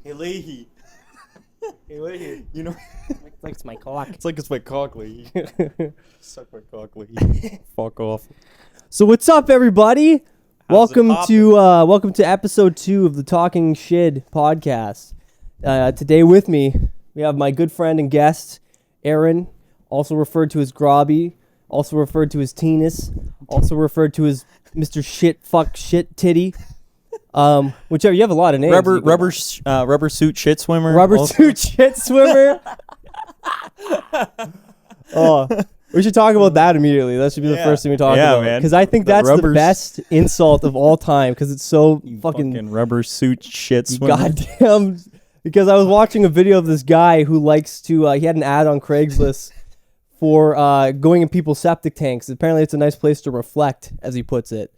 Hey, Leahy. Hey, Leahy. You know, It's like it's my cock. it's like it's my cock, Leahy. Suck my cock, Leahy. Fuck off. So what's up, everybody? How's it Welcome to episode 2 of the Talking Shid podcast. Today with me, we have my good friend and guest, Aaron, also referred to as Grawby, also referred to as Teenus, also referred to as Mr. Shit Fuck Shit Titty. Whichever, you have a lot of names. Rubber suit shit swimmer. Rubber suit shit swimmer. Oh, we should talk about that immediately. That should be the first thing we talk about. Man. Because I think that's the best insult of all time. Because it's so fucking rubber suit shit swimmer. goddamn. Because I was watching a video of this guy who likes to. He had an ad on Craigslist for going in people's septic tanks. Apparently, it's a nice place to reflect, as he puts it.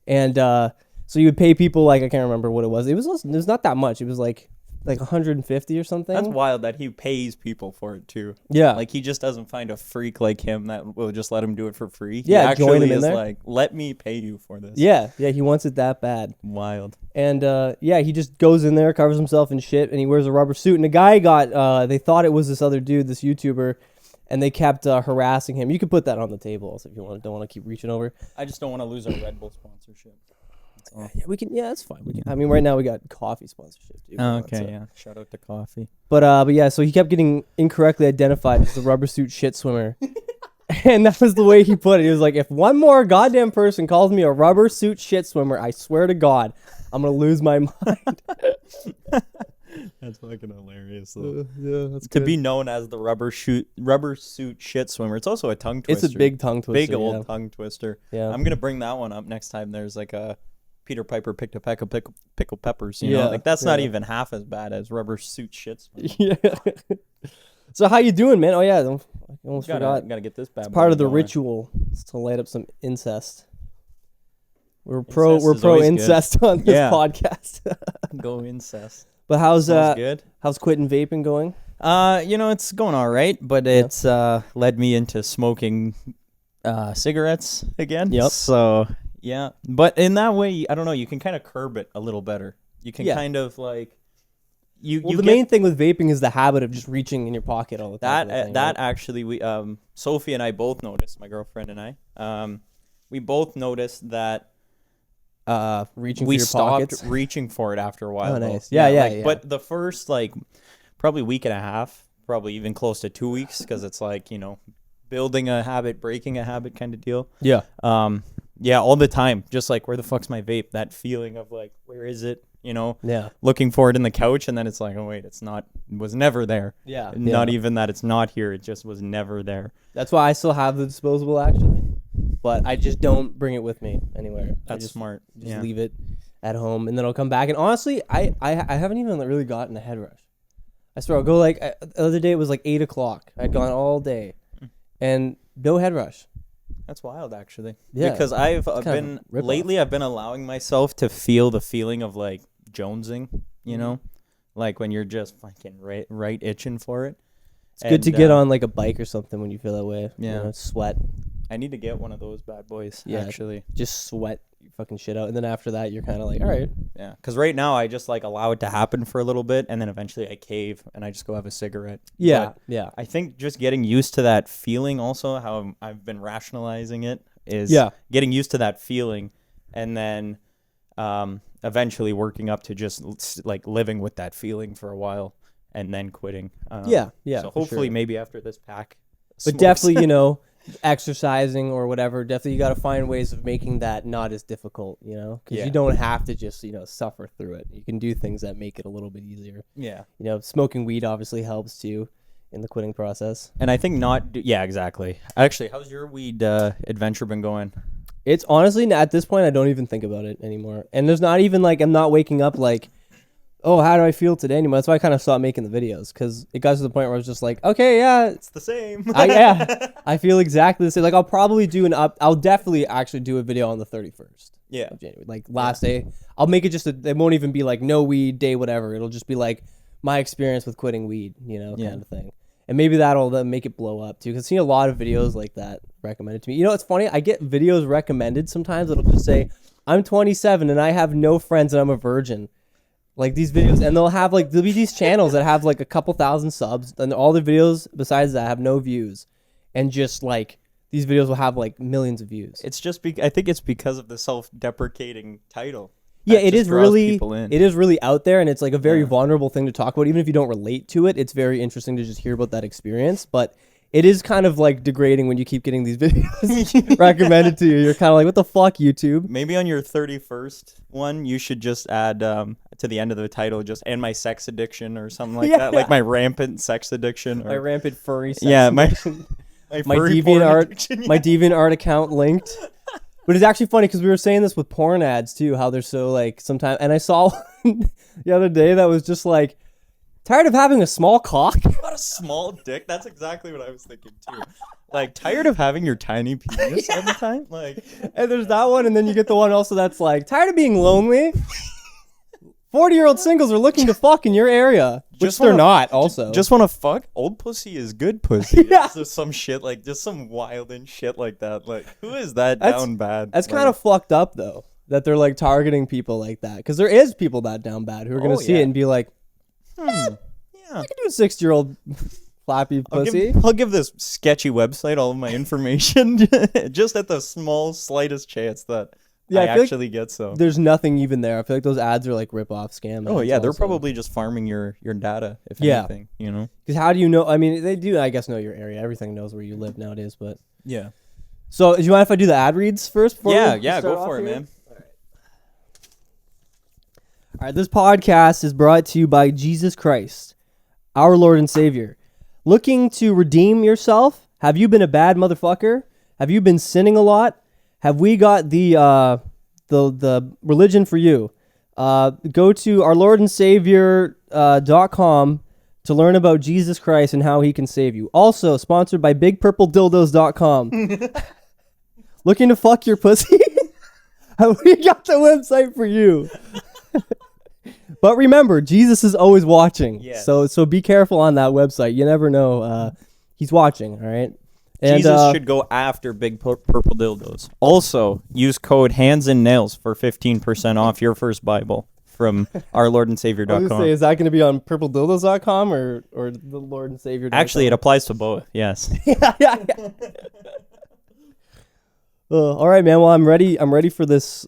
And so you would pay people like, I can't remember what it was. It was not that much. It was like 150 or something. That's wild that he pays people for it too. Yeah. Like he just doesn't find a freak like him that will just let him do it for free. Yeah, he join actually him in is there. like, let me pay you for this. Yeah, he wants it that bad. Wild. And he just goes in there, covers himself in shit, and he wears a rubber suit. And the guy they thought it was this other dude, this YouTuber, and they kept harassing him. You could put that on the table also if you don't want to keep reaching over. I just don't want to lose our Red Bull sponsorship. Yeah, we can. Yeah, that's fine. We can. I mean, right now we got coffee sponsorship. Yeah. Shout out to coffee. But yeah, so he kept getting incorrectly identified as the rubber suit shit swimmer. And that was the way he put it. He was like, if one more goddamn person calls me a rubber suit shit swimmer, I swear to God, I'm going to lose my mind. That's fucking hilarious. Though. Yeah, that's to be known as the rubber suit shit swimmer. It's also a tongue twister. It's a big tongue twister. Big old tongue twister. Yeah. I'm going to bring that one up next time there's like a Peter Piper picked a peck of pickle peppers. You know, like that's not even half as bad as rubber suit shit swimmer. Yeah. So how you doing, man? Oh yeah, I almost forgot. Gotta get this bad. It's part of the ritual is to light up some incest. We're pro incest on this podcast. Go incest. But how's good? How's quitting vaping going? It's going all right, but it's led me into smoking cigarettes again. Yep. So yeah, but in that way, I don't know. You can kind of curb it a little better. You can kind of like. The main thing with vaping is the habit of just reaching in your pocket all the time. Actually, we Sophie and I both noticed, my girlfriend and I, we both noticed that we stopped reaching for it after a while. Oh, nice. Yeah. But the first probably week and a half, probably even close to 2 weeks, because it's like, building a habit, breaking a habit kind of deal. Yeah. Yeah, all the time. Just like, where the fuck's my vape? That feeling of like, where is it? Yeah. Looking for it in the couch, and then it's like, oh wait, it was never there. Yeah. Not even that it's not here, it just was never there. That's why I still have the disposable actually, but I just don't bring it with me anywhere. That's smart. Just leave it at home, and then I'll come back. And honestly, I haven't even really gotten a head rush. I swear, I'll go the other day it was like 8 o'clock. I'd gone all day, and no head rush. That's wild, actually. Yeah, because I've been allowing myself to feel the feeling of like jonesing, like when you're just fucking right itching for it. It's good to get on like a bike or something when you feel that way. Yeah, sweat. I need to get one of those bad boys. Yeah, actually, just sweat your fucking shit out, and then after that, you're kind of like, all right. Yeah, because right now I just like allow it to happen for a little bit, and then eventually I cave and I just go have a cigarette. Yeah, but yeah. I think just getting used to that feeling, also how I've been rationalizing it, is getting used to that feeling, and then eventually working up to just like living with that feeling for a while, and then quitting. Yeah. So hopefully, maybe after this pack. But definitely, exercising or whatever, definitely you got to find ways of making that not as difficult, because you don't have to just, suffer through it. You can do things that make it a little bit easier. Yeah. Smoking weed obviously helps too in the quitting process. And I think exactly. Actually, how's your weed adventure been going? It's honestly, at this point, I don't even think about it anymore. And there's not even I'm not waking up like, oh, how do I feel today anymore? That's why I kind of stopped making the videos, because it got to the point where I was just like, okay, yeah, it's the same. I feel exactly the same. Like, I'll probably I'll definitely actually do a video on the 31st. Yeah. Of January, like last day. I'll make it it won't even be like no weed day, whatever. It'll just be like my experience with quitting weed, kind of thing. And maybe that'll then make it blow up too, because I've seen a lot of videos like that recommended to me. It's funny. I get videos recommended sometimes. It'll just say, I'm 27 and I have no friends and I'm a virgin. Like these videos, and there'll be these channels that have like a couple thousand subs, and all the videos besides that have no views, and just like these videos will have like millions of views. It's just I think it's because of the self-deprecating title. Yeah, it is really out there, and it's like a very vulnerable thing to talk about. Even if you don't relate to it, it's very interesting to just hear about that experience. But it is kind of like degrading when you keep getting these videos recommended to you. You're kind of like, what the fuck, YouTube? Maybe on your 31st one, you should just add to the end of the title, and my sex addiction or something like that. Like my rampant sex addiction. My rampant furry sex addiction. my DeviantArt account linked. But it's actually funny because we were saying this with porn ads too, how they're so like sometimes. And I saw one the other day that was just like, tired of having a small cock? What a small dick. That's exactly what I was thinking too. Like, tired of having your tiny penis all the time? Like, and there's that one, and then you get the one also that's like, tired of being lonely? 40-year-old singles are looking to fuck in your area. Which they're not, also. Just want to fuck? Old pussy is good pussy. Yeah. There's some shit, like, just some wild and shit like that. Like, who is that down bad? That's kind of fucked up, though, that they're, like, targeting people like that. Because there is people that down bad who are going to see it and be like, yeah, I can do a 60-year-old flappy pussy. I'll give this sketchy website all of my information just at the slightest chance that I actually get some. There's nothing even there. I feel like those ads are like rip-off scam. Oh, yeah. They're probably just farming your data, if anything, you know? Because how do you know? I mean, they do, I guess, know your area. Everything knows where you live nowadays, but... Yeah. So, do you mind if I do the ad reads first? Yeah, go for it, man. All right, this podcast is brought to you by Jesus Christ, our Lord and Savior. Looking to redeem yourself? Have you been a bad motherfucker? Have you been sinning a lot? Have we got the religion for you? Go to ourlordandsavior.com to learn about Jesus Christ and how he can save you. Also, sponsored by BigPurpleDildos.com. Looking to fuck your pussy? Have we got the website for you? But remember, Jesus is always watching. Yes. So be careful on that website. You never know. He's watching, all right? And, Jesus should go after Big Purple Dildos. Also, use code Hands and Nails for 15% off your first Bible from ourlordandsavior.com. I was going to say, is that going to be on purpledildos.com or the Lord and Savior? Actually, it applies to both, yes. yeah. All right, man. Well, I'm ready for this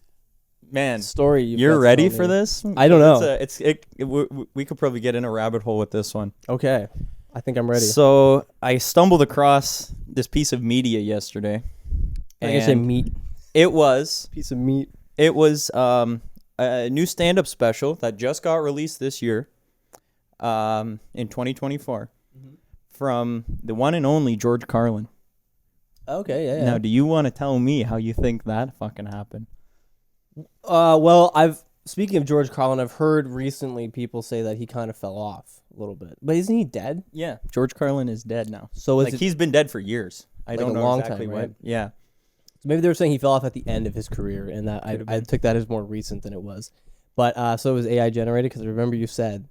story. You're ready for this? I don't know. We could probably get in a rabbit hole with this one. Okay. I think I'm ready. So I stumbled across this piece of media yesterday. I say meat. It was piece of meat. It was a new stand-up special that just got released this year, in 2024, from the one and only George Carlin. Okay, yeah. Now, do you want to tell me how you think that fucking happened? Well, speaking of George Carlin, I've heard recently people say that he kind of fell off a little bit. But isn't he dead? Yeah, George Carlin is dead now. So he's been dead for years. I don't know exactly time, right? Yeah. So maybe they were saying he fell off at the end of his career, and that I took that as more recent than it was. But so it was AI generated, because I remember you said,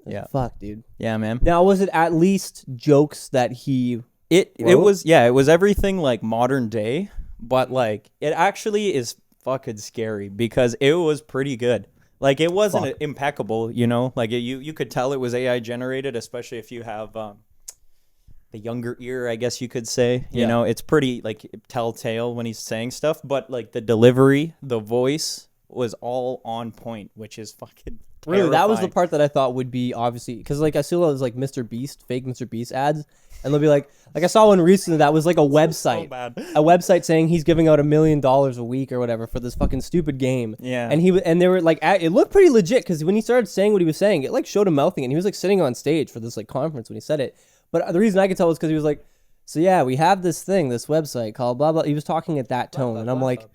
yeah, fuck, dude. Yeah, man. Now, was it at least jokes that he It was everything like modern day, but like it actually is fucking scary because it was pretty good. Like it wasn't impeccable, you know. Like you could tell it was AI generated, especially if you have the younger ear, I guess you could say. You know, it's pretty like telltale when he's saying stuff, but like the delivery, the voice was all on point, which is fucking terrifying. Really, that was the part that I thought would be obviously because like I see all those like Mr. Beast, fake Mr. Beast ads, and they'll be like I saw one recently that was like a website, a website saying he's giving out $1 million a week or whatever for this fucking stupid game. Yeah, and they were like, it looked pretty legit because when he started saying what he was saying, it like showed him mouthing, and he was like sitting on stage for this like conference when he said it. But the reason I could tell was because he was like, so yeah, we have this thing, this website called blah blah. He was talking at that tone, and I'm like.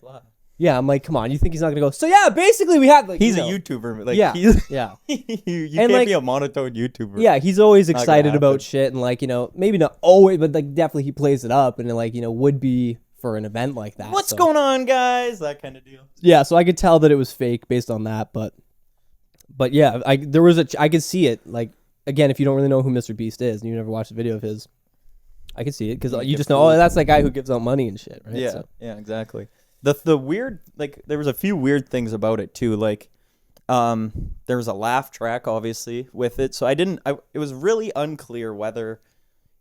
Yeah, I'm like, come on, you think he's not gonna go? So yeah, basically we have like he's a YouTuber, like yeah. you And can't be a monotone YouTuber. Yeah, he's always excited about shit and like maybe not always, but like definitely he plays it up and like would be for an event like that. What's going on, guys? That kind of deal. Yeah, so I could tell that it was fake based on that, but yeah, I could see it. Like again, if you don't really know who Mr. Beast is and you never watched a video of his, I could see it because you just know that's that guy who gives out money and shit, right? Yeah, yeah, exactly. The weird, like, there was a few weird things about it, too. Like, There was a laugh track, obviously, with it. So it was really unclear whether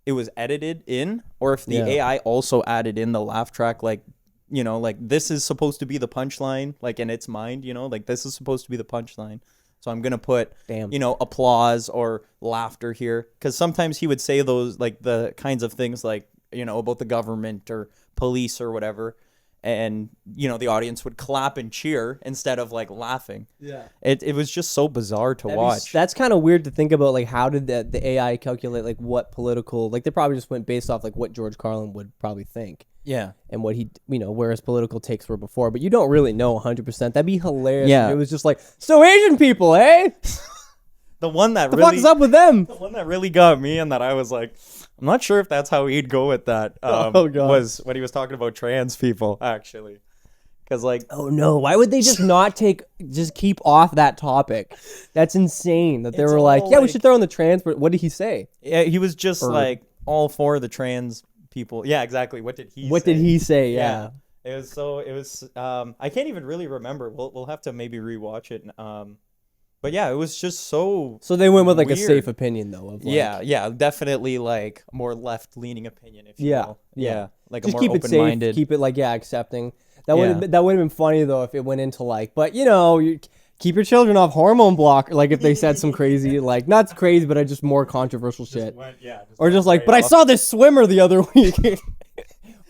it was edited in or if the AI also added in the laugh track, like, like this is supposed to be the punchline, like in its mind, like this is supposed to be the punchline. So I'm going to put, applause or laughter here. Because sometimes he would say those, like the kinds of things like, about the government or police or whatever. And, the audience would clap and cheer instead of like laughing. Yeah. It was just so bizarre to watch. That's kind of weird to think about. Like, how did the AI calculate like what political, like they probably just went based off like what George Carlin would probably think. Yeah. And what he, where his political takes were before. But you don't really know 100%. That'd be hilarious. Yeah. It was just like, so Asian people, eh? The one that the fuck is up with them? The one that really got me and that I was like, I'm not sure if that's how he'd go with that. Was when he was talking about trans people, actually. Because like, oh no, why would they just not keep off that topic? That's insane that they were like, yeah, we should throw in the trans, but what did he say? Yeah, he was just like all for the trans people. Yeah, exactly. What did he say? Yeah. It was I can't even really remember. We'll have to maybe rewatch it. But yeah, it was just so they went with like weird. A safe opinion though. Of like, yeah, definitely like a more left-leaning opinion, if you will. Yeah, like just a more open-minded. Keep it like accepting. That would have been funny though if it went into like, but you keep your children off hormone block. Like if they said some crazy, like not crazy, but just more controversial shit. Or just like, but I saw this swimmer the other week,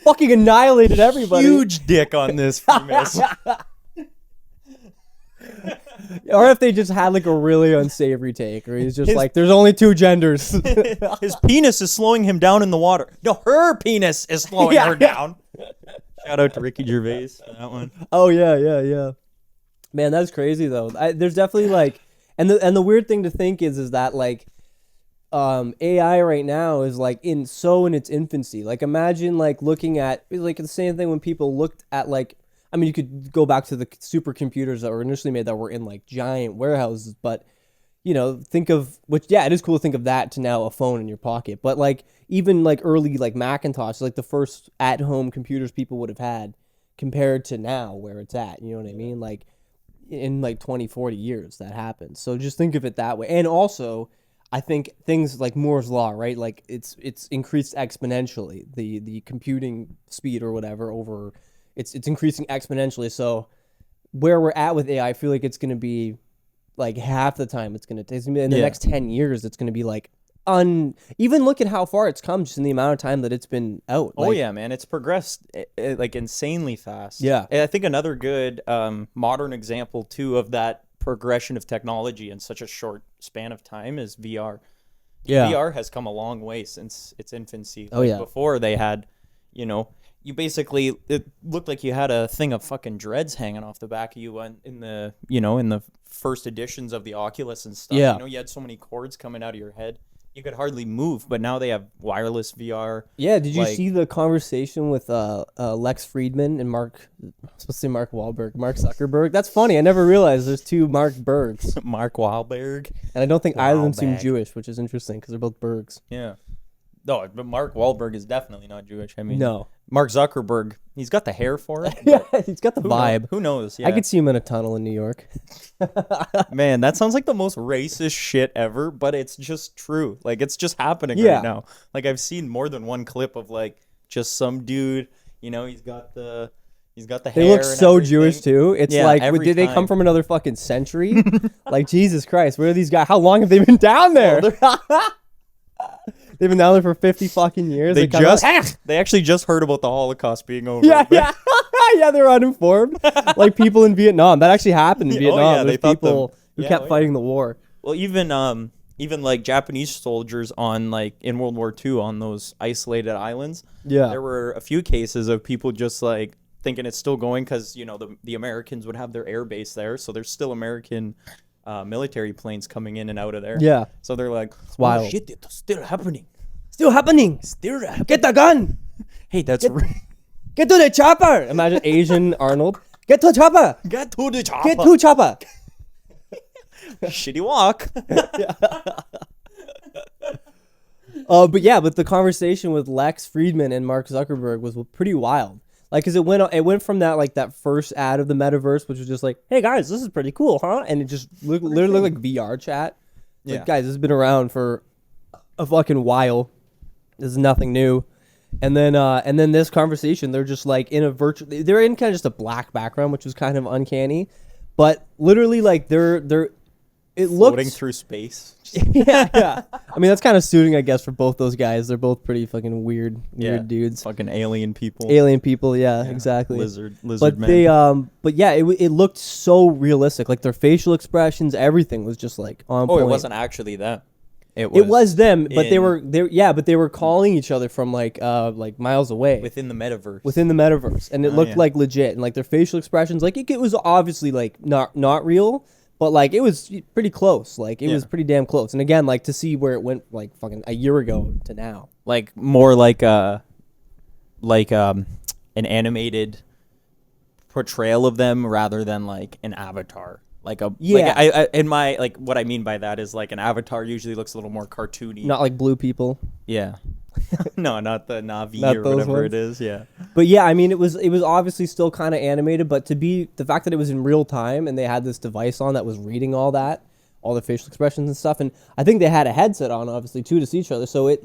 fucking annihilated everybody. Huge dick on this premise. Or if they just had like a really unsavory take, or he's just like, there's only two genders. His penis is slowing him down in the water. No, her penis is slowing her down. Shout out to Ricky Gervais for that one. Oh yeah. Man, that's crazy though. There's definitely like, and the weird thing to think is that like, AI right now is like in its infancy. Like imagine like looking at like the same thing when people looked at like. I mean, you could go back to the supercomputers that were initially made that were in like giant warehouses, but think of it is cool to think of that to now a phone in your pocket. But like even like early like Macintosh, like the first at-home computers people would have had compared to now where it's at. You know what I mean? Like in like 20, 40 years that happened. So just think of it that way. And also, I think things like Moore's law, right? Like it's increased exponentially, the computing speed or whatever over. It's increasing exponentially. So where we're at with AI, I feel like it's going to be like half the time it's going to take. In the next 10 years, it's going to be like even look at how far it's come just in the amount of time that it's been out. Oh yeah, man. It's progressed like insanely fast. Yeah. And I think another good modern example too of that progression of technology in such a short span of time is VR. Yeah. VR has come a long way since its infancy. Oh yeah. Before they had, you basically, it looked like you had a thing of fucking dreads hanging off the back of you in the first editions of the Oculus and stuff. Yeah. You had so many cords coming out of your head. You could hardly move, but now they have wireless VR. Yeah, did you see the conversation with Lex Friedman and Mark Zuckerberg? That's funny. I never realized there's two Mark Bergs. Mark Wahlberg. And I don't think either of them seem Jewish, which is interesting because they're both Bergs. Yeah. No, but Mark Wahlberg is definitely not Jewish. I mean, no. Mark Zuckerberg, he's got the hair for it. Yeah, he's got the vibe. Who knows? Yeah. I could see him in a tunnel in New York. Man, that sounds like the most racist shit ever, but it's just true. Like, it's just happening right now. Like, I've seen more than one clip of, like, just some dude, he's got the hair. They look so Jewish, too. It's like, did they time. come from another fucking century? Like, Jesus Christ, where are these guys? How long have they been down there? They've been down there for 50 fucking years. They actually just heard about the Holocaust being over. Yeah. Yeah, they're uninformed. Like people in Vietnam. That actually happened in Vietnam. Yeah, There's people who kept fighting the war. Well, even like Japanese soldiers in World War II on those isolated islands. Yeah. There were a few cases of people just like thinking it's still going because, the Americans would have their air base there. So there's still American military planes coming in and out of there. Yeah. So they're like, wild. Oh, shit, it's still happening. Still happening. Get the gun. Hey, get to the chopper. Imagine Asian Arnold. Get to the chopper. Get to the chopper. Get to chopper. Shitty walk. But the conversation with Lex Friedman and Mark Zuckerberg was pretty wild. Like, cause it went from that like that first ad of the metaverse, which was just like, hey guys, this is pretty cool, huh? And it just literally looked like VR chat. Like, guys, this has been around for a fucking while. This is nothing new. And then this conversation, they're just like in a virtual. They're in kind of just a black background, which was kind of uncanny. But literally, like it floating through space. yeah. I mean, that's kind of suiting, I guess, for both those guys. They're both pretty fucking weird dudes. Fucking alien people. Yeah, exactly. Lizard but men. It looked so realistic. Like their facial expressions, everything was just like on point. It wasn't actually them. It was them, but they were calling each other from like miles away within the metaverse. And it looked like legit, and like their facial expressions, like it was obviously like not real. But, like, it was pretty close. Like, it was pretty damn close. And, again, like, to see where it went, like, fucking a year ago to now. Like, more like an animated portrayal of them rather than, like, an avatar. Like, what I mean by that is, like, an avatar usually looks a little more cartoony. Not like blue people. Yeah. No, not the Navi not or whatever ones. it is. Yeah. But yeah, I mean, it was obviously still kind of animated, but the fact that it was in real time and they had this device on that was reading all the facial expressions and stuff, and I think they had a headset on, obviously, too, to see each other. So it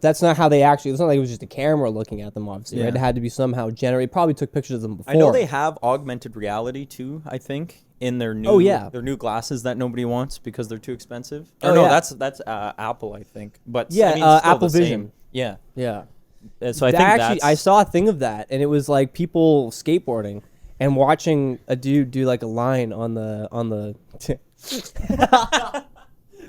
that's not how they actually. It's not like it was just a camera looking at them. Obviously, right? It had to be somehow generated. Probably took pictures of them before. I know they have augmented reality too. I think in their new their new glasses that nobody wants because they're too expensive. That's Apple, I think. But Apple Vision. Same. Yeah. So I saw a thing of that, and it was like people skateboarding and watching a dude do like a line on the.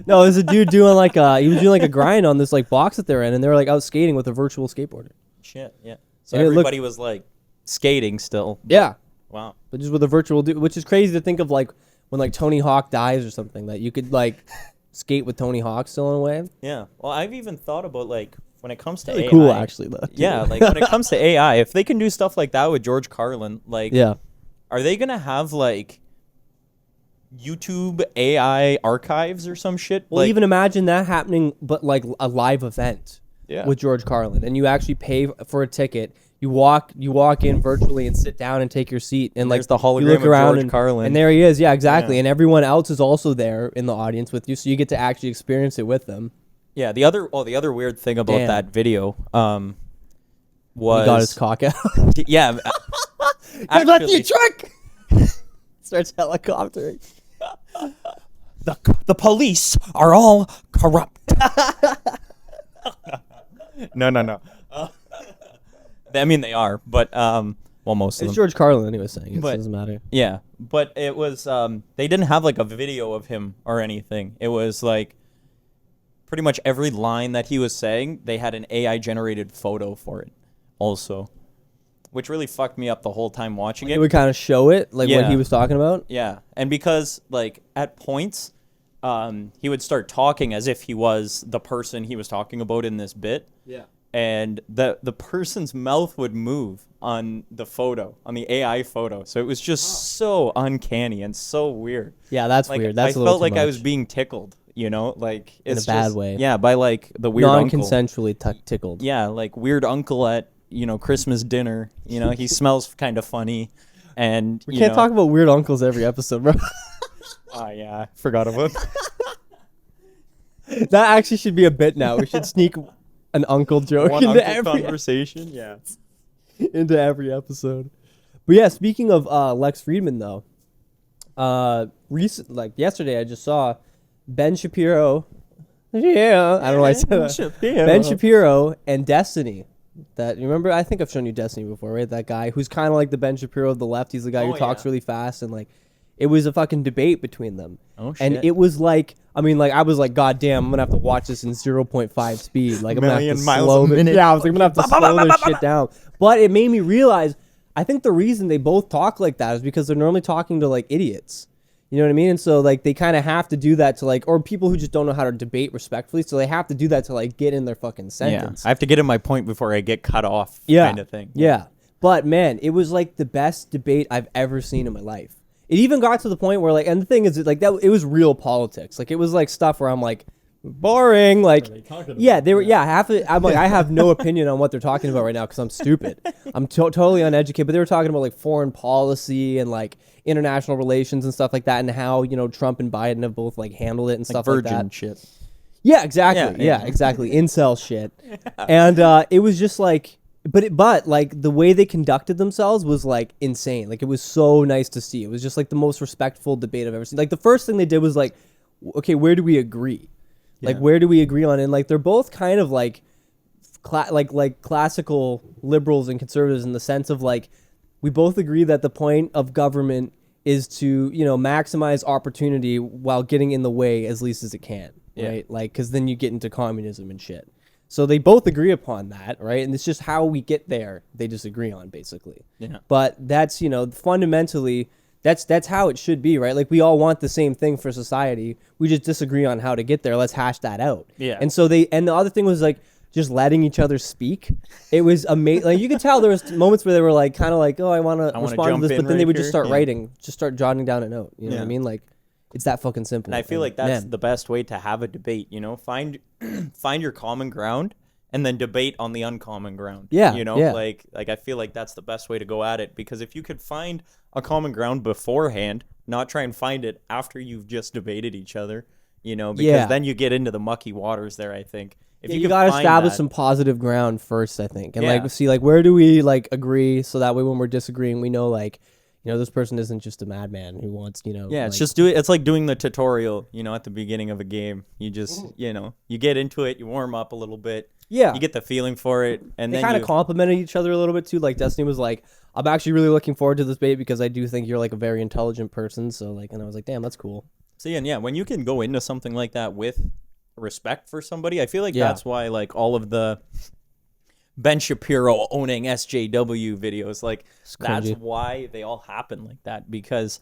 No, it was a dude doing he was doing like a grind on this like box that they're in, and they were like out skating with a virtual skateboarder. Shit, yeah. So everybody was like skating still. Yeah. Wow. But just with a virtual dude, which is crazy to think of, like when like Tony Hawk dies or something, that you could like skate with Tony Hawk still in a way. Yeah. Well, I've even thought about like when it comes to really AI. Cool, actually, though. Yeah, like when it comes to AI, if they can do stuff like that with George Carlin, like, are they gonna have like YouTube AI archives or some shit? Well, even imagine that happening, but like a live event with George Carlin, and you actually pay for a ticket. You walk in virtually and sit down and take your seat, and like the hologram you look around of George Carlin, and there he is. Yeah, exactly. And everyone else is also there in the audience with you, so you get to actually experience it with them. Yeah. The other weird thing about that video, was he got his cock out. Yeah. Actually, left you trick. Starts helicoptering. The police are all corrupt. No. I mean, they are, but most of them. It's George Carlin anyway saying it, so it doesn't matter. Yeah, but it was they didn't have like a video of him or anything. It was like pretty much every line that he was saying, they had an AI generated photo for it also, which really fucked me up the whole time watching it. It would kind of show it, like what he was talking about. Yeah, and because like at points, he would start talking as if he was the person he was talking about in this bit. Yeah. And the person's mouth would move on the photo, on the AI photo. So it was just so uncanny and so weird. Yeah, that's weird. That's I felt like I was being tickled, like it's in a bad way. Yeah, by like the weird non-consensually tickled. Yeah, like weird uncle at Christmas dinner. He smells kind of funny, and we can't talk about weird uncles every episode, bro. Oh yeah, I forgot about that. That actually should be a bit now. We should sneak an uncle joke into every conversation. Yeah, into every episode. But yeah, speaking of Lex Friedman though, yesterday I just saw Ben Shapiro. Yeah, I don't know why I said that. Ben Shapiro and Destiny. That you remember? I think I've shown you Destiny before, right? That guy who's kind of like the Ben Shapiro of the left. He's the guy who talks really fast, and like it was a fucking debate between them. Oh shit! And it was like, I mean, like I was like, God damn, I'm gonna have to watch this in 0.5 speed. Like I'm gonna have to slow it. Yeah, I was like, I'm gonna have to slow this shit down. But it made me realize, I think the reason they both talk like that is because they're normally talking to like idiots. You know what I mean? And so like they kind of have to do that to like, or people who just don't know how to debate respectfully. So they have to do that to like get in their fucking sentence. Yeah, I have to get in my point before I get cut off. Kind of thing. Yeah. But man, it was like the best debate I've ever seen in my life. It even got to the point where like, and the thing is like that, it was real politics. Like it was like stuff where I'm like, boring. Like, yeah, they were. Yeah, half of it, I'm like, I have no opinion on what they're talking about right now because I'm stupid. I'm totally uneducated. But they were talking about like foreign policy and like international relations and stuff like that, and how Trump and Biden have both like handled it and stuff like that. Virgin shit. Yeah, exactly. Yeah, exactly. Incel shit. And it was just like, but like the way they conducted themselves was like insane. Like it was so nice to see. It was just like the most respectful debate I've ever seen. Like the first thing they did was like, okay, where do we agree? Like where do we agree on? And like they're both kind of like, like classical liberals and conservatives in the sense of like, we both agree that the point of government is to maximize opportunity while getting in the way as least as it can. Right? Like, because then you get into communism and shit. So they both agree upon that, right? And it's just how we get there, they disagree on, basically. Yeah. But that's, fundamentally, that's how it should be, right? Like, we all want the same thing for society. We just disagree on how to get there. Let's hash that out. Yeah. And so and the other thing was, like, just letting each other speak. It was amazing. Like, you could tell there was moments where they were, like, kind of like, oh, I want to respond to this. But then they would just start writing, just start jotting down a note. You know what I mean? Like, it's that fucking simple. And I feel like that's the best way to have a debate, find your common ground and then debate on the uncommon ground. Yeah. Like I feel like that's the best way to go at it, because if you could find a common ground beforehand, not try and find it after you've just debated each other, because then you get into the mucky waters there, I think. If you got to establish some positive ground first, I think. And like see like where do we like agree, so that way when we're disagreeing, we know like this person isn't just a madman who wants, Yeah, it's just it's like doing the tutorial, at the beginning of a game. You just, you get into it, you warm up a little bit. Yeah. You get the feeling for it. And they then kind of complimented each other a little bit too. Like Destiny was like, I'm actually really looking forward to this debate because I do think you're like a very intelligent person. So like, and I was like, damn, that's cool. So yeah, when you can go into something like that with respect for somebody, I feel like that's why like all of the Ben Shapiro owning SJW videos, like that's why they all happen like that, because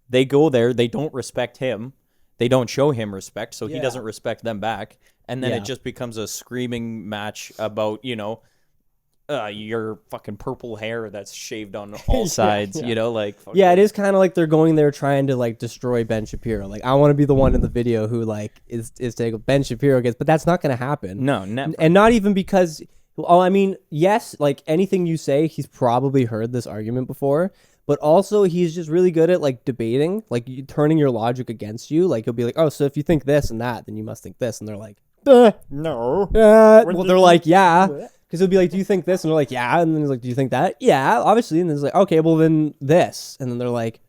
they go there, they don't respect him, they don't show him respect, so he doesn't respect them back, and then it just becomes a screaming match about your fucking purple hair that's shaved on all sides. Like it is kind of like they're going there trying to like destroy Ben Shapiro. Like I want to be the one in the video who like is taking Ben Shapiro gets, but that's not going to happen. No, never. And not even because. Oh, I mean, yes, like anything you say, he's probably heard this argument before, but also he's just really good at like debating, like turning your logic against you. Like he'll be like, oh, so if you think this and that, then you must think this. And they're like, no. Well, they're like, yeah. Because he'll be like, do you think this? And they're like, yeah. And then he's like, do you think that? Yeah, obviously. And then he's like, okay, well then this. And then they're like,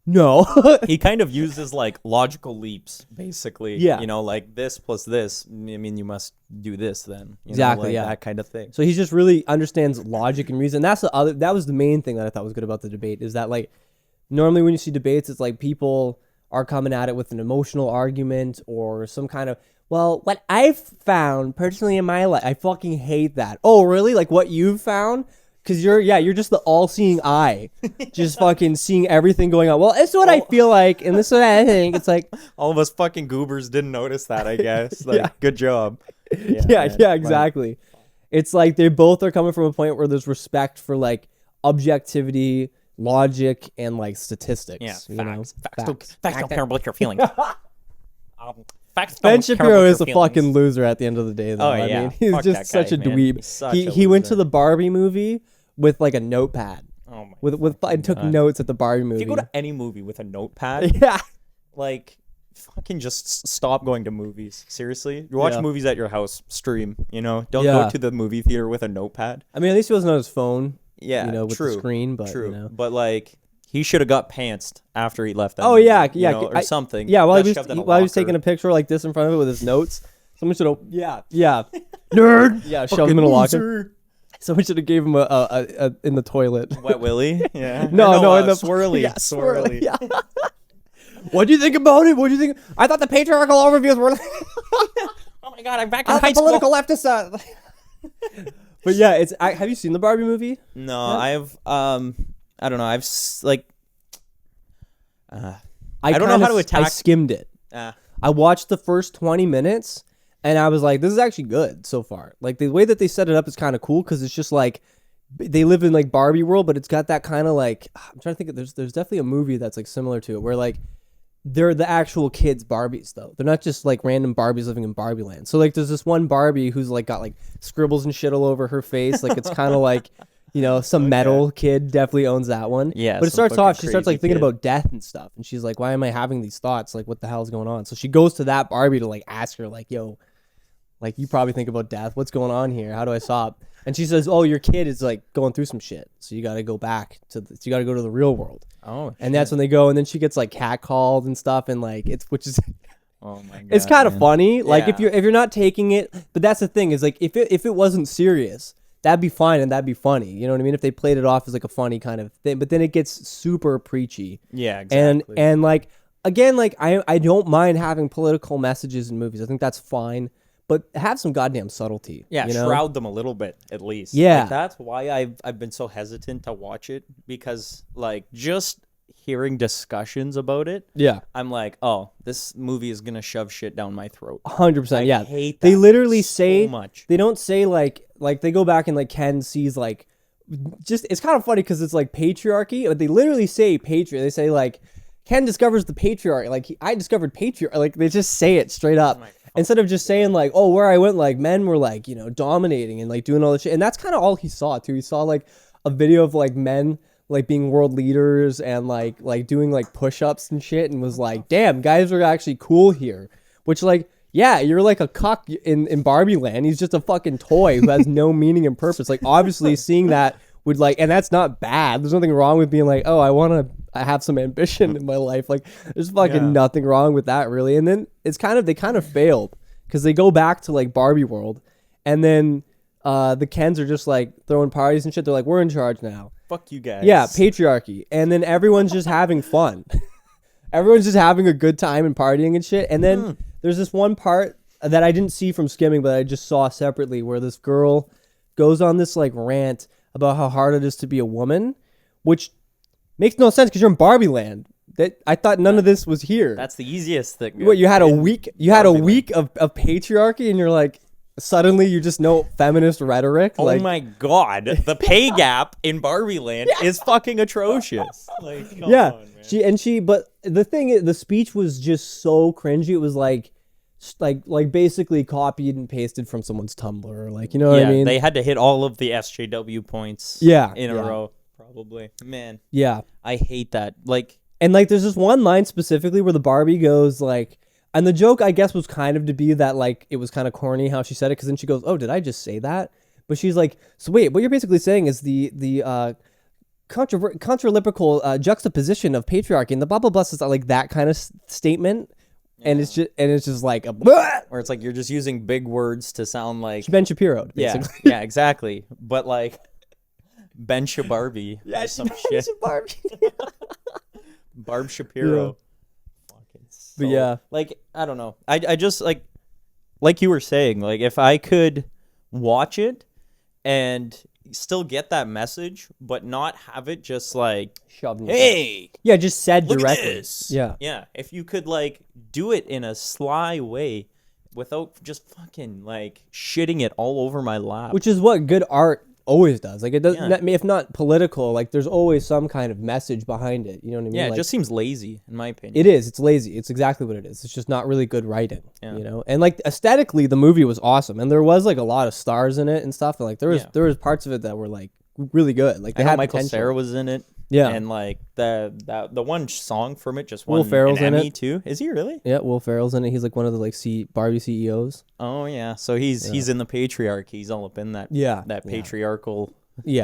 no. He kind of uses like logical leaps, basically. Yeah. Like this plus this. I mean, you must do this then. Exactly. Like that kind of thing. So he just really understands logic and reason. That was the main thing that I thought was good about the debate, is that like normally when you see debates, it's like people are coming at it with an emotional argument or some kind of, well, what I've found personally in my life, I fucking hate that. Oh, really? Like what you've found? Because you're just the all-seeing eye, just fucking seeing everything going on. Well, it's what I feel like, and this is what I think. It's like all of us fucking goobers didn't notice that, I guess. Like, good job. Yeah, exactly. It's like they both are coming from a point where there's respect for like objectivity, logic, and like statistics. Yeah, facts don't care about your feelings. Ben Shapiro is a fucking loser at the end of the day, though. Oh, yeah. I mean, he's just such a dweeb. He went to the Barbie movie with like a notepad. Oh my! And took notes at the Barbie movie. If you go to any movie with a notepad, like fucking just stop going to movies. Seriously, you watch movies at your house, stream. Don't go to the movie theater with a notepad. I mean, at least he wasn't on his phone. Yeah, with the screen, but but like. He should have got pantsed after he left that. Oh, movie, or something. Yeah, while he was taking a picture like this in front of it with his notes, someone should have. Yeah, nerd. Yeah, shoved him in a locker. Someone should have gave him a in the toilet. Wet willy. Yeah. No, in the swirly. Yeah, swirly. Yeah. What do you think about it? What do you think? I thought the patriarchal overviews were. Oh my god, I'm back in high school. Political leftist. But yeah, it's. Have you seen the Barbie movie? No, I have. I don't know. I've like. I don't know how to attack. I skimmed it. I watched the first 20 minutes, and I was like, "This is actually good so far." Like the way that they set it up is kind of cool because it's just like they live in like Barbie world, but it's got that kind of like I'm trying to think. There's definitely a movie that's like similar to it where like they're the actual kids' Barbies, though. They're not just like random Barbies living in Barbie land. So like, there's this one Barbie who's like got like scribbles and shit all over her face. Like it's kind of like, some metal kid definitely owns that one. Yeah. But it starts off, she starts like thinking about death and stuff, and she's like, "Why am I having these thoughts? Like, what the hell is going on?" So she goes to that Barbie to like ask her, like, "Yo, like you probably think about death. What's going on here? How do I stop?" And she says, "Oh, your kid is like going through some shit, so you got to go back to you got to go to the real world." Oh, and that's when they go, and then she gets like catcalled and stuff, and like which is, oh my god, it's kind of funny. Like Yeah. if you're not taking it, but that's the thing is like if it wasn't serious, that'd be fine and that'd be funny. You know what I mean? If they played it off as like a funny kind of thing, but then it gets super preachy. Yeah, exactly. And like again, like I don't mind having political messages in movies. I think that's fine. But have some goddamn subtlety. Yeah, shroud them a little bit at least. Yeah. Like, that's why I've been so hesitant to watch it, because like just hearing discussions about it, Yeah. I'm like, oh, this movie is gonna shove shit down my throat. 100%. Yeah. I hate that They literally so say much. They don't say like they go back and like Ken sees like just it's kind of funny because it's like patriarchy, but they literally say patriarchy. They say like Ken discovers the patriarchy. Like I discovered patriarchy. Like they just say it straight up. Instead of just saying like, oh, where I went, like men were like, dominating and like doing all this shit. And that's kind of all he saw too. He saw like a video of like men like being world leaders and like doing like push-ups and shit, and was like, damn, guys are actually cool here. Which like, yeah, you're like a cuck in Barbie land. He's just a fucking toy who has no meaning and purpose. Like obviously seeing that would like, and that's not bad. There's nothing wrong with being like, oh, I have some ambition in my life. Like there's fucking nothing wrong with that really. And then they kind of failed because they go back to like Barbie world, and then the Kens are just like throwing parties and shit. They're like, we're in charge now. Fuck you guys. Yeah, patriarchy. And then everyone's just having fun. Everyone's just having a good time and partying and shit. And then there's this one part that I didn't see from skimming, but I just saw separately, where this girl goes on this like rant about how hard it is to be a woman, which makes no sense because you're in Barbie land. That I thought none of this was here. That's the easiest thing. What, you had a week of patriarchy, and you're like, suddenly you just know feminist rhetoric. Oh like, my god, the pay gap in Barbie land is fucking atrocious. Like, come yeah, on, man. But the thing is, the speech was just so cringy. It was like basically copied and pasted from someone's Tumblr. Like, you know what I mean? They had to hit all of the SJW points. In a row, probably. Man. Yeah, I hate that. Like. And like, there's this one line specifically where the Barbie goes like, and the joke I guess was kind of to be that like it was kind of corny how she said it, because then she goes, "Oh, did I just say that?" But she's like, "So wait, what you're basically saying is the contralipical juxtaposition of patriarchy and the blah blah blah," is like that kind of statement, and it's just like a blah! Where it's like you're just using big words to sound like Ben Shapiro. Basically. Yeah, exactly. But like Ben Barbie, some shit. Barbie. Barb Shapiro. Fucking so, but yeah, like I don't know. I just like you were saying, like if I could watch it and still get that message, but not have it just like shoved. Hey, yeah, just said look directly. At this. Yeah. If you could like do it in a sly way, without just fucking like shitting it all over my lap, which is what good art always does. Like it does, if not political, like there's always some kind of message behind it. You know what I mean? Yeah, like, it just seems lazy in my opinion. It is. It's lazy. It's exactly what it is. It's just not really good writing. You know, and like aesthetically, the movie was awesome, and there was like a lot of stars in it and stuff. And like there was parts of it that were like really good. Like they had Michael potential. Cera was in it. Yeah, and like the one song from it just won Will Ferrell's an Emmy in it too. Is he really? Yeah, Will Ferrell's in it. He's like one of the like Barbie CEOs. Oh yeah, so he's in the patriarchy. He's all up in that patriarchal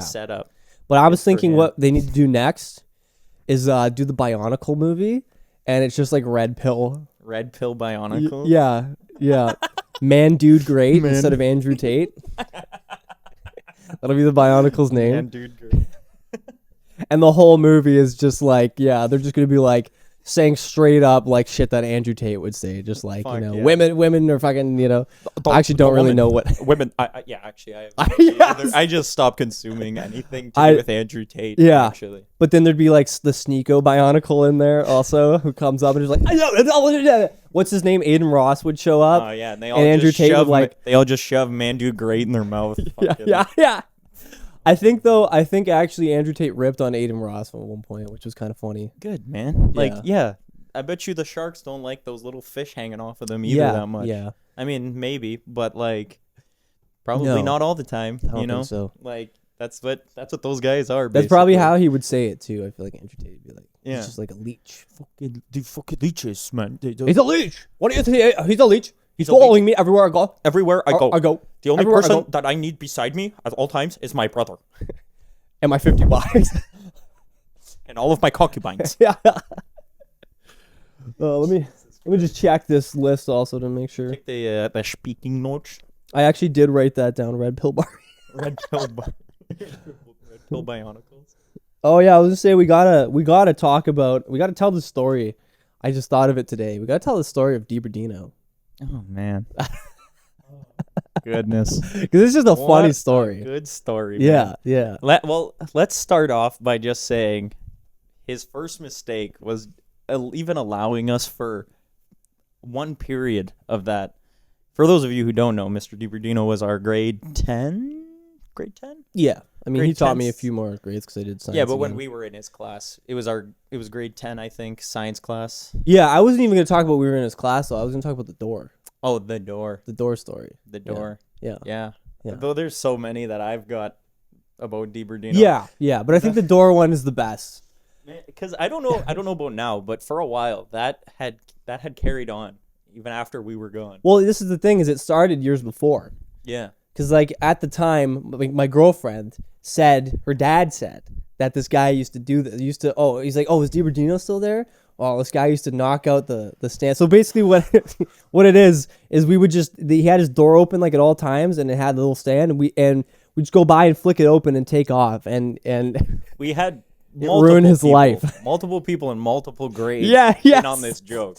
setup. But I was thinking what they need to do next is do the Bionicle movie, and it's just like Red Pill Bionicle. Yeah. Man Dude Great instead of Andrew Tate. That'll be the Bionicle's name. Man Dude Great. And the whole movie is just like, they're just gonna be like saying straight up like shit that Andrew Tate would say, just like women are fucking, I actually don't really know what women. I just stopped consuming anything to do with Andrew Tate. Yeah, actually. But then there'd be like the Sneeko Bionicle in there also, who comes up and is like, what's his name? Aiden Ross would show up. Oh yeah, and Andrew Tate would they all just shove Man Dude Great in their mouth. Yeah. I think actually Andrew Tate ripped on Aiden Ross at one point, which was kind of funny. Good, man. I bet you the sharks don't like those little fish hanging off of them either that much. Yeah. I mean, maybe, but like probably not all the time. I don't think so. Like that's what those guys are. That's probably how he would say it too. I feel like Andrew Tate would be like, yeah, he's just like a leech. Fucking leeches, man. He's a leech. What do you think? He's a leech. He's following me everywhere I go. Everywhere I go. I go. The only person that I need beside me at all times is my brother. And my 50 bucks. And all of my concubines. Yeah. Let me just check this list also to make sure. Check the speaking notes. I actually did write that down. Red pill bar. Red pill bionicles. Oh yeah, I was gonna say we gotta tell the story. I just thought of it today. We gotta tell the story of DiBardino. Oh man. Goodness. Because it's just a funny story. Good story. Yeah, man. yeah. Let's start off by just saying his first mistake was even allowing us for one period of that. For those of you who don't know, Mr. DiBardino was our grade 10? Grade 10? Yeah. I mean, grade he taught 10s. me a few more grades because I did science. Yeah, but when we were in his class, it was grade 10, I think, science class. Yeah, I wasn't even going to talk about we were in his class, though. I was going to talk about the door. Oh, the door. The door story. The door. Yeah. Though there's so many that I've got about DiBardino. Yeah, but I think the door one is the best. Because I don't know about now, but for a while that had carried on even after we were gone. Well, this is the thing, is it started years before. Yeah. Because like at the time, my girlfriend said, her dad said that this guy used to do this. He's like, oh, is DiBardino still there? Oh, this guy used to knock out the stand. So basically what it is we would he had his door open like at all times, and it had a little stand, and we just go by and flick it open and take off, and we had ruined his life. Multiple people in multiple grades in on this joke.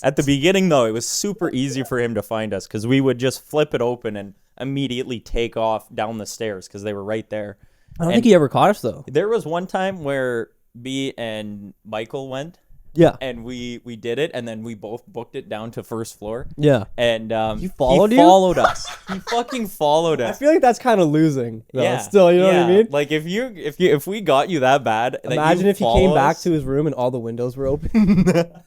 At the beginning, though, it was super easy for him to find us because we would just flip it open and immediately take off down the stairs because they were right there. I don't think he ever caught us, though. There was one time where B and Michael went. Yeah. And we did it, and then we both booked it down to first floor. Yeah. And he followed us. He fucking followed us. I feel like that's kind of losing, though. Yeah. Still, you know what I mean? Like if we got you that bad, imagine if he came back to his room and all the windows were open.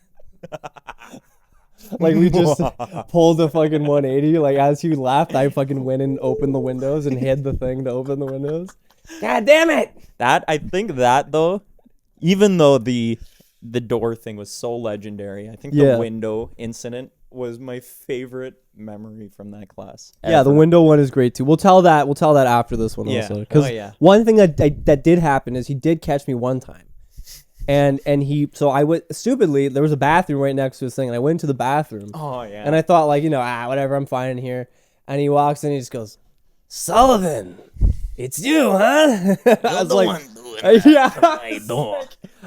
Like we just pulled the fucking 180. Like as he left, I fucking went and opened the windows and hid the thing to open the windows. God damn it! I think that though, even though the door thing was so legendary, I think the window incident was my favorite memory from that class. Ever. Yeah, the window one is great too. We'll tell that after this one also. Because one thing that did happen is he did catch me one time. And I went stupidly, there was a bathroom right next to his thing, and I went to the bathroom. Oh yeah. And I thought like, whatever, I'm fine in here. And he walks in and he just goes, Sullivan, it's you, huh? I was like, yeah. I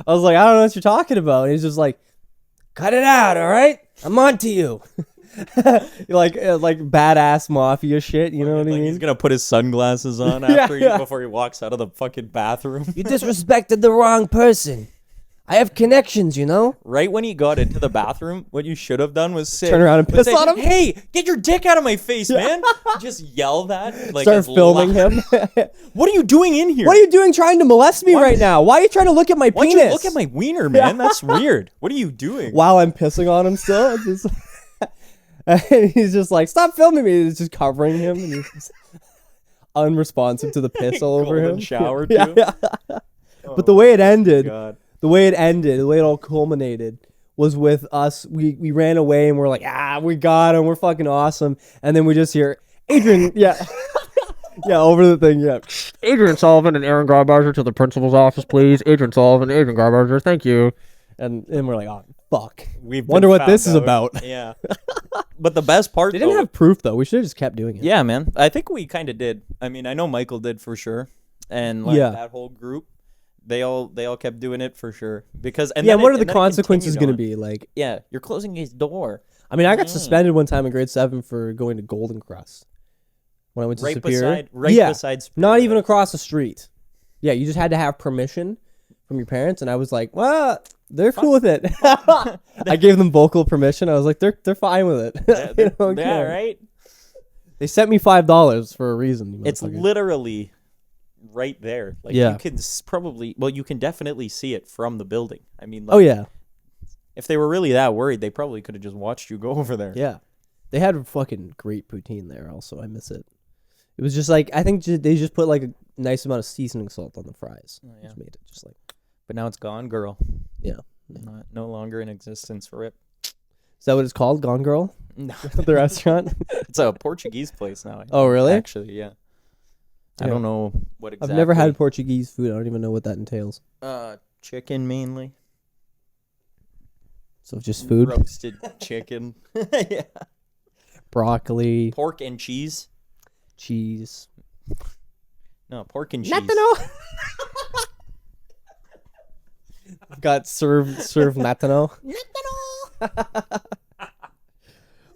was like, I don't know what you're talking about. And he's just like, cut it out, all right? I'm on to you. like badass mafia shit, you know what I mean? He's gonna put his sunglasses on before he walks out of the fucking bathroom. You disrespected the wrong person. I have connections, you know? Right when he got into the bathroom, what you should have done was turn around and piss on him. Hey, get your dick out of my face, man! Just yell that. Like, start filming him. What are you doing in here? What are you doing trying to molest me right now? Why are you trying to look at my penis? Why don't you look at my wiener, man? That's weird. What are you doing? While I'm pissing on him still? And he's just like, stop filming me. He's just covering him. And he's just unresponsive to the piss all over him. Shower, too. Yeah. But the way it ended... God. The way it all culminated was with us. We ran away and we're like, we got him. We're fucking awesome. And then we just hear, Adrian, over the thing, Adrian Sullivan and Aaron Garbarger to the principal's office, please. Adrian Sullivan, Adrian Garbarger, thank you. And we're like, oh, fuck. Wonder what this is about. Yeah. But the best part, they didn't have proof, though. We should have just kept doing it. Yeah, man. I think we kind of did. I mean, I know Michael did for sure. And that whole group. They all kept doing it for sure because what are the consequences going to be like? Yeah, you're closing his door. I mean, I got suspended one time in grade 7 for going to Golden Crust when I went to Superior. Beside Superior. Not even across the street. Yeah, you just had to have permission from your parents, and I was like, well, they're cool with it. I gave them vocal permission. I was like, they're fine with it. Yeah, right. They sent me $5 for a reason. It's literally right there. Like you can you can definitely see it from the building. I mean, like, if they were really that worried, they probably could have just watched you go over there. Yeah. They had fucking great poutine there also. I miss it. It was just like, I think they just put like a nice amount of seasoning salt on the fries. Oh, yeah. Just made it just like. But now it's gone, girl. Yeah. No longer in existence. RIP. Is that what it's called? Gone Girl? No. The restaurant? It's a Portuguese place now. Oh, really? Actually, yeah. I don't know what exactly. I've never had Portuguese food. I don't even know what that entails. Chicken mainly. So just food? Roasted chicken. Yeah. Broccoli. Pork and cheese. Cheese. No, pork and cheese. Natano. Got served natano. Natano.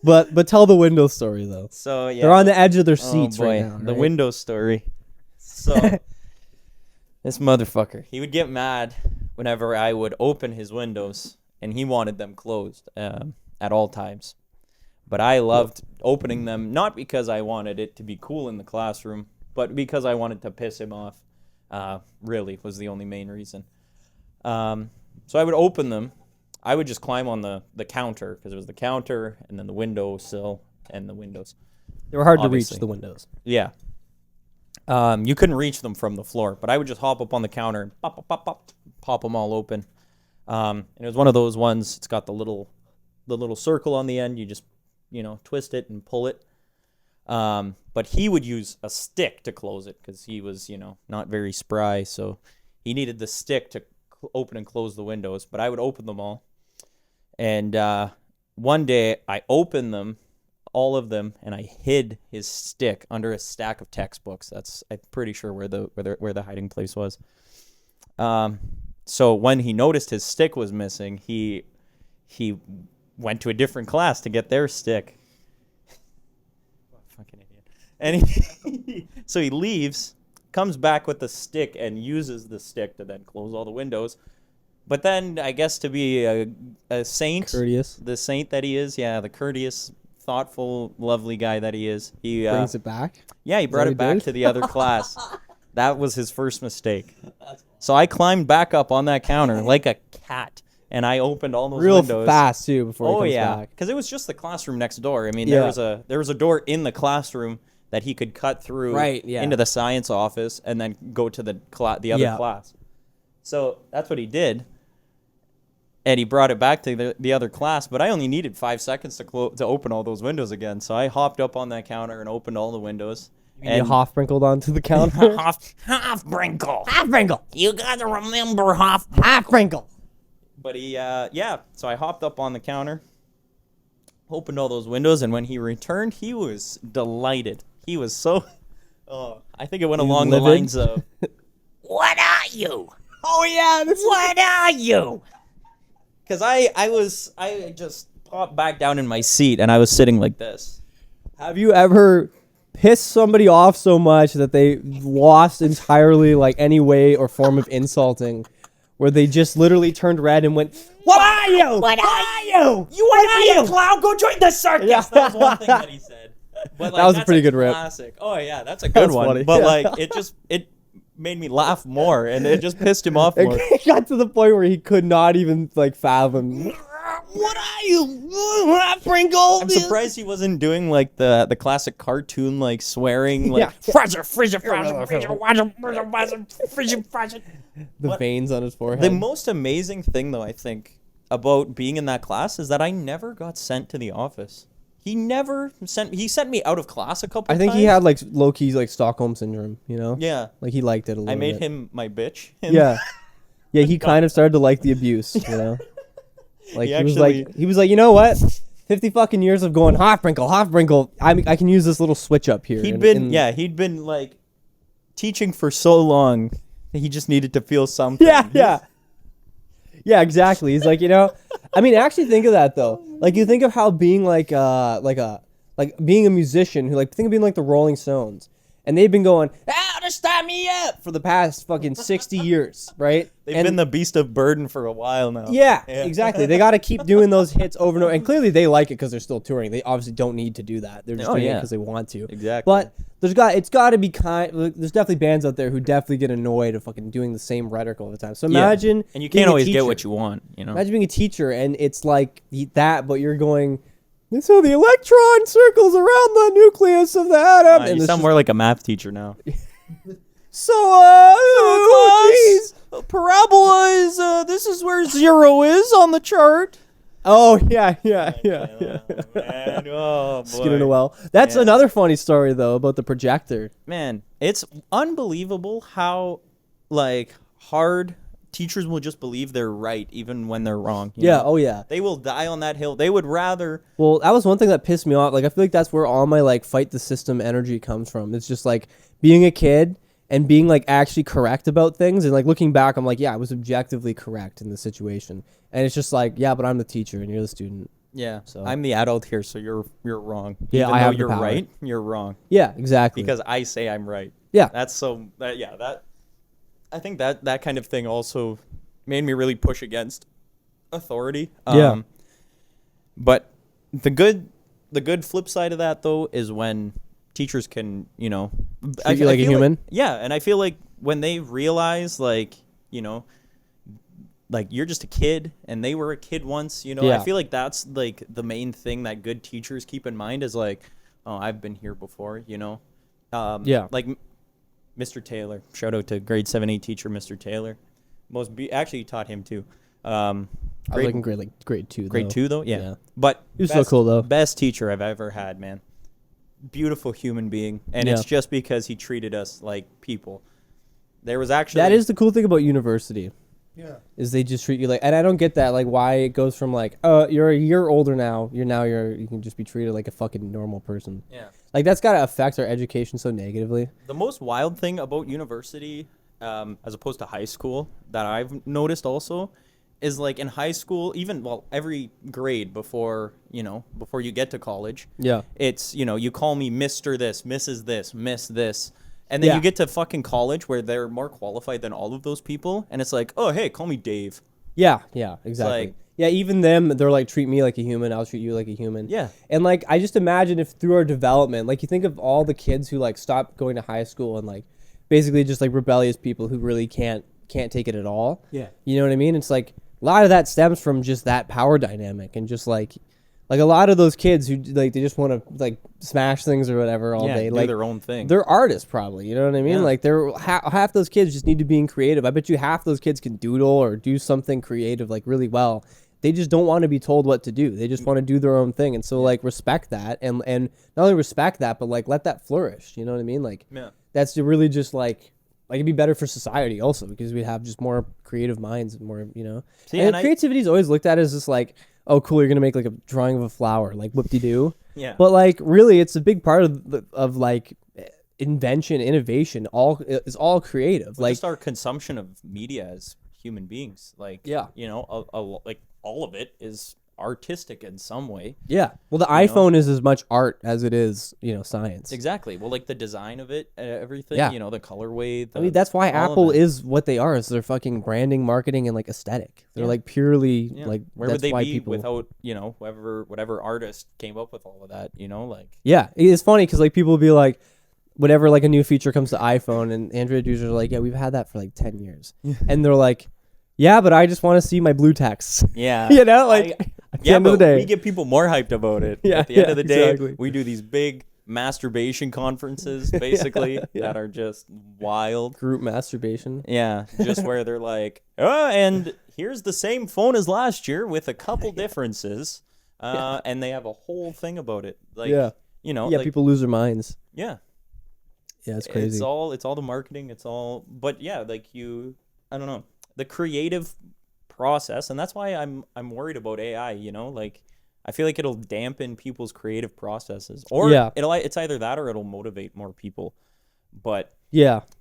But tell the window story though. So yeah, they're on the edge of their seats right now. The right? window story. So this motherfucker, he would get mad whenever I would open his windows, and he wanted them closed at all times. But I loved opening them, not because I wanted it to be cool in the classroom, but because I wanted to piss him off. Really was the only main reason. So I would open them. I would just climb on the counter, because it was the counter and then the windowsill and the windows. They were hard to reach, the windows. Yeah. You couldn't reach them from the floor, but I would just hop up on the counter and pop them all open. And it was one of those ones, it's got the little circle on the end. You just, twist it and pull it. But he would use a stick to close it because he was, not very spry. So he needed the stick to open and close the windows, but I would open them all. And one day I opened them, all of them, and I hid his stick under a stack of textbooks. That's, I'm pretty sure, where the hiding place was. So when he noticed his stick was missing, he went to a different class to get their stick. Fucking idiot. And so he leaves, comes back with the stick, and uses the stick to then close all the windows. But then, I guess to be a saint, courteous, the saint that he is, the courteous, thoughtful, lovely guy that he is, he brings it back. Yeah, he brought it back to the other class. That was his first mistake. So I climbed back up on that counter like a cat, and I opened all those windows. Real fast too before he comes back. Because it was just the classroom next door. I mean, there was a door in the classroom that he could cut through into the science office and then go to the other class. So that's what he did. And he brought it back to the other class, but I only needed 5 seconds to open all those windows again. So I hopped up on that counter and opened all the windows. And Hoff-Brinkled onto the counter. Hoff-Brinkle. You gotta remember Hoff-Brinkle. But he, so I hopped up on the counter, opened all those windows, and when he returned, he was delighted. He was so, I think it went along the lines of, "What are you? Oh yeah, what are you?" Because I just popped back down in my seat, and I was sitting like this. Have you ever pissed somebody off so much that they lost entirely like any way or form of insulting, where they just literally turned red and went, "What are you? What are you? You want to be a clown? Go join the circus." Yeah. That was one thing that he said. But, that was a pretty good classic rip. Oh yeah, that's a good one. Funny. But it made me laugh more, and it just pissed him off more. It got to the point where he could not even fathom. What are you, Pringle? I'm surprised he wasn't doing the classic cartoon swearing the veins on his forehead. The most amazing thing though, I think, about being in that class is that I never got sent to the office. He sent me out of class a couple times. I think he had low-key Stockholm syndrome, Yeah. He liked it a little bit. I made him my bitch. Yeah. Yeah, he kind of started to like the abuse, He was like, you know what? 50 fucking years of going Hoff-Brinkle. I can use this little switch up here. He'd been teaching for so long. He just needed to feel something. Yeah, exactly. He's like, I mean, actually think of that though. You think of how being being a musician who think of being the Rolling Stones, and they've been going, "Out never stop me up for the past fucking 60 years, right? They've been the beast of burden for a while now. Yeah, exactly. They got to keep doing those hits over and over. And clearly they like it because they're still touring. They obviously don't need to do that. They're just doing it because they want to. Exactly. But it's got to be there's definitely bands out there who definitely get annoyed of fucking doing the same rhetoric all the time. So imagine, and you can't always get what you want, you know. Imagine being a teacher and it's like that, but you're going, this is how the electron circles around the nucleus of the atom. And you sound more like a math teacher now. Jeez. Parabola is this is where 0 is on the chart. Oh yeah. Man, oh, Skin in a well. That's another funny story though about the projector. Man, it's unbelievable how like hard teachers will just believe they're right even when they're wrong. You know? Oh yeah. They will die on that hill. They would rather. Well, that was one thing that pissed me off. Like I feel like that's where all my like fight the system energy comes from. It's just like being a kid and being like actually correct about things, and like looking back, I'm like, yeah, I was objectively correct in the situation. And it's just like, yeah, but I'm the teacher and you're the student. Yeah. So I'm the adult here, so you're wrong. Yeah, even I though have you're the power. right, you're wrong. Yeah, exactly. Because I say I'm right. Yeah. That's so that I think that kind of thing also made me really push against authority. But the good flip side of that though is when teachers can, you know, treat you like a human. And I feel like when they realize like, you know, like you're just a kid and they were a kid once, you know, I feel like that's like the main thing that good teachers keep in mind is like, oh, I've been here before, you know. Like Mr. Taylor, shout out to grade 7-8 teacher Mr. Taylor. Actually taught him too. I was like in grade 2 though. Grade 2 though, yeah. But he was so cool though. Best teacher I've ever had, man. Beautiful human being, and it's just because he treated us like people. There was actually that is the cool thing about university. Yeah. Is they just treat you like, and I don't get that, like why it goes from like, you're a year older now, you can just be treated like a fucking normal person. Yeah. Like that's gotta affect our education so negatively. The most wild thing about university, as opposed to high school, that I've noticed also, is like in high school, every grade before you get to college. Yeah. It's, you know, you call me Mr. this, Mrs. this, Miss this. And then you get to fucking college where they're more qualified than all of those people. And it's like, oh, hey, call me Dave. Yeah, exactly. Like, yeah, even them, they're like, treat me like a human, I'll treat you like a human. Yeah. And like, I just imagine if through our development, like you think of all the kids who like stopped going to high school and like basically just like rebellious people who really can't take it at all. Yeah. You know what I mean? It's like a lot of that stems from just that power dynamic and just like a lot of those kids who like they just want to like smash things or whatever all day, do like their own thing. They're artists probably, you know what I mean? Yeah. Like they're half those kids just need to be creative. I bet you half those kids can doodle or do something creative like really well. They just don't want to be told what to do. They just want to do their own thing. And so like respect that and not only respect that, but like let that flourish. You know what I mean? Like that's really just like it'd be better for society also because we'd have just more creative minds and more, you know. And creativity is always looked at as just like, oh, cool, you're gonna make like a drawing of a flower, like whoop-de-doo. Yeah. But like, really, it's a big part of like invention, innovation. It's all creative. Like just our consumption of media as human beings, like you know, like all of it is artistic in some way. Yeah. Well, the iPhone is as much art as it is, you know, science. Exactly. Well, like the design of it, everything. Yeah. You know, the colorway. I mean, that's why Apple is what they are. Is their fucking branding, marketing, and like aesthetic. They're like purely like. Where would they be without whatever artist came up with all of that? You know, like. Yeah, it's funny because like people will be like, whenever like a new feature comes to iPhone, and Android users are like, yeah, we've had that for like 10 years, and they're like, yeah, but I just want to see my blue text. Yeah. You know, like. At the end of the day. We get people more hyped about it. At the end of the day, we do these big masturbation conferences, basically, that are just wild. Group masturbation. Yeah, just where they're like, oh, and here's the same phone as last year with a couple differences, and they have a whole thing about it. Like, you know. Yeah, like, people lose their minds. Yeah. Yeah, it's crazy. It's all the marketing. It's all, but yeah, like I don't know, the creative process, and that's why I'm worried about AI, you know, like I feel like it'll dampen people's creative processes, or it's either that or it'll motivate more people. But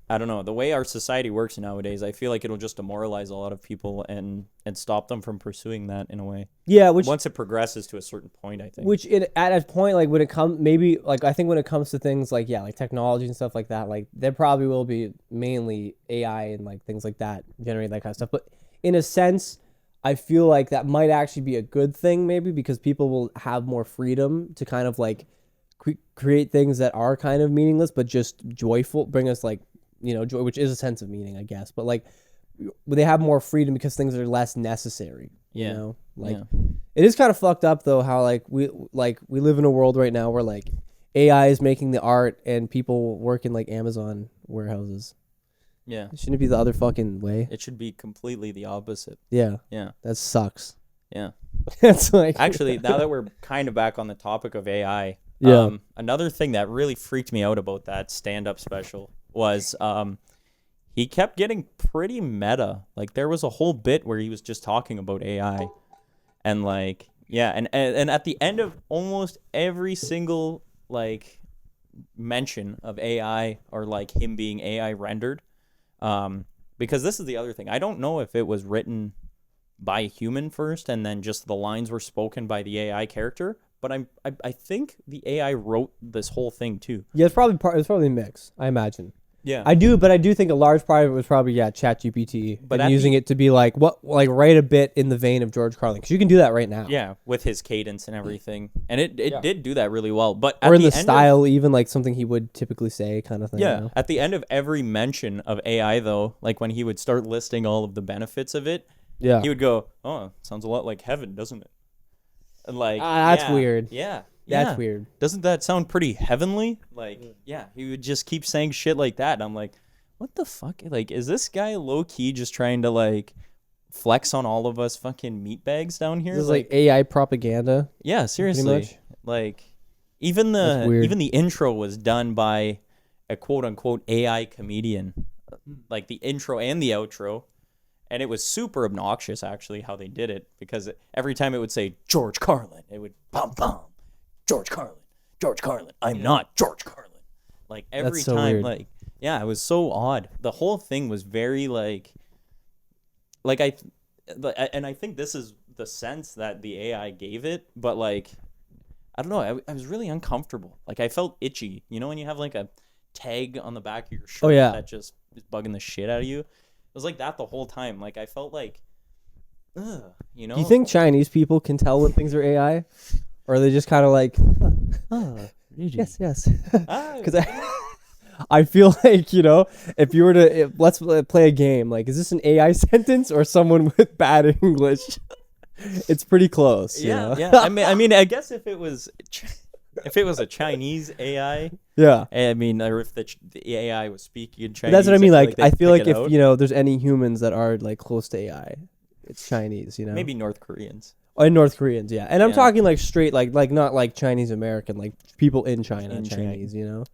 I don't know, the way our society works nowadays, I feel like it'll just demoralize a lot of people and stop them from pursuing that in a way. Yeah, once it progresses to a certain point, I think. At a point, like when it comes, maybe like I think when it comes to things like like technology and stuff like that, like there probably will be mainly AI and like things like that generate that kind of stuff. But in a sense, I feel like that might actually be a good thing, maybe because people will have more freedom to kind of like create things that are kind of meaningless but just joyful, bring us like, joy, which is a sense of meaning, I guess. But like they have more freedom because things are less necessary. It is kind of fucked up though how we live in a world right now where like AI is making the art and people work in like Amazon warehouses. Yeah. Shouldn't it be the other fucking way? It should be completely the opposite. Yeah. Yeah. That sucks. Yeah. It's like actually, now that we're kind of back on the topic of AI, another thing that really freaked me out about that stand-up special was he kept getting pretty meta. Like there was a whole bit where he was just talking about AI. And like, yeah, and at the end of almost every single like mention of AI or like him being AI rendered, because this is the other thing. I don't know if it was written by a human first and then just the lines were spoken by the AI character, but I think the AI wrote this whole thing too. Yeah, it's probably a mix, I imagine. Yeah, I do think a large part of it was probably ChatGPT, but using it to be like write a bit in the vein of George Carlin, because you can do that right now. Yeah, with his cadence and everything, and it did do that really well. But or in the style, even like something he would typically say, kind of thing. Yeah, at the end of every mention of AI, though, like when he would start listing all of the benefits of it, he would go, "Oh, sounds a lot like heaven, doesn't it?" And like, that's weird. Yeah. That's weird. Doesn't that sound pretty heavenly? Like, yeah, he would just keep saying shit like that. And I'm like, what the fuck? Like, is this guy low key just trying to like flex on all of us fucking meatbags down here? This is like AI propaganda. Yeah, seriously. Like, even the intro was done by a quote unquote AI comedian. Like the intro and the outro. And it was super obnoxious, actually, how they did it. Because every time it would say George Carlin, it would bum bum. George Carlin. I'm not George Carlin. Like every so time, weird. like, yeah, it was so odd. The whole thing was very and I think this is the sense that the AI gave it, but like, I don't know, I was really uncomfortable. Like I felt itchy, when you have like a tag on the back of your shirt that just is bugging the shit out of you. It was like that the whole time. Like I felt like, ugh, Do you think Chinese people can tell when things are AI? Or are they just kind of like, yes. Because I feel like, if you were to, let's play a game. Like, is this an AI sentence or someone with bad English? It's pretty close. Yeah. I mean, I guess if it was a Chinese AI. Yeah. I mean, or if the AI was speaking in Chinese. That's what I mean. Like I feel like if, there's any humans that are like close to AI, it's Chinese, Maybe North Koreans. And North Koreans, yeah. And I'm talking like straight, like not like Chinese American, like people in China, Chinese,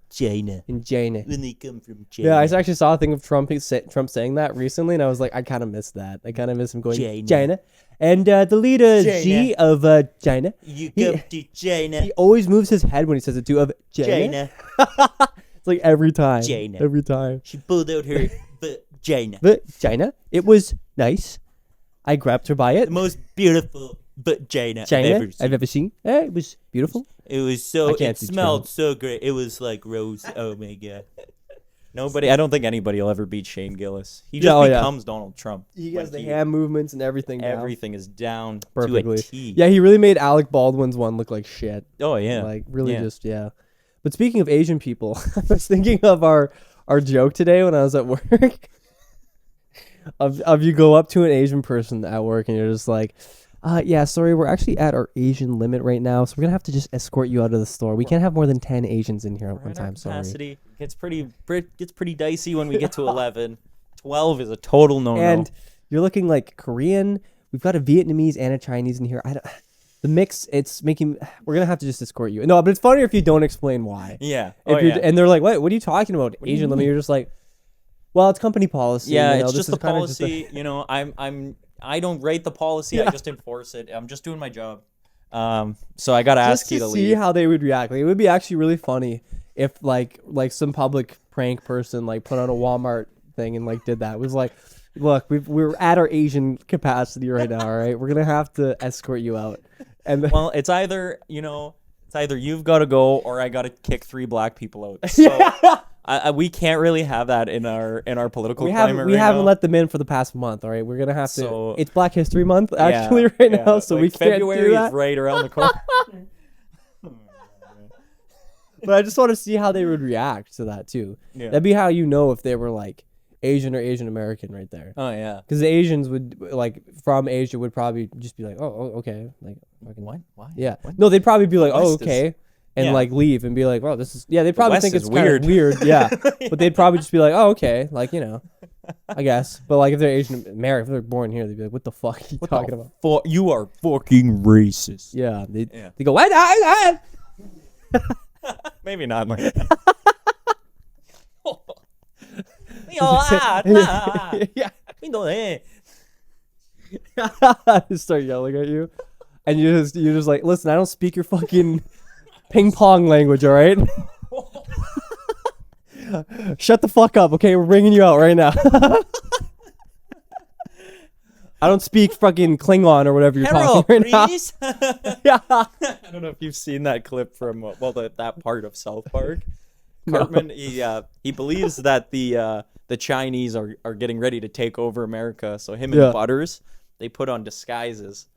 China. In China. When they come from China. Yeah, I actually saw a thing of Trump saying that recently, and I was like, I kind of miss that. I kind of miss him going, China. And the leader, Xi of China. You come to China. He always moves his head when he says it too, of China. It's like every time. China. Every time. She pulled out her vagina. China. It was nice. I grabbed her by it. The most beautiful vagina I've ever seen. It was beautiful. It was so. It smelled so great. It was like rose. Oh my god. I don't think anybody will ever beat Shane Gillis. He just becomes Donald Trump. He has the hand movements and everything. Everything is down perfectly. To a T. Yeah, he really made Alec Baldwin's one look like shit. Oh yeah. Like really just. But speaking of Asian people, I was thinking of our joke today when I was at work. of you go up to an Asian person at work and you're just like, sorry, we're actually at our Asian limit right now, so we're gonna have to just escort you out of the store. We can't have more than 10 Asians in here at one time. Sorry. Gets pretty dicey when we get to 11. 12 is a total no-no. And you're looking like Korean. We've got a Vietnamese and a Chinese in here. The mix, it's making. We're gonna have to just escort you. No, but it's funnier if you don't explain why. Yeah. And they're like, what are you talking about? Asian limit. You're just like, well, it's company policy. Yeah, it's just the policy. I don't write the policy. I just enforce it. I'm just doing my job. So I gotta ask you to leave. See how they would react. Like, it would be actually really funny if like some public prank person like put on a Walmart thing and like did that. It was like, look, we're at our Asian capacity right now. All right, we're gonna have to escort you out. And well, it's either you've got to go or I got to kick 3 black people out. So we can't really have that in our political climate. We haven't let them in for the past month. All right, we're gonna have to. It's Black History Month actually right now, so we can't February do that. is right around the corner. But I just want to see how they would react to that too. Yeah. That'd be how you know if they were like Asian or Asian American right there. Oh yeah, because the Asians would like from Asia would probably just be like, oh okay, like fucking what? Why? Yeah, what? No, they'd probably be like, oh okay, and like leave and be like, well, this is They'd probably think it's weird. Weird, yeah. But they'd probably just be like, oh okay, like I guess. But like if they're Asian American, if they're born here, they'd be like, what the fuck are you talking about? You are fucking racist. Yeah, they go what? Maybe not like Just start yelling at you, and you're just like, listen, I don't speak your fucking ping pong language, all right? Shut the fuck up, okay? We're bringing you out right now. I don't speak fucking Klingon or whatever you're talking right please. Now. Yeah. I don't know if you've seen that clip from that part of South Park. Cartman, he believes that the Chinese are getting ready to take over America. So him and Butters, they put on disguises.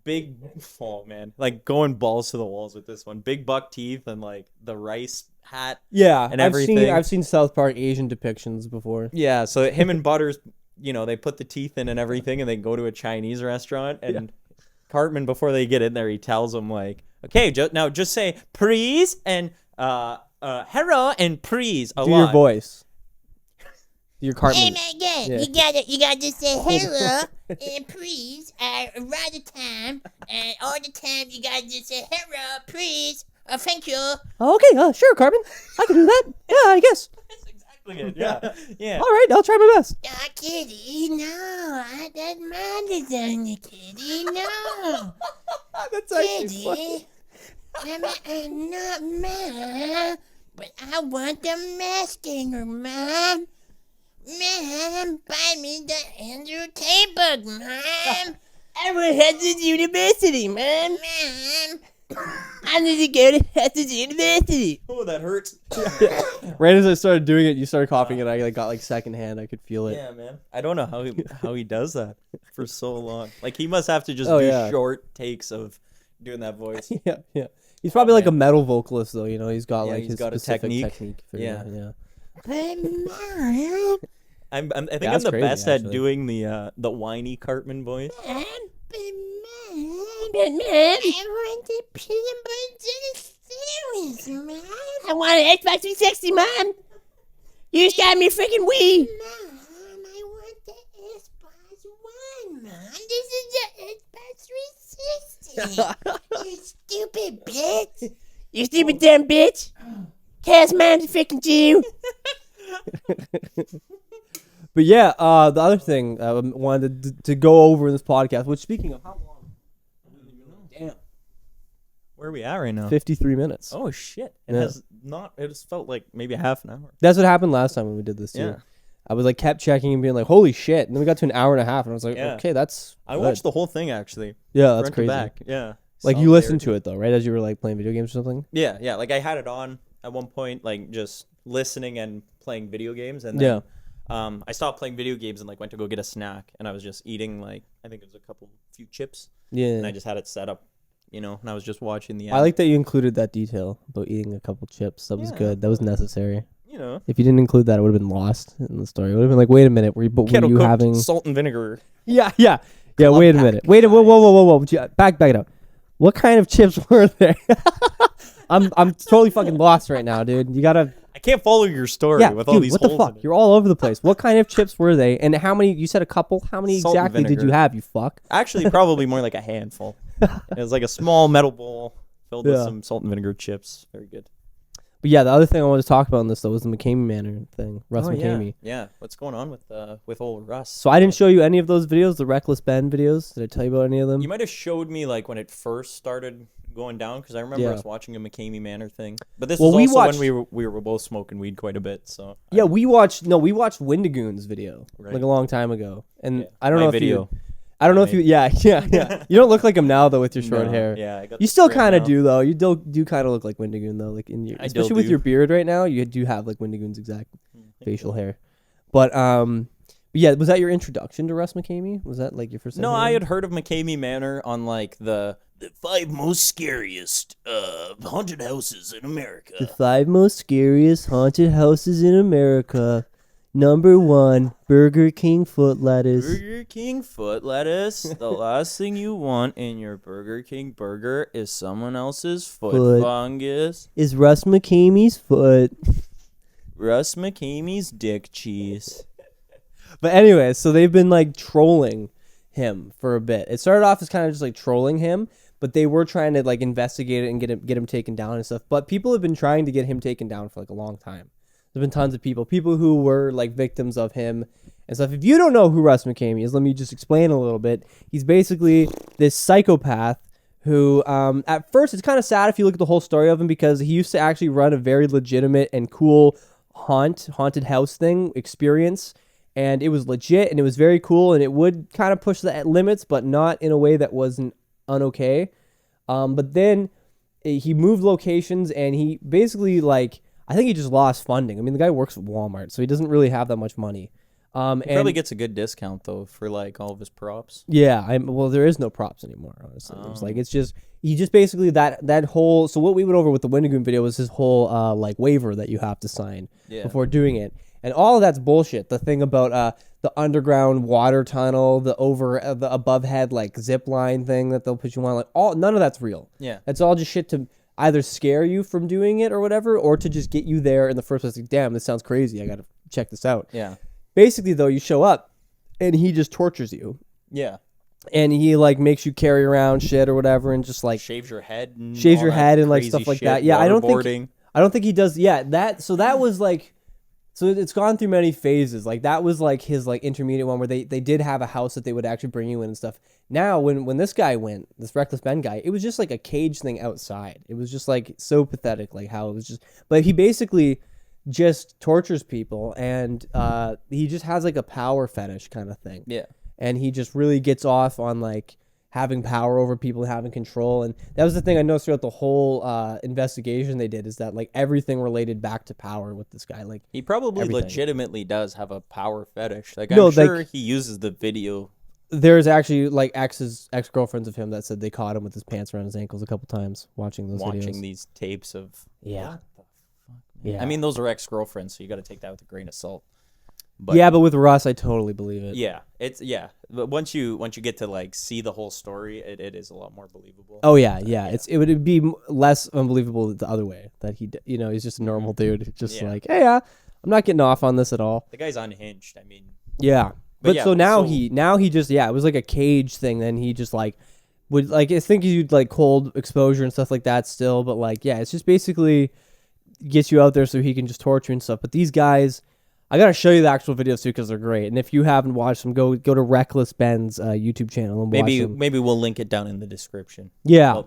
Big, oh man, like going balls to the walls with this one. Big buck teeth and like the rice hat. Yeah, and everything. I've seen South Park Asian depictions before. Yeah, so him and Butters, they put the teeth in and everything, and they go to a Chinese restaurant, and Cartman, before they get in there, he tells them like, okay, now just say please and hello and please a lot. Do your voice. Your Cartman. Hey my God, you gotta just say hello and please around the time and all the time you gotta just say hello, please, thank you. Okay, sure, Cartman, I can do that. Yeah, I guess. Yeah, yeah. All right, I'll try my best. Kitty, no, that's my design, Kitty, no. That's actually funny. I'm not mad, but I want the masking, Mom. Mom, buy me the Andrew Tate book, Mom. I will head to university, Mom. Mom. I need to go to Heston's University. Oh, that hurts. Right as I started doing it, you started coughing, and I got like secondhand. I could feel it. Yeah, man. I don't know how he does that for so long. Like he must have to just do short takes of doing that voice. Yeah. He's probably like a metal vocalist, though. He's got like he's his got a technique. Yeah. But Mom, I think I'm the best at doing the whiny Cartman voice. But Mom, I want the peanut butter jelly sandwich, Mom. I want an Xbox 360, Mom. You just got me freaking Wii. Mom, I want the Xbox One, Mom. This is the Xbox 360. You stupid bitch. You stupid dumb bitch. Cast Mom's a freaking Jew. But yeah, the other thing I wanted to go over in this podcast, which speaking of how long? Damn. Where are we at right now? 53 minutes. Oh shit! It has felt like maybe half an hour. That's what happened last time when we did this too. Yeah. I was like kept checking and being like, holy shit! And then we got to an hour and a half, and I was like, okay, that's. I watched the whole thing actually. Yeah, that's crazy. Back. Yeah. Like you listened to it though, right? As you were like playing video games or something. Yeah. Like I had it on at one point, like just listening and playing video games, and then I stopped playing video games and like went to go get a snack, and I was just eating like I think it was a few chips. Yeah. And I just had it set up. And I was just watching the. I like that you included that detail about eating a couple chips. That was good. That was necessary. If you didn't include that, it would have been lost in the story. It would have been like, wait a minute, were you having salt and vinegar? Yeah. Wait a minute. Whoa. Back it up. What kind of chips were there? I'm totally fucking lost right now, dude. You gotta. I can't follow your story with all these holes. What the fuck? You're all over the place. What kind of chips were they? And how many? You said a couple. How many exactly did you have? You fuck. Actually, probably more like a handful. It was like a small metal bowl filled with some salt and vinegar chips. Very good. But yeah, the other thing I wanted to talk about in this though was the McKamey Manor thing. Russ McKamey. Yeah. What's going on with old Russ? So I didn't show you any of those videos, the Reckless Ben videos. Did I tell you about any of them? You might have showed me like when it first started going down because I remember us watching a McKamey Manor thing. But this Well, was also when we were both smoking weed quite a bit. So yeah, we watched Windigoon's video like a long time ago, and I don't know if you. I don't know if you. Yeah. You don't look like him now though with your short hair. Yeah, I got you still kind of do though. You do kind of look like Windigoon though, like in your, especially with your beard right now. You do have like Windigoon's exact facial hair. But yeah, was that your introduction to Russ McKamey? Was that like your first? No, I had heard of McKamey Manor on like the 5 most scariest haunted houses in America. The 5 most scariest haunted houses in America. Number 1, Burger King foot lettuce. Burger King foot lettuce. The last thing you want in your Burger King burger is someone else's foot fungus. Is Russ McKamey's foot. Russ McKamey's dick cheese. But anyway, so they've been like trolling him for a bit. It started off as kind of just like trolling him, but they were trying to like investigate it and get him taken down and stuff. But people have been trying to get him taken down for like a long time. There's been tons of people who were like victims of him and stuff. If you don't know who Russ McKamey is, let me just explain a little bit. He's basically this psychopath who, at first, it's kind of sad if you look at the whole story of him because he used to actually run a very legitimate and cool haunted house thing experience. And it was legit and it was very cool and it would kind of push the limits, but not in a way that wasn't unokay. But then he moved locations and he basically like, I think he just lost funding. I mean, the guy works at Walmart, so he doesn't really have that much money. He probably gets a good discount though for like all of his props. Yeah, well, there is no props anymore. Honestly, he just basically that whole. So what we went over with the Windigoon video was his whole like waiver that you have to sign before doing it, and all of that's bullshit. The thing about the underground water tunnel, the above head like zip line thing that they'll put you on, like none of that's real. Yeah, it's all just shit to either scare you from doing it or whatever, or to just get you there in the first place. Like, damn, this sounds crazy. I got to check this out. Yeah. Basically, though, you show up and he just tortures you. Yeah. And he like makes you carry around shit or whatever and just like shaves your head and like stuff like that. Yeah, I don't think he does. Yeah, that was like, so it's gone through many phases. Like that was like his like intermediate one where they did have a house that they would actually bring you in and stuff. Now when this guy went, this Reckless Ben guy, it was just like a cage thing outside. It was just like so pathetic, like how it was just. But he basically just tortures people and he just has like a power fetish kind of thing. Yeah. And he just really gets off on like having power over people, having control. And that was the thing I noticed throughout the whole investigation they did, is that like everything related back to power with this guy. Like he probably legitimately does have a power fetish. Like I'm sure he uses the video. There's actually like ex-girlfriends of him that said they caught him with his pants around his ankles a couple times watching videos. These tapes of yeah. Yeah, I mean those are ex-girlfriends, so you got to take that with a grain of salt. But with Russ, I totally believe it. Yeah, but once you get to like see the whole story, it is a lot more believable. Oh yeah. It would be less unbelievable the other way, that he's just a normal dude, just like, hey, I'm not getting off on this at all. The guy's unhinged. I mean, yeah, but so now he just it was like a cage thing. Then he just like would like I think you'd like cold exposure and stuff like that still, but like it's just basically gets you out there so he can just torture and stuff. But these guys, I gotta show you the actual videos too because they're great. And if you haven't watched them, go to Reckless Ben's YouTube channel and watch them. Maybe we'll link it down in the description. Yeah.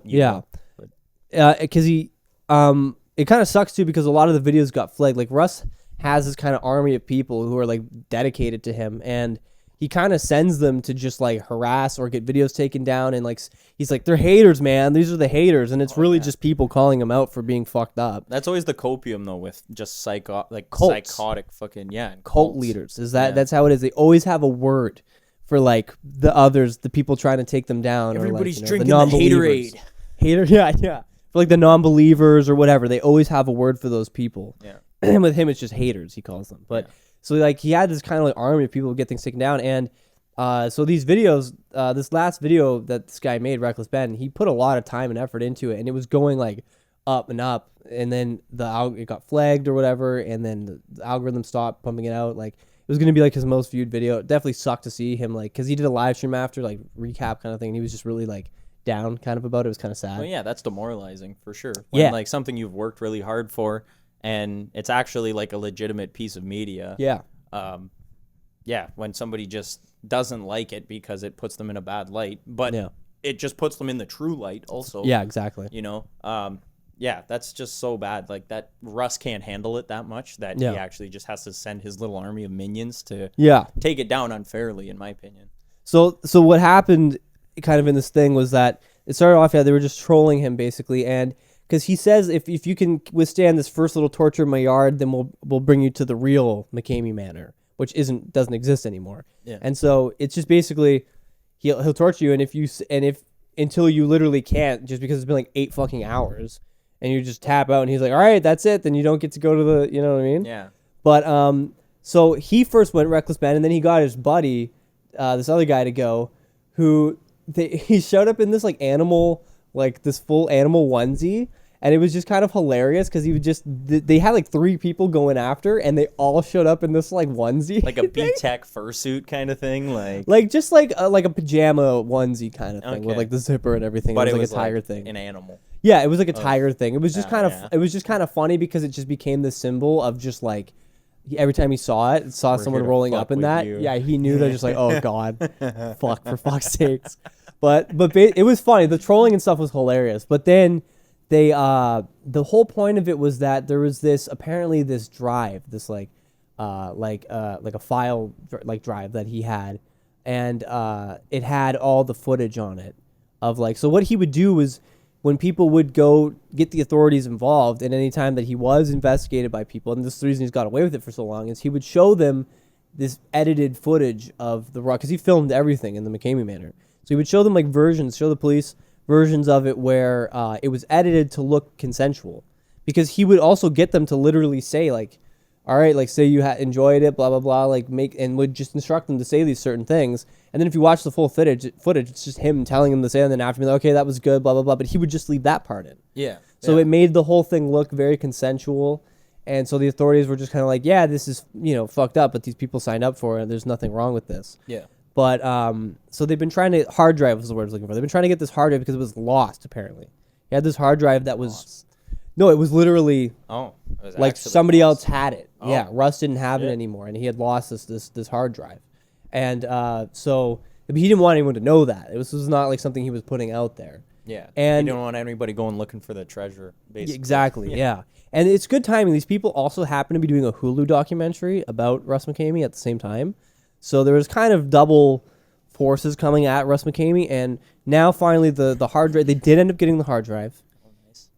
Because he it kind of sucks too because a lot of the videos got flagged. Like Russ has this kind of army of people who are like dedicated to him, and he kind of sends them to just like harass or get videos taken down. And like he's like, they're haters, man. These are the haters, and it's just people calling him out for being fucked up. That's always the copium though with just psychotic fucking and cult leaders. That's how it is. They always have a word for like the others, the people trying to take them down. Everybody's or like, drinking the haterade. Yeah. For like the non-believers or whatever, they always have a word for those people. Yeah. And with him, it's just haters, he calls them. But so like he had this kind of like army of people who get things taken down. And so these videos, this last video that this guy made, Reckless Ben, he put a lot of time and effort into it, and it was going like up and up. And then it got flagged or whatever, and then the algorithm stopped pumping it out. Like it was gonna be like his most viewed video. It definitely sucked to see him like because he did a live stream after like recap kind of thing, and he was just really like down kind of about it. It was kind of sad. Well, yeah, that's demoralizing for sure. When, like something you've worked really hard for, and it's actually like a legitimate piece of media. Yeah. When somebody just doesn't like it because it puts them in a bad light. But it just puts them in the true light also. Yeah, exactly. You know, yeah, that's just so bad. Like that Russ can't handle it that much that he actually just has to send his little army of minions to take it down unfairly, in my opinion. So what happened kind of in this thing was that it started off, they were just trolling him basically. And because he says, if you can withstand this first little torture in my yard, then we'll bring you to the real McKamey Manor, which doesn't exist anymore. Yeah. And so it's just basically he'll torture you. And if until you literally can't, just because it's been like 8 fucking hours, and you just tap out, and he's like, all right, that's it. Then you don't get to go to the, you know what I mean? Yeah. But so he first went Reckless Ben, and then he got his buddy, this other guy to go, he showed up in this like animal, like this full animal onesie, and it was just kind of hilarious because they had like 3 people going after, and they all showed up in this like onesie, like a B-Tech fursuit kind of thing, just like a pajama onesie kind of thing with like the zipper and everything. But it was like a tiger thing, an animal. Yeah, it was like a tiger thing. It was just it was just kind of funny because it just became the symbol of just like every time he saw someone rolling up in that. Yeah, he knew that just like, oh god, for fuck's sakes. But it was funny. The trolling and stuff was hilarious. But then the whole point of it was that there was this drive, this like a file drive that he had, and it had all the footage on it of like, so what he would do was, when people would go get the authorities involved, and any time that he was investigated by people, and this is the reason he's got away with it for so long, is he would show them this edited footage of the because he filmed everything in the McKamey Manor. So he would show them show the police versions of it where it was edited to look consensual, because he would also get them to literally say like, all right, like say you enjoyed it, blah, blah, blah, and would just instruct them to say these certain things. And then if you watch the full footage, it's just him telling them to say, and then after me, like, okay, that was good, blah, blah, blah. But he would just leave that part in. Yeah. So it made the whole thing look very consensual. And so the authorities were just kind of like, yeah, this is, fucked up, but these people signed up for it, and there's nothing wrong with this. Yeah. But so they've been trying to, hard drive was the word I was looking for. They've been trying to get this hard drive because it was lost, apparently. He had this hard drive that was, no, it was literally, like somebody else had it. Oh. Yeah, Russ didn't have it anymore, and he had lost this hard drive. And so he didn't want anyone to know that. This was not like something he was putting out there. Yeah, and he didn't want anybody going looking for the treasure, basically. Exactly, yeah. And it's good timing. These people also happen to be doing a Hulu documentary about Russ McKamey at the same time. So there was kind of double forces coming at Russ McKamey, and now finally the hard drive, they did end up getting the hard drive.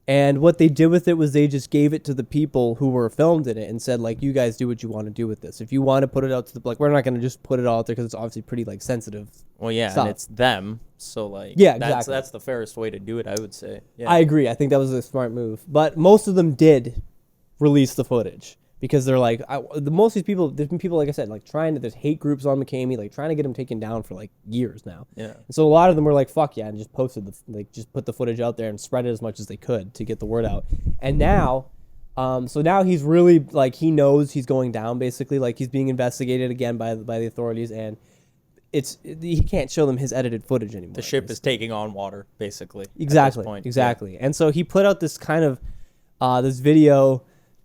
And what they did with it was they just gave it to the people who were filmed in it and said, like, you guys do what you want to do with this. If you want to put it out to the, like, we're not going to just put it all out there because it's obviously pretty, like, sensitive. Well, yeah, stuff. And it's them. So, like, yeah, exactly. That's the fairest way to do it, I would say. Yeah. I agree. I think that was a smart move. But most of them did release the footage because they're like, most of these people, there's been people, like I said, like, there's hate groups on McKamey, like, trying to get him taken down for, like, years now. Yeah. And so a lot of them were like, fuck yeah, and just just put the footage out there and spread it as much as they could to get the word out. And now, so now he's really, like, he knows he's going down, basically. Like, he's being investigated again by the authorities, and he can't show them his edited footage anymore. The ship is taking on water, basically. Exactly. At this point. Exactly. Yeah. And so he put out this kind of, this video.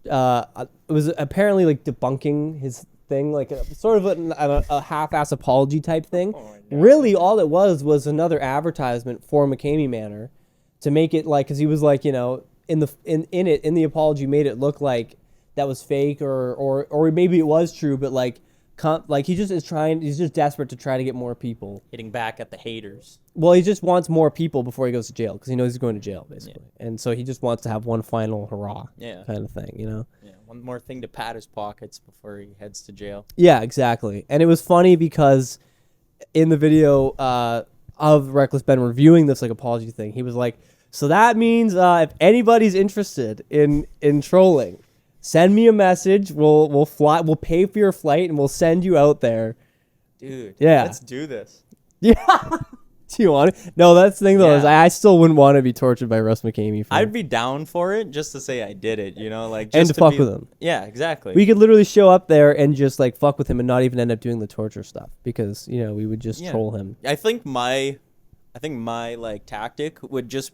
It was apparently like debunking his thing, like sort of a half-ass apology type thing. Really, all it was another advertisement for McKamey Manor to make it like, because he was like, in the apology made it look like that was fake or maybe it was true, but like he's just desperate to try to get more people. Hitting back at the haters. Well, he just wants more people before he goes to jail because he knows he's going to jail, basically. Yeah. And so he just wants to have one final hurrah kind of thing, Yeah, one more thing to pat his pockets before he heads to jail. Yeah, exactly. And it was funny because in the video of Reckless Ben reviewing this like apology thing, he was like, so that means if anybody's interested in trolling, send me a message. We'll pay for your flight and we'll send you out there. Dude. Yeah. Let's do this. Yeah. Do you want it? No, that's the thing though, is I still wouldn't want to be tortured by Russ McKamey. I'd be down for it just to say I did it, like just and to fuck with him. Yeah, exactly. We could literally show up there and just like fuck with him and not even end up doing the torture stuff because, we would just troll him. I think my like tactic would just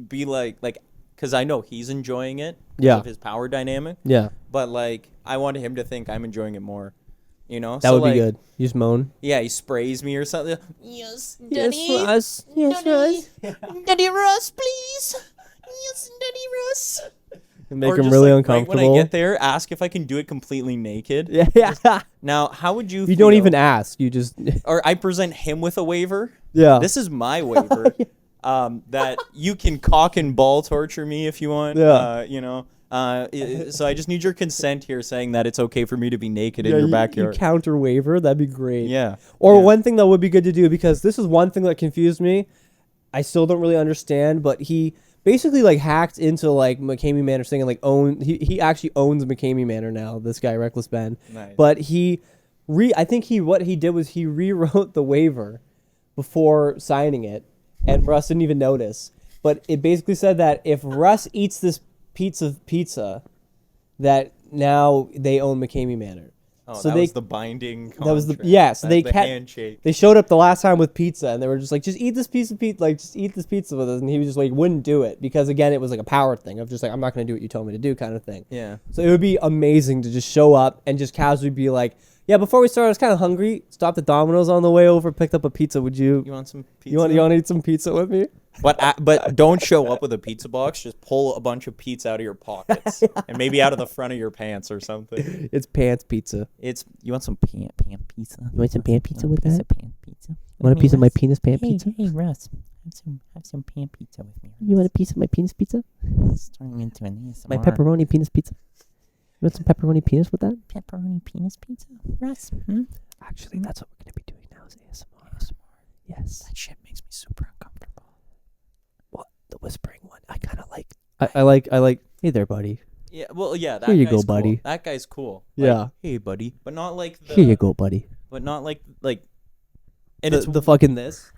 be like because I know he's enjoying it because of his power dynamic. Yeah. But like I wanted him to think I'm enjoying it more. You know, that would be good. You just moan. Yeah, he sprays me or something. Yes, Daddy. Yes, Russ. Yes, Daddy. Daddy Russ, please. Yes, Daddy Russ. Make Or him just, really like, uncomfortable. Right when I get there, ask if I can do it completely naked. Yeah. Now, how would you? You feel? don't even ask. You just. Or I present him with a waiver. Yeah. This is my waiver. That you can cock and ball torture me if you want. Yeah. You know. So I just need your consent here, saying that it's okay for me to be naked in your backyard. You counter waiver. That'd be great. Yeah. Or one thing that would be good to do, because this is one thing that confused me. I still don't really understand, but he basically like hacked into like McKamey Manor thing and like he actually owns McKamey Manor now. This guy, Reckless Ben. Nice. But I think what he did was he rewrote the waiver before signing it, and Russ didn't even notice. But it basically said that if Russ eats this pizza, that now they own McKamey Manor. Oh, so that was the binding contract. That was the So they handshake. They showed up the last time with pizza, and they were just like, just eat this piece of pizza, like just eat this pizza with us. And he was just like, wouldn't do it because again, it was like a power thing of just like, I'm not going to do what you told me to do, kind of thing. Yeah. So it would be amazing to just show up and just casually be like, yeah, before we start, I was kind of hungry. Stopped at Domino's on the way over, picked up a pizza. Would you? You want some pizza? You want to eat some pizza with me? But don't show up with a pizza box. Just pull a bunch of pizza out of your pockets and maybe out of the front of your pants or something. It's pants pizza. You want some pan pizza? You want some pan pizza with that? Pan pizza. Want a piece of my penis pan pizza? Hey, Russ. Have some pan pizza with me. You want a piece of my penis pizza? It's turning into an ASMR. My pepperoni penis pizza. You want some pepperoni penis with that? Pepperoni penis pizza, Russ. Actually, that's what we're going to be doing now is ASMR. Yes. That shit makes me super uncomfortable. What? The whispering one. I kind of like. I like. Hey there, buddy. Yeah. Well, yeah. That Here you guy's go, cool. buddy. That guy's cool. Yeah. Like, hey, buddy. But not like the. Here you go, buddy. But not like. And The, it's the fucking this.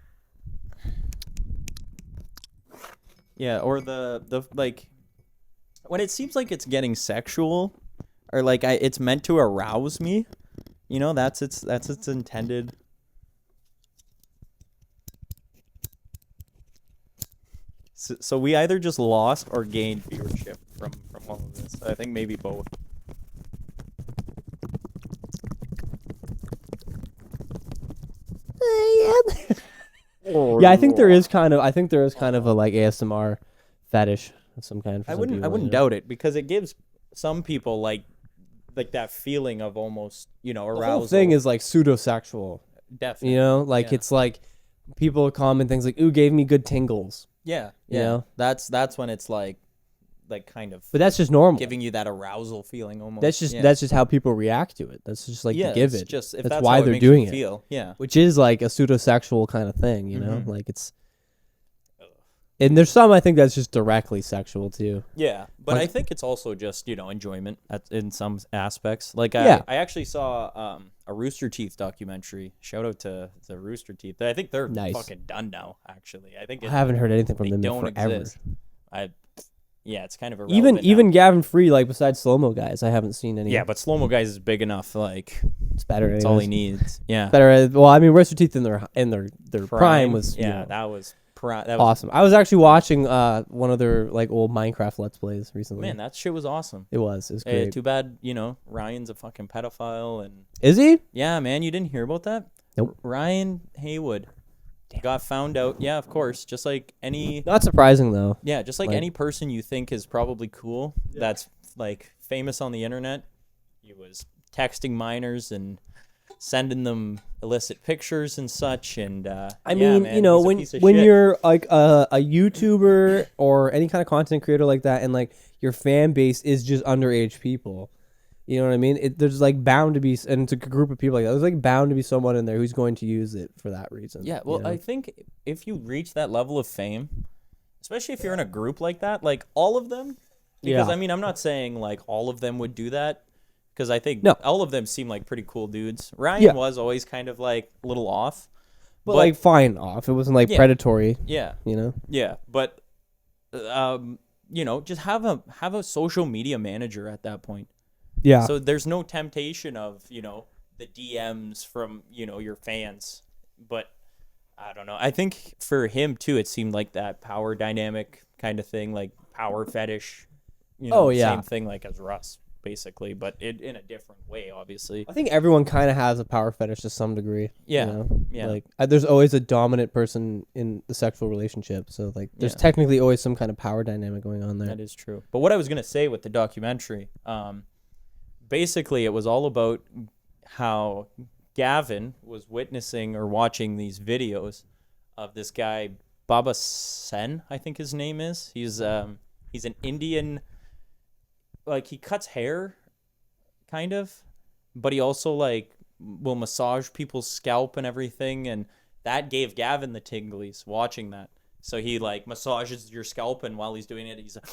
Yeah, or the like. When it seems like it's getting sexual, or like it's meant to arouse me, you know, that's its intended. So we either just lost or gained viewership from all of this. I think maybe both. Yeah, I think there is kind of a like ASMR fetish of some kind. I wouldn't doubt it because it gives some people like that feeling of almost, you know, arousal. The whole thing is like pseudo-sexual. Definitely. You know, like it's like people comment things like, "Ooh, gave me good tingles." Yeah. You know? That's when it's like kind of But that's just normal. giving you that arousal feeling almost. That's just how people react to it. That's just like to give it. Just if that's that's why how it they're makes you doing it. feel. Yeah. Which is like a pseudo-sexual kind of thing, you know? Mhm. Like it's. And there's some I think that's just directly sexual too. Yeah, but Like- I think it's also just, you know, enjoyment in some aspects. Like Yeah. I actually saw a Rooster Teeth documentary. Shout out to the Rooster Teeth. I think they're Nice. fucking done now. Actually, I think I haven't heard anything from they them don't in forever. exist. Yeah, it's kind of irrelevant Even now. Gavin Free, like besides Slow Mo Guys, I haven't seen any. Yeah, but Slow Mo Guys is big enough. Like it's better. that's all he needs. Yeah, Better. Well, I mean, Rooster Teeth in their prime was that was awesome. I was actually watching one of their like old Minecraft Let's Plays recently. Man, that shit was awesome. It was great. Too bad, you know, Ryan's a fucking pedophile and Is he? yeah, man, you didn't hear about that? Nope. Ryan Haywood got found out. Yeah, of course. Just like any Not surprising though. yeah, just like Like- any person you think is probably cool that's like famous on the internet. He was texting minors and sending them illicit pictures and such. And I mean, man, you know, he's a when piece of when shit. you're like a YouTuber or any kind of content creator like that, and like your fan base is just underage people, you know what I mean? There's like bound to be, and it's a group of people like that. There's like bound to be someone in there who's going to use it for that reason. Yeah, well, you know? I think if you reach that level of fame, especially if you're in a group like that, like all of them, because Yeah. I mean, I'm not saying like all of them would do that, because I think No. all of them seem like pretty cool dudes. Ryan Yeah. was always kind of like a little off, but like fine off. It wasn't like Yeah. predatory, yeah, you know? yeah, but you know, just have a social media manager at that point. Yeah. So there's no temptation of, you know, the DMs from, you know, your fans. But I don't know. I think for him too, it seemed like that power dynamic kind of thing, like power fetish. You know, Oh, yeah. Same thing like as Russ, basically, but in a different way, obviously. I think everyone kind of has a power fetish to some degree. Yeah, you know? yeah. Like there's always a dominant person in the sexual relationship, so like there's technically always some kind of power dynamic going on there. That is true. But what I was gonna say with the documentary, basically, it was all about how Gavin was witnessing or watching these videos of this guy Baba Sen, I think his name is. He's an Indian. Like, he cuts hair, kind of, but he also, like, will massage people's scalp and everything, and that gave Gavin the tinglies watching that. So he, like, massages your scalp, and while he's doing it, he's like...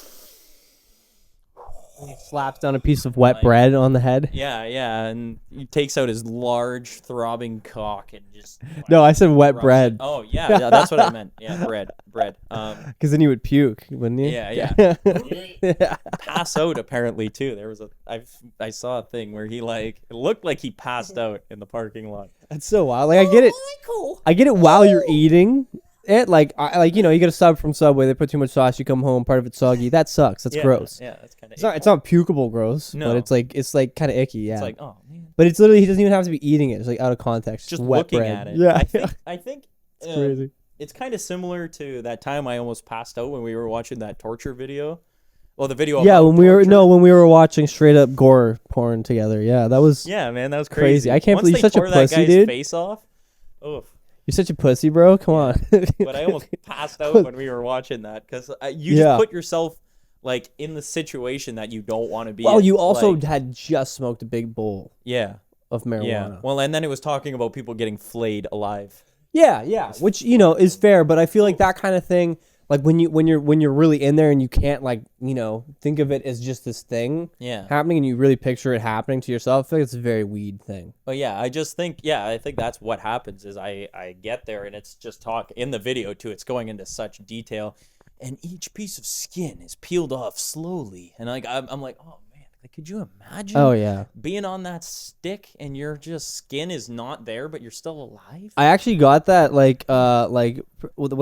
He slaps down a piece of wet bread on the head. Yeah, and he takes out his large, throbbing cock and just... No, I said wet bread. Oh, yeah, that's what I meant. Yeah, bread. Because then you would puke, wouldn't you? Yeah. Pass out, apparently, too. There was I saw a thing where he, like, it looked like he passed out in the parking lot. That's so wild. Like, I get it. I get it while you're eating it. Like, you know, you get a sub from Subway. They put too much sauce. You come home, part of it's soggy. That sucks. That's gross. Yeah, that's kind of... It's not pukable gross, No. but it's like kind of icky. Yeah. It's like, oh, man. But it's literally, he doesn't even have to be eating it. It's like out of context. Just wet looking bread. at it. Yeah. I think it's crazy. It's kind of similar to that time I almost passed out when we were watching that torture video. Well, the video. Yeah, when we were watching straight up gore porn together. Yeah, that was. Yeah, man, that was crazy. I can't believe you're such a pussy, that guy's dude. Face off. Oof. You're such a pussy, bro. Come on. But I almost passed out when we were watching that because you just put yourself like in the situation that you don't want to be. Well, in. you also had just smoked a big bowl. Yeah. Of marijuana. Yeah. Well, and then it was talking about people getting flayed alive. Yeah, which is fair, but I feel like that kind of thing, like when you're really in there and you can't think of it as just this thing happening and you really picture it happening to yourself, I feel like it's a very weed thing. But yeah, I think that's what happens is I get there and it's just talk in the video too. It's going into such detail, and each piece of skin is peeled off slowly, and like I'm like, oh man, like, could you imagine? Oh yeah, being on that stick and your just skin is not there, but you're still alive. I actually got that when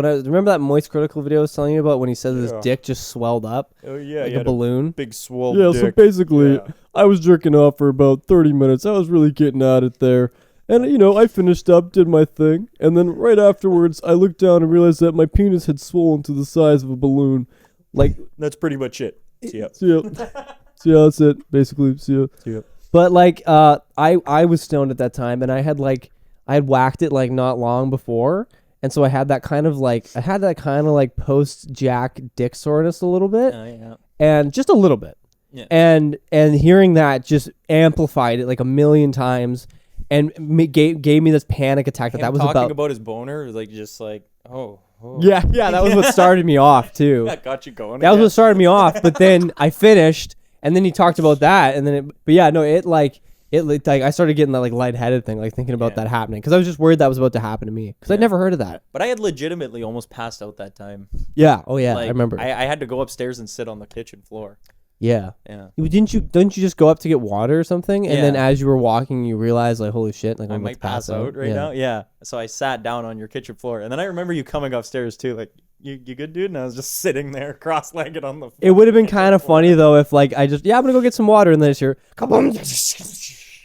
I remember that Moist Critical video I was telling you about when he said his dick just swelled up. Oh yeah, like a balloon, big swole. Yeah, dick. So basically, I was jerking off for about 30 minutes. I was really getting at it there. And, I finished up, did my thing, and then right afterwards, I looked down and realized that my penis had swollen to the size of a balloon. Like, that's pretty much it. See ya. See ya, that's it, basically. See ya. But, I was stoned at that time, and I had whacked it, not long before, and so I had that kind of, post-jack dick soreness a little bit. Oh, yeah. And just a little bit. Yeah. And hearing that just amplified it, a million times. And gave me this panic attack that was talking about his boner, oh. Yeah, that was what started me off too. That got you going. That was what started me off. But then I finished, and then he talked about that, and then I started getting that lightheaded thing, thinking about that happening, because I was just worried that was about to happen to me, because I'd never heard of that. But I had legitimately almost passed out that time. Yeah. Oh yeah, I remember. I had to go upstairs and sit on the kitchen floor. Yeah. Didn't you just go up to get water or something, and then as you were walking, you realized holy shit, I might pass out right now. Yeah. So I sat down on your kitchen floor, and then I remember you coming upstairs too, you good, dude? And I was just sitting there cross-legged on the floor. It would have been kind of funny though if I'm gonna go get some water, and then it's your it's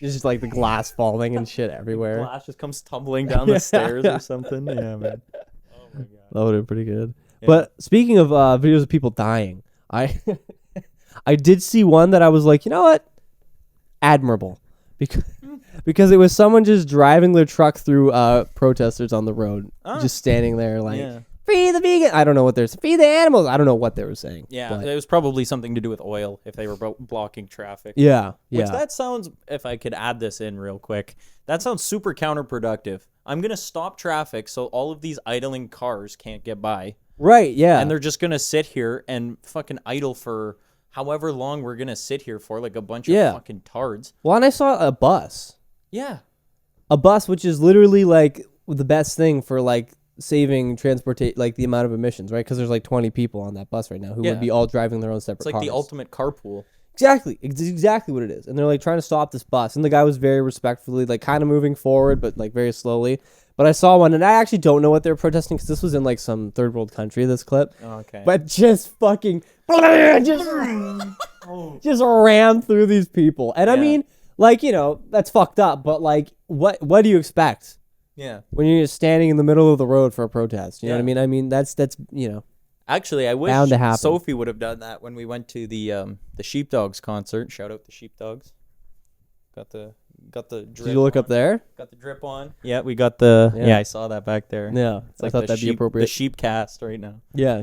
just the glass falling and shit everywhere. The glass just comes tumbling down the stairs or something. Yeah, man. Oh my god. That would have been pretty good. Yeah. But speaking of videos of people dying, I did see one that I was like, you know what? Admirable. Because it was someone just driving their truck through protesters on the road. Just standing there free the vegan. I don't know what they're saying. Feed the animals. I don't know what they were saying. Yeah, it was probably something to do with oil if they were blocking traffic. Yeah. Which that sounds, if I could add this in real quick, that sounds super counterproductive. I'm going to stop traffic so all of these idling cars can't get by. Right, yeah. And they're just going to sit here and fucking idle for however long we're going to sit here for, a bunch of fucking tards. Well, and I saw a bus. Yeah. A bus, which is literally, the best thing for, saving the amount of emissions, right? Because there's, 20 people on that bus right now who would be all driving their own separate cars. It's the ultimate carpool. Exactly. It's exactly what it is. And they're, trying to stop this bus. And the guy was very respectfully, kind of moving forward, but, very slowly. But I saw one, and I actually don't know what they're protesting, because this was in, some third world country, this clip. Oh, okay. But just fucking... just ran through these people. And I mean, like, you know, that's fucked up. But like, what do you expect? Yeah. When you're just standing in the middle of the road for a protest, you know what I mean? I mean, that's you know. Actually, I wish bound to happen. Sophie would have done that when we went to the Sheepdogs concert. Shout out the Sheepdogs. Got the drip. Did you look up there? Got the drip on. Yeah, we got the. Yeah, I saw that back there. Yeah, it's like I thought that'd be appropriate. The sheep cast right now. Yeah.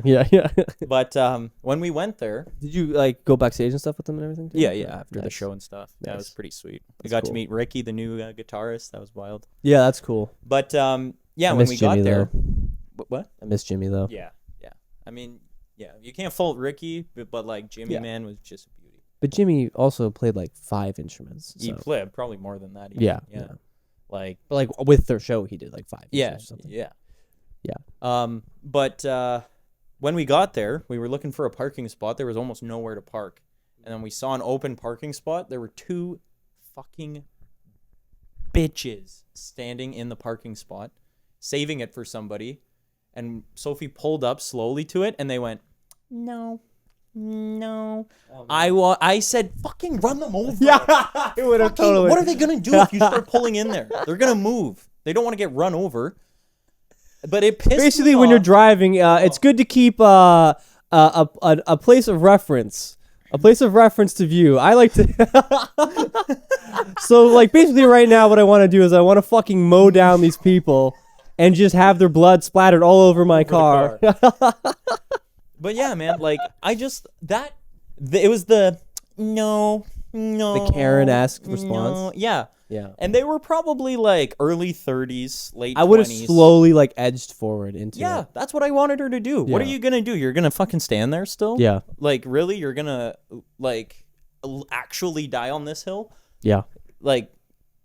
But when we went there, did you like go backstage and stuff with them and everything? Too? Yeah, after the show and stuff. Nice. That was pretty sweet. We got to meet Ricky, the new guitarist. That was wild. Yeah, that's cool. But when we got there, what? I miss Jimmy though. Yeah. I mean, you can't fault Ricky, but like Jimmy, man, was just a beauty. But Jimmy also played like 5 instruments. So. He played probably more than that. Even. Yeah. Like, but like with their show, he did like 5. Yeah. Or something. Yeah. But when we got there, we were looking for a parking spot. There was almost nowhere to park, and then we saw an open parking spot. There were 2 fucking bitches standing in the parking spot, saving it for somebody. And Sophie pulled up slowly to it, and they went, no. I said, fucking run them over. Yeah, it would have totally. What are they going to do if you start pulling in there? They're going to move. They don't want to get run over. But it pissed Basically, me when off. you're driving, it's good to keep a place of reference. A place of reference to view. I like to... So, like, basically right now what I want to do is I want to fucking mow down these people and just have their blood splattered all over my car. But yeah, man, like, it was the no. The Karen-esque response. Yeah. Yeah. And they were probably like early 30s, late 20s. I would have slowly like edged forward into it. That's what I wanted her to do. What are you going to do? You're going to fucking stand there still? Yeah. Like, really? You're going to like actually die on this hill? Yeah. Like,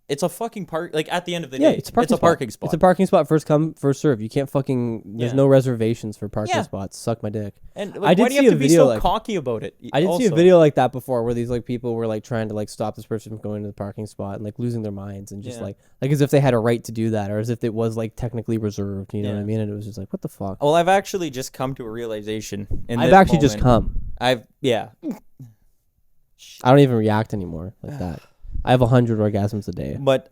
it's a fucking park. Like, at the end of the day, it's a parking spot. It's a parking spot. First come, first serve. You can't fucking. There's no reservations for parking spots. Suck my dick. And like, why do you have to be so cocky about it? I did see a video like that before, where these like people were like trying to like stop this person from going to the parking spot and like losing their minds and just like as if they had a right to do that, or as if it was like technically reserved. You know what I mean? And it was just like, what the fuck. Well, I've actually just come to a realization. I don't even react anymore like that. I have 100 orgasms a day. But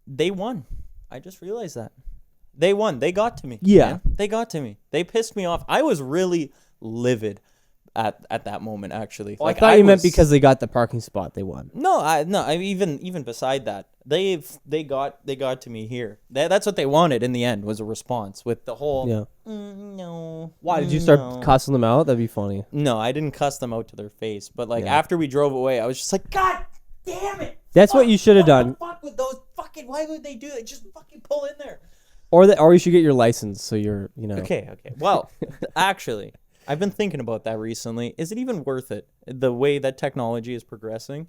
they won. I just realized that. They won. They got to me. Yeah. Man. They got to me. They pissed me off. I was really livid at that moment, actually. Well, like, I thought you meant because they got the parking spot, they won. No, even beside that. They got to me here. That's what they wanted in the end, was a response with the whole no. Why did you start cussing them out? That'd be funny. No, I didn't cuss them out to their face, but like after we drove away, I was just like, God damn it! That's what you should have done. Fuck with those fucking. Why would they do it? Just fucking pull in there. Or you should get your license so you're Okay. Well, actually, I've been thinking about that recently. Is it even worth it? The way that technology is progressing,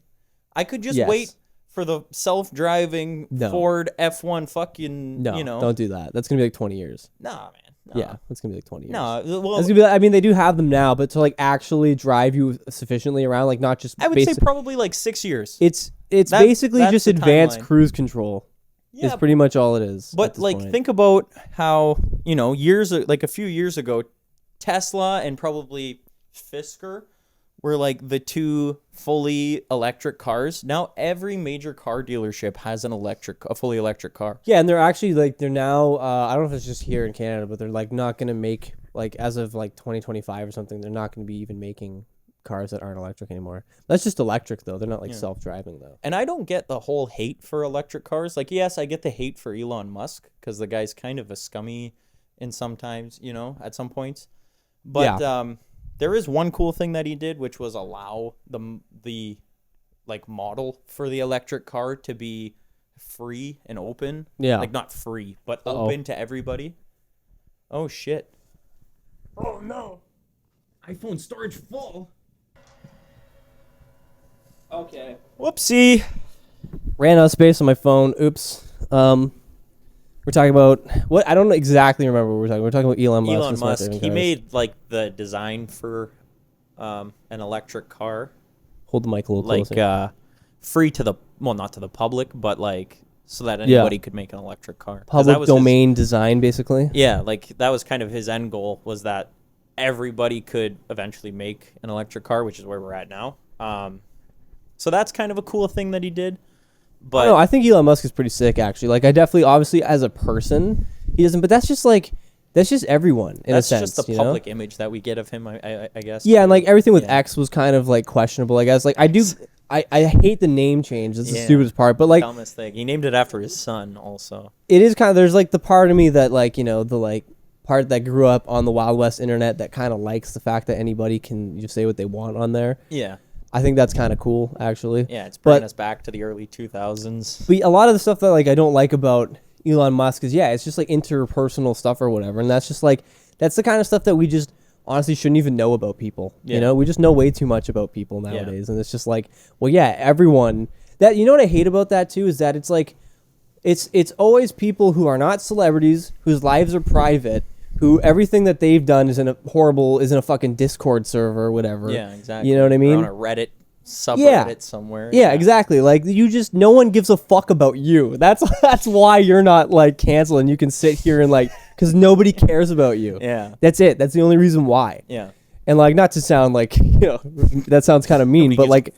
I could just wait for the self-driving Ford F1 fucking. No, don't do that. That's gonna be like 20 years. Nah, man. No. Yeah, that's gonna be like 20 years. No, well, that's gonna be. I mean, they do have them now, but to like actually drive you sufficiently around, like not just. I would say probably like 6 years. It's basically just advanced cruise control. Yeah, is pretty much all it is. But like, think about how a few years ago, Tesla and probably Fisker were like the 2 fully electric cars. Now every major car dealership has a fully electric car. Yeah, and they're actually like they're now. I don't know if it's just here in Canada, but they're like not gonna make like as of like 2025 or something. They're not gonna be even making cars that aren't electric anymore. That's just electric though. They're not like self-driving though. And I don't get the whole hate for electric cars. Like, yes, I get the hate for Elon Musk because the guy's kind of a scummy in sometimes, at some points. But there is one cool thing that he did, which was allow the like model for the electric car to be free and open. Yeah. Like not free, but open to everybody. Oh shit. Oh no. iPhone storage full. Okay. Whoopsie. Ran out of space on my phone. Oops. We're talking about what? I don't exactly remember what we're talking. We're talking about Elon Musk. Elon Musk. He made like the design for an electric car. Hold the mic a little closer. Like free to the not to the public, but like so that anybody could make an electric car. Public domain design, basically. Yeah, like that was kind of his end goal, was that everybody could eventually make an electric car, which is where we're at now. So that's kind of a cool thing that he did. But no, I think Elon Musk is pretty sick, actually. Like, I definitely, obviously, as a person, he doesn't. But that's just everyone in a sense. That's just the public image that we get of him, I guess. Yeah, and like everything with X was kind of like questionable, I guess. Like I hate the name change. That's the stupidest part. But like, dumbest thing. He named it after his son, also. It is kind of, there's like the part of me that like, the like part that grew up on the Wild West internet that kind of likes the fact that anybody can just say what they want on there. Yeah. I think that's kind of cool, actually. Yeah, it's bringing us back to the early 2000s. But a lot of the stuff that like I don't like about Elon Musk is it's just like interpersonal stuff or whatever, and that's just like that's the kind of stuff that we just honestly shouldn't even know about people. Yeah. We just know way too much about people nowadays, and it's just like, well, everyone that what I hate about that too is that it's like it's always people who are not celebrities, whose lives are private, who everything that they've done is in a fucking Discord server or whatever. Yeah, exactly. You know what I mean? Or on a Reddit subreddit somewhere. Yeah, exactly. Like no one gives a fuck about you. That's why you're not like canceled and you can sit here and like, because nobody cares about you. Yeah. That's it. That's the only reason why. Yeah. And like, not to sound like, that sounds kind of mean, but like,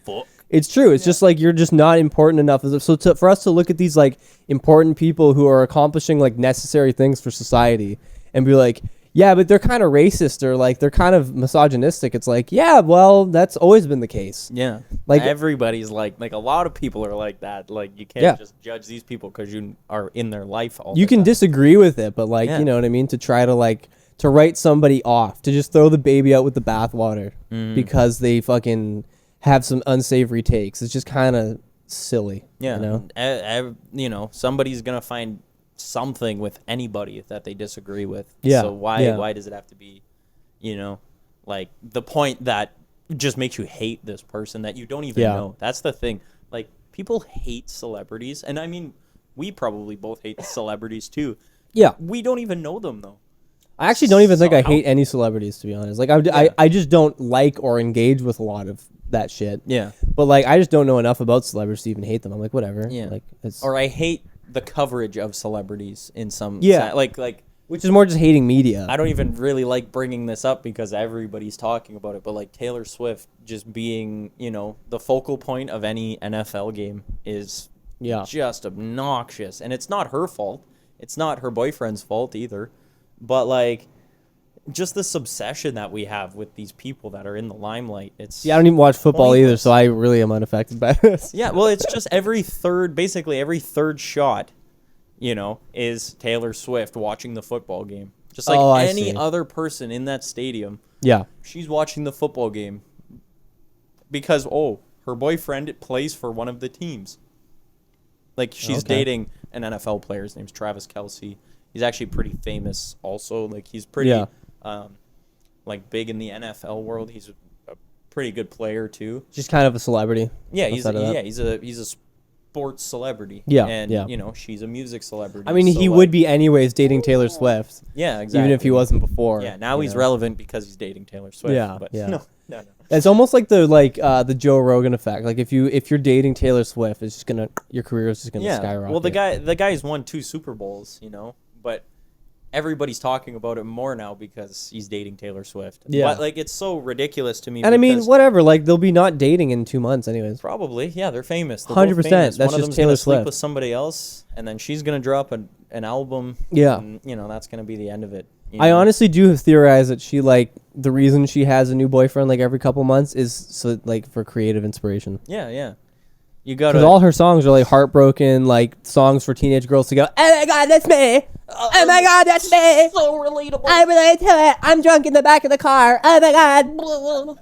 it's true. It's just like, you're just not important enough. So for us to look at these like important people who are accomplishing like necessary things for society and be like, yeah, but they're kind of racist or like they're kind of misogynistic. It's like, yeah, well, that's always been the case. Yeah. Like everybody's like a lot of people are like that. Like you can't just judge these people because you are in their life all You the can time. disagree with it, but like, you know what I mean? To try to like, to write somebody off, to just throw the baby out with the bathwater because they fucking have some unsavory takes. It's just kind of silly. Yeah. Somebody's going to find something with anybody that they disagree with. Yeah. So why does it have to be, like the point that just makes you hate this person that you don't even know? That's the thing. Like people hate celebrities, and I mean, we probably both hate celebrities too. Yeah. We don't even know them though. I actually don't even think I hate any celebrities, to be honest. Like I just don't like or engage with a lot of that shit. Yeah. But like I just don't know enough about celebrities to even hate them. I'm like, whatever. Yeah. Like or I hate the coverage of celebrities in some like which is more just hating media. I don't even really like bringing this up because everybody's talking about it, but like Taylor Swift just being, the focal point of any NFL game is just obnoxious. And it's not her fault. It's not her boyfriend's fault either. But like just this obsession that we have with these people that are in the limelight. It's I don't even watch football either, so I really am unaffected by this. Yeah, well, it's just every third shot, is Taylor Swift watching the football game. Just like any other person in that stadium. Yeah. She's watching the football game because, her boyfriend plays for one of the teams. Like, she's dating an NFL player. His name's Travis Kelce. He's actually pretty famous also. Like, he's pretty, big in the NFL world. He's a pretty good player, too. Just kind of a celebrity. Yeah, he's a sports celebrity. Yeah, and, she's a music celebrity. I mean, he would be anyways dating Taylor Swift. Yeah, exactly. Even if he wasn't before. Yeah, now he's relevant because he's dating Taylor Swift. Yeah, but yeah. No. It's almost like the Joe Rogan effect. Like if you're dating Taylor Swift, it's just your career is just gonna skyrocket. Well, the guy's won 2 Super Bowls, but everybody's talking about it more now because he's dating Taylor Swift. Yeah. But it's so ridiculous to me. And I mean, whatever. Like they'll be not dating in 2 months, anyways. Probably, yeah. They're famous. 100%. That's one of just them's Taylor gonna Swift. sleep with somebody else, and then she's gonna drop an album. Yeah. And, that's gonna be the end of it. I honestly do have theorized that she the reason she has a new boyfriend every couple months is so for creative inspiration. Yeah. You got because all her songs are heartbroken, songs for teenage girls to go, oh my god, that's me. Oh my god, that's me. So relatable. I relate to it. I'm drunk in the back of the car. Oh my god.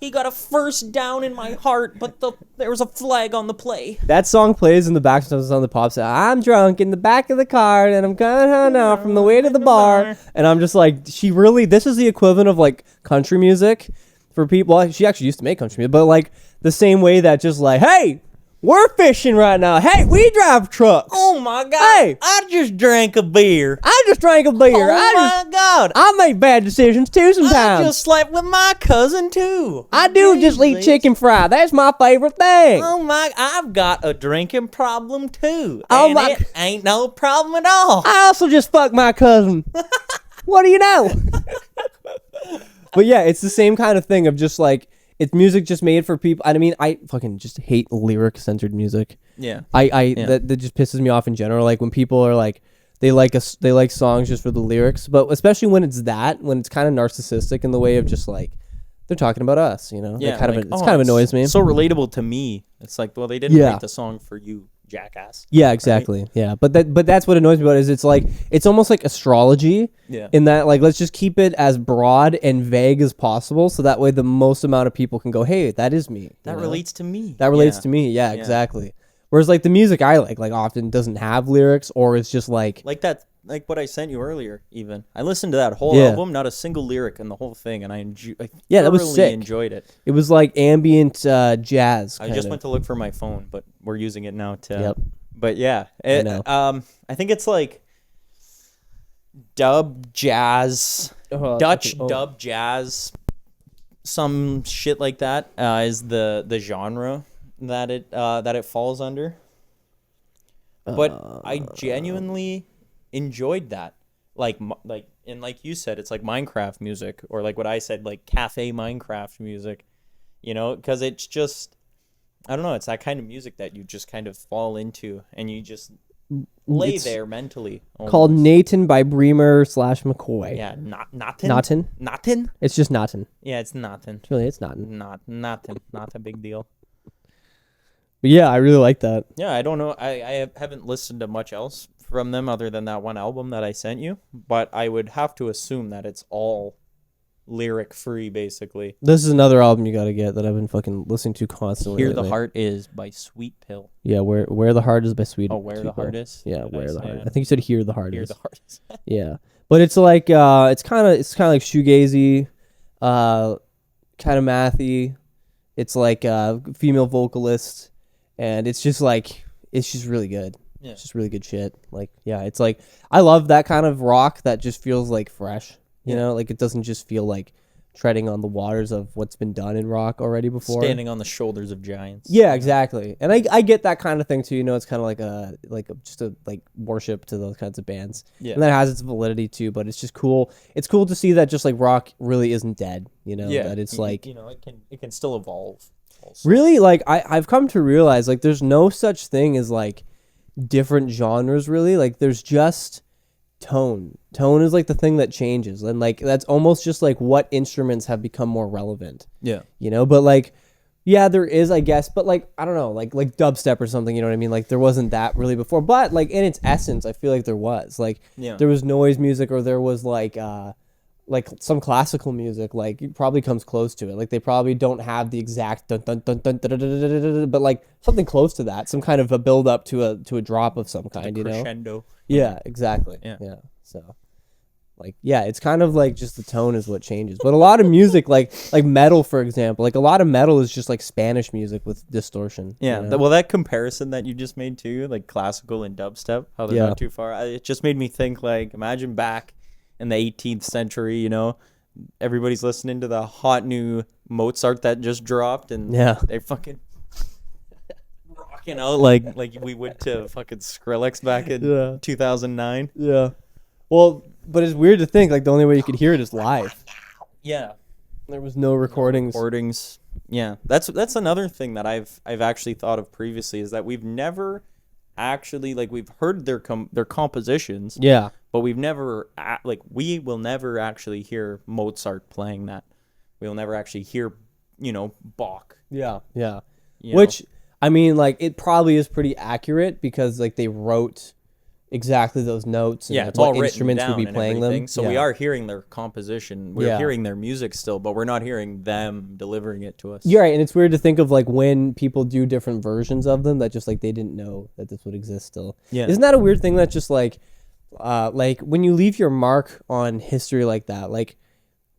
He got a first down in my heart, but there was a flag on the play. That song plays in the back sometimes on the pop set. I'm drunk in the back of the car, and I'm coming home now from the way to the bar. And I'm just this is the equivalent of country music for people. Well, she actually used to make country music, but the same way that just hey, we're fishing right now. Hey, we drive trucks. Oh my god. Hey, I just drank a beer. I just drank a beer. Oh my god. I make bad decisions too sometimes. I just slept with my cousin too. I do just eat chicken fry. That's my favorite thing. Oh my, I've got a drinking problem too. Oh and my, it ain't no problem at all. I also just fucked my cousin. What do you know? But yeah, it's the same kind of thing of just like it's music just made for people. I mean, I fucking just hate lyric centered music. Yeah. That just pisses me off in general. Like when people are like they like songs just for the lyrics, but especially when it's kind of narcissistic in the way of just like they're talking about us, you know? Yeah. It kind of annoys me. So relatable to me. It's like, well, they didn't write the song for you, jackass. Yeah, exactly. Right? Yeah, but that's what annoys me about it is it's like it's almost like astrology. Yeah. In that, like, let's just keep it as broad and vague as possible, so that way the most amount of people can go, "Hey, that is me." That relates to me. That relates to me. Yeah, exactly. Whereas like the music I like often doesn't have lyrics, or it's just like that. Like what I sent you earlier, even I listened to that whole album, not a single lyric in the whole thing, and I that was sick. Enjoyed it. It was like ambient jazz. I just went to look for my phone, but we're using it now to. Yep. But yeah, I think it's like dub jazz, Dutch dub jazz, some shit like that is the genre that it falls under. But I genuinely enjoyed that, like you said, it's like Minecraft music, or like what I said, like cafe Minecraft music, you know, because it's just, I don't know, it's that kind of music that you just kind of fall into and you just lay there mentally. Almost. Called Nathan by Bremer / McCoy. Yeah, Nothing. It's just Nothing. Yeah, it's Nothing. It's Nothing. Nothing. Not a big deal. But yeah, I really like that. Yeah, I don't know. I haven't listened to much else from them other than that one album that I sent you, but I would have to assume that it's all lyric free, basically. This is another album you gotta get that I've been fucking listening to constantly. Here the Heart Is by Sweet Pill. Yeah, where the Heart Is by Sweet. Oh, Where the Heart Is. Yeah, Where the Heart. I think you said Here the Heart Is. Here the Heart Is. Yeah, but it's like it's kind of like shoegazy, kind of mathy. It's like female vocalist, and it's just really good. Yeah. It's just really good shit. Like, yeah, it's like, I love that kind of rock that just feels like fresh, you know, like it doesn't just feel like treading on the waters of what's been done in rock already before. Standing on the shoulders of giants. Yeah, exactly. And I get that kind of thing too, you know, it's kind of like just a worship to those kinds of bands. Yeah. And that has its validity too, but it's just cool. It's cool to see that just like rock really isn't dead, you know, that it's like, you know, it can still evolve. Also. Really, like I've come to realize like there's no such thing as like different genres really. Like there's just tone is like the thing that changes, and like that's almost just like what instruments have become more relevant, you know. But like there is, I guess, but like I don't know, like dubstep or something, you know what I mean? Like there wasn't that really before, but like in its essence I feel like there was like there was noise music, or there was like some classical music, like it probably comes close to it. Like they probably don't have the exact dun dun dun dun dun dun dun dun dun dun, but like something close to that, some kind of a build up to a drop of some kind, you know? Crescendo. Yeah, exactly. Yeah. So like it's kind of like just the tone is what changes. But a lot of music like metal, for example, like a lot of metal is just like Spanish music with distortion. Yeah. You know? Well, that comparison that you just made too, like classical and dubstep, how they're not too far. It just made me think, like, imagine back in the 18th century, you know, everybody's listening to the hot new Mozart that just dropped, and they fucking rocking out like we would to fucking Skrillex back in 2009. Yeah. Well, but it's weird to think like the only way you could hear it is live. Yeah. There was no recordings. Yeah. That's another thing that I've actually thought of previously, is that we've never actually, like, we've heard their compositions. Yeah. But we've never, we will never actually hear Mozart playing that. We'll never actually hear, you know, Bach. Yeah, yeah. Which, I mean, like, it probably is pretty accurate because, like, they wrote exactly those notes and it's all instruments would be playing them. So we are hearing their composition. We're hearing their music still, but we're not hearing them delivering it to us. You're right, and it's weird to think of, like, when people do different versions of them that just, like, they didn't know that this would exist still. Yeah. Isn't that a weird thing that just, like when you leave your mark on history like that, like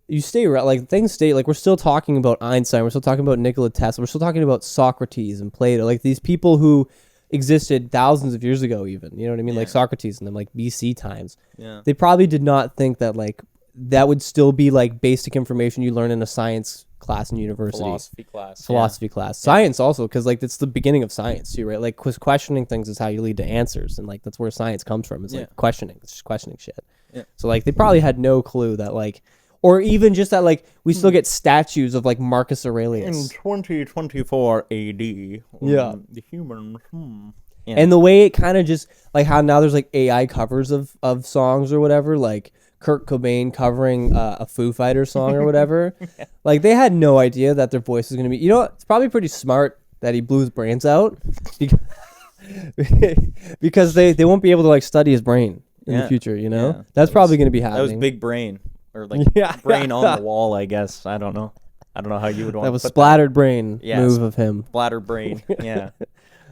you stay like things stay, like we're still talking about Einstein, we're still talking about Nikola Tesla, we're still talking about Socrates and Plato, like these people who existed thousands of years ago, even, you know what I mean? Like Socrates and them, like BC times. Yeah. They probably did not think that like that would still be like basic information you learn in a science class in university. Philosophy class. Science also, because like it's the beginning of science too, right? Like questioning things is how you lead to answers, and like that's where science comes from. It's like questioning. It's just questioning shit. Yeah. So like they probably had no clue that like, Or even just that, like, we still get statues of, like, Marcus Aurelius. 2024 AD. The humans. Yeah. And the way it kind of just, like, how now there's, like, AI covers of songs or whatever, like Kurt Cobain covering a Foo Fighters song or whatever. Like, they had no idea that their voice was going to be... You know, it's probably pretty smart that he blew his brains out because they won't be able to, like, study his brain in the future, you know? Yeah. That's probably going to be happening. That was big brain. Or, like, brain on the wall, I guess. I don't know how you would want that was to put splattered brain Yeah, move of him. Splattered brain, yeah.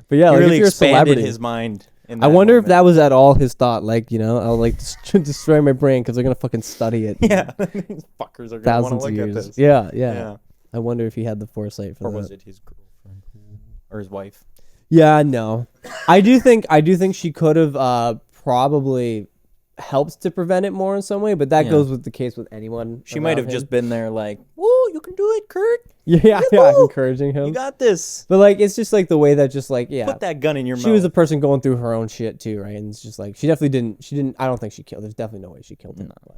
But yeah, He like, really if you're a expanded celebrity, his mind. I wonder if that was at all his thought. Like, you know, I'll like destroy my brain because they're gonna fucking study it. Yeah, these fuckers are gonna want to thousands of look at years. this. Yeah. I wonder if he had the foresight for Or that. was it his girlfriend or his wife? Yeah, no. I do think she could have probably helped to prevent it more in some way, but that goes with the case with anyone. She might have him. just been there, like, "Woo, you can do it, Kurt. Yeah, encouraging him. You got this." But like, it's just like the way that just like Put that gun in your mouth. She was a person going through her own shit too, right? And it's just like she didn't. I don't think she killed. There's definitely no way she killed him. No.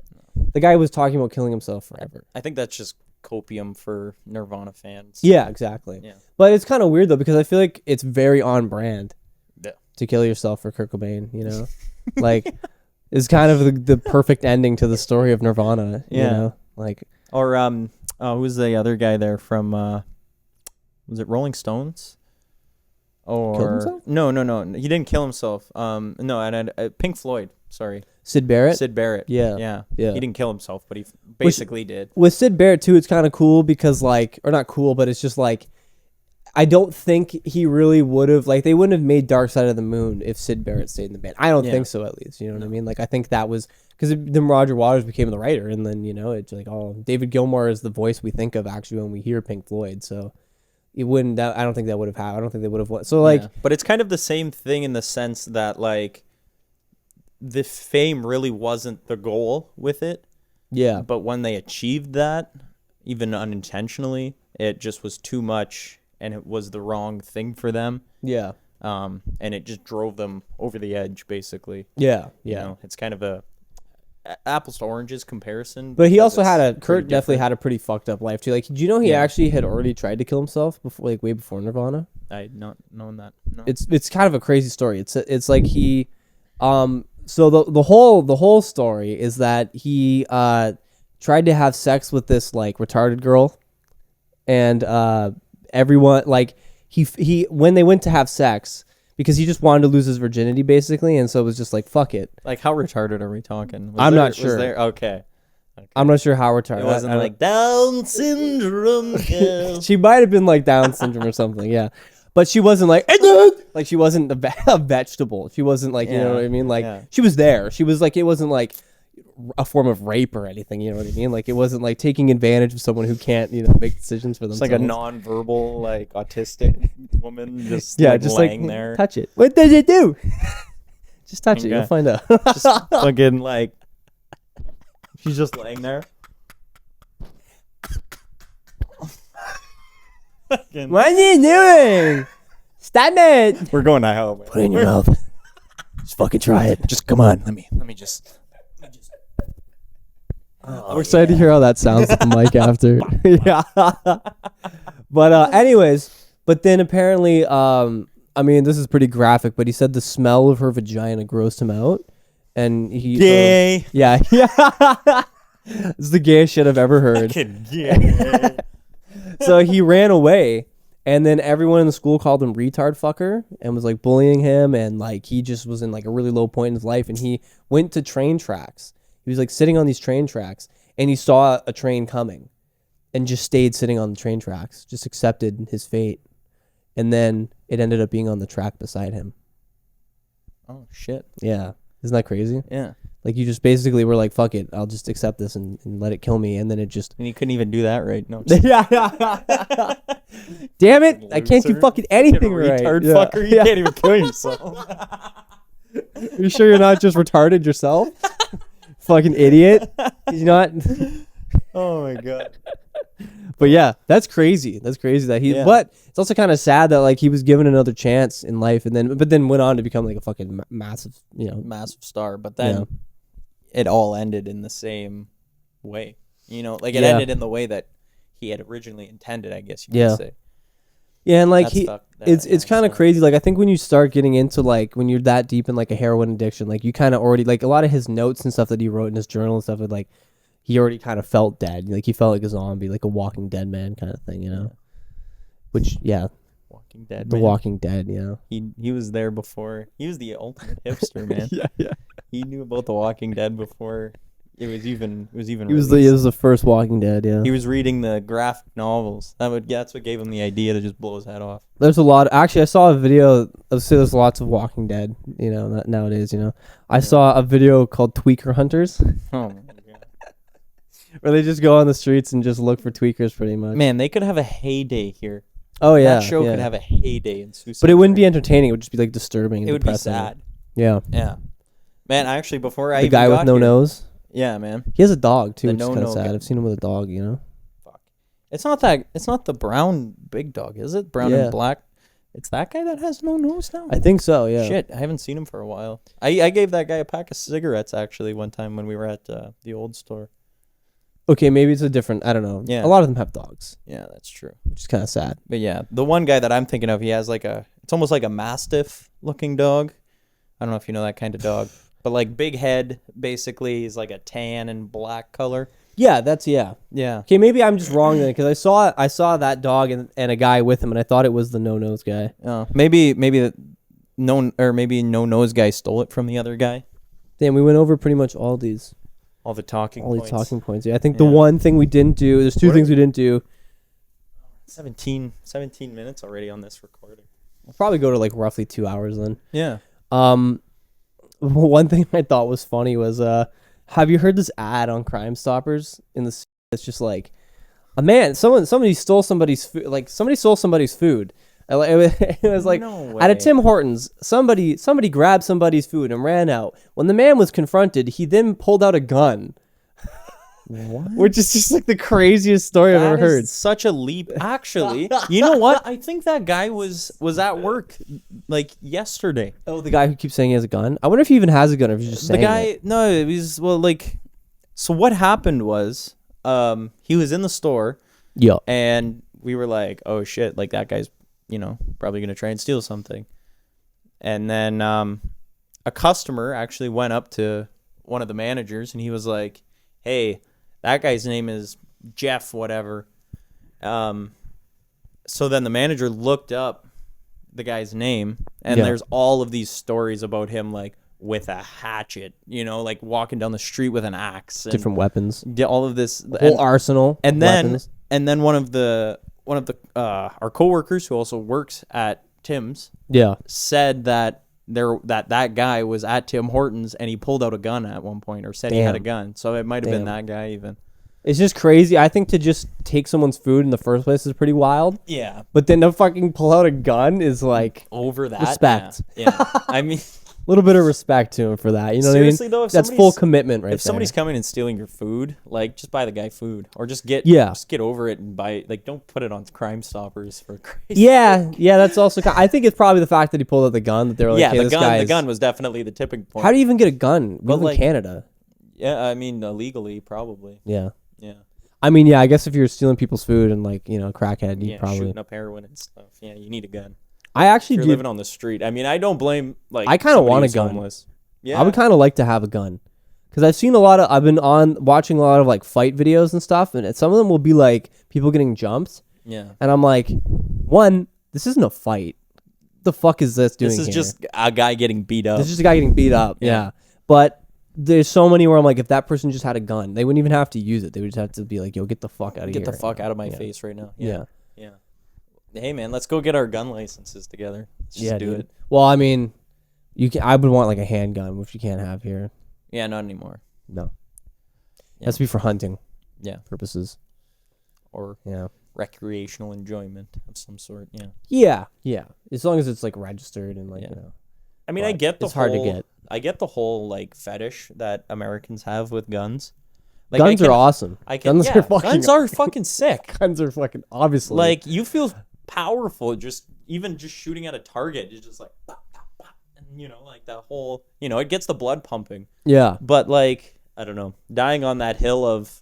The guy was talking about killing himself forever. I think that's just copium for Nirvana fans. Yeah, exactly. Yeah. But it's kind of weird though because I feel like it's very on brand. Yeah. To kill yourself for Kurt Cobain, you know, like it's kind of the perfect ending to the story of Nirvana. You know, like or who's the other guy there from was it Rolling Stones? Or killed himself? No, he didn't kill himself. No, and Pink Floyd. Sorry, Sid Barrett. Sid Barrett. Yeah. He didn't kill himself, but he basically did. With Sid Barrett too, it's kind of cool because like, or not cool, but it's just like, I don't think he really would have, like, they wouldn't have made Dark Side of the Moon if Sid Barrett stayed in the band. I don't think so, at least. You know what I mean? Like, I think that was because then Roger Waters became the writer, and then, you know, it's like, oh, David Gilmour is the voice we think of actually when we hear Pink Floyd. So it wouldn't. I don't think that would have happened. I don't think they would have. So like, but it's kind of the same thing in the sense that like the fame really wasn't the goal with it. Yeah. But when they achieved that, even unintentionally, it just was too much. And it was the wrong thing for them. Yeah. And it just drove them over the edge, basically. Yeah. You know, it's kind of a apples to oranges comparison. But he also had Kurt definitely had a pretty fucked up life too. Like, do you know he actually had already tried to kill himself before, like way before Nirvana? I had not known that. No. It's kind of a crazy story. It's like he, so the whole story is that he tried to have sex with this like retarded girl, and everyone like he when they went to have sex because he just wanted to lose his virginity basically, and so it was just like fuck it. Like how retarded are we talking? I'm not sure. Okay. I'm not sure how retarded. It wasn't like Down syndrome. She might have been like Down syndrome or something, yeah. But she wasn't like she wasn't a vegetable. She wasn't like, you know what I mean? Like she was there. She was like, it wasn't like a form of rape or anything, you know what I mean? Like it wasn't like taking advantage of someone who can't, you know, make decisions for themselves. It's like a non-verbal, like autistic woman just just laying like, there. Touch it. What does it do? Just touch it. You'll find out. Just fucking like she's just laying there. What are you doing? Stop it. We're going to hell, man. Put it in your mouth. Just fucking try it. Just come on. Let me just. We're excited to hear how that sounds with the mic after. Yeah. But anyways, but then apparently, I mean, this is pretty graphic, but he said the smell of her vagina grossed him out. And he... Gay. Yeah. It's the gayest shit I've ever heard. Gay. So he ran away, and then everyone in the school called him retard fucker and was like bullying him, and like he just was in like a really low point in his life, and he went to train tracks. He was like sitting on these train tracks, and he saw a train coming and just stayed sitting on the train tracks, just accepted his fate. And then it ended up being on the track beside him. Oh, shit. Yeah. Isn't that crazy? Yeah. Like you just basically were like, fuck it, I'll just accept this and let it kill me. And then it just... And you couldn't even do that right. No. Yeah. Damn it. I can't do fucking anything right. Retard fucker. You can't even kill yourself. Are you sure you're not just retarded yourself? Fucking idiot. You're not... Oh, my God. But yeah, that's crazy. That's crazy that he... Yeah. But it's also kind of sad that like he was given another chance in life and then went on to become like a fucking massive, you know... Massive star. But then it all ended in the same way. You know, like it ended in the way that he had originally intended, I guess you could say. Yeah, and like it's kind of crazy. Like I think when you start getting into like when you're that deep in like a heroin addiction, like you kind of already like a lot of his notes and stuff that he wrote in his journal and stuff, like he already kind of felt dead. Like he felt like a zombie, like a Walking Dead man kind of thing, you know. Which Walking Dead. The man. Walking Dead, you know. He was there before. He was the ultimate hipster, man. Yeah. He knew about the Walking Dead before. It was even. He was the first Walking Dead. Yeah. He was reading the graphic novels. That's what gave him the idea to just blow his head off. There's a lot. Actually, I saw a video. There's lots of Walking Dead. You know, nowadays. You know, I saw a video called Tweaker Hunters. Oh my god. Where they just go on the streets and just look for tweakers, pretty much. Man, they could have a heyday here. Oh yeah. That show could have a heyday in Sioux City. But it wouldn't be entertaining. It would just be like disturbing. It would be sad. Yeah. Yeah. Man, actually, before I the guy with no nose. Yeah, man. He has a dog too, which is kind of sad. I've seen him with a dog, you know. Fuck. It's not the brown big dog, is it? Brown and black. It's that guy that has no nose now? I think so, yeah. Shit, I haven't seen him for a while. I gave that guy a pack of cigarettes actually one time when we were at the old store. Okay, maybe it's a different, I don't know. Yeah. A lot of them have dogs. Yeah, that's true. Which is kind of sad. But yeah, the one guy that I'm thinking of, he has like it's almost like a Mastiff looking dog. I don't know if you know that kind of dog. But like big head, basically, is like a tan and black color. Yeah, yeah. Okay, maybe I'm just wrong then, because I saw that dog and a guy with him, and I thought it was the no nose guy. Oh, maybe no nose guy stole it from the other guy. Damn, we went over pretty much all the talking points. Yeah, I think the one thing we didn't do. There's two things we didn't do. 17 minutes already on this recording. We'll probably go to like roughly 2 hours then. Yeah. One thing I thought was funny was, have you heard this ad on Crime Stoppers it's just like, somebody stole somebody's food. Like somebody stole somebody's food. It was like at a Tim Hortons, somebody grabbed somebody's food and ran out. When the man was confronted, he then pulled out a gun. What? Which is just like the craziest story I've ever heard. Such a leap. Actually, you know what? I think that guy was at work like yesterday. Oh, the guy who keeps saying he has a gun? I wonder if he even has a gun or if he's just saying it. No, he's so what happened was he was in the store. Yeah. And we were like, "Oh shit, like that guy's, probably going to try and steal something." And then a customer actually went up to one of the managers and he was like, "Hey, that guy's name is Jeff, whatever." So then the manager looked up the guy's name, and there's all of these stories about him, like with a hatchet, like walking down the street with an axe, and different weapons, all of this whole arsenal. And then one of the our coworkers who also works at Tim's, said that that guy was at Tim Hortons and he pulled out a gun at one point, or said he had a gun. So it might have been that guy even. It's just crazy. I think to just take someone's food in the first place is pretty wild. Yeah. But then to fucking pull out a gun is like over that. Respect. Yeah. I mean, a little bit of respect to him for that. You know seriously, what I mean? Though, if that's full commitment right there. If somebody's coming and stealing your food, like just buy the guy food, or just get over it and buy it. Like don't put it on Crime Stoppers for crazy. Yeah, that's also. I think it's probably the fact that he pulled out the gun that they were like, hey, the gun was definitely the tipping point. How do you even get a gun? We live in Canada. Yeah, I mean illegally probably. Yeah. Yeah. I mean, I guess if you're stealing people's food and crackhead, you probably shooting up heroin and stuff. Yeah, you need a gun. I actually if you're living on the street. I mean, I don't blame I kind of want a gun. Homeless. Yeah. I would kind of like to have a gun, because I've seen I've been watching a lot of fight videos and stuff, and some of them will be like people getting jumped. Yeah. And I'm like, one, this isn't a fight. What the fuck is this doing? This is just a guy getting beat up. This is just a guy getting beat up. Yeah. But there's so many where I'm like, if that person just had a gun, they wouldn't even have to use it. They would just have to be like, yo, get the fuck out of here. Get the fuck out of my face right now. Yeah. Hey man, let's go get our gun licenses together. Let's just do it. Well, I mean, I would want a handgun, which you can't have here. Yeah, not anymore. No. It has to be for hunting. Yeah. Purposes. Or recreational enjoyment of some sort. Yeah. Yeah. As long as it's registered and I mean, I get it's hard to get. I get the whole fetish that Americans have with guns. Guns are awesome. Guns are fucking sick. Guns are fucking obviously. You feel powerful just shooting at a target. It's just and that whole, it gets the blood pumping. Yeah. But I don't know, dying on that hill of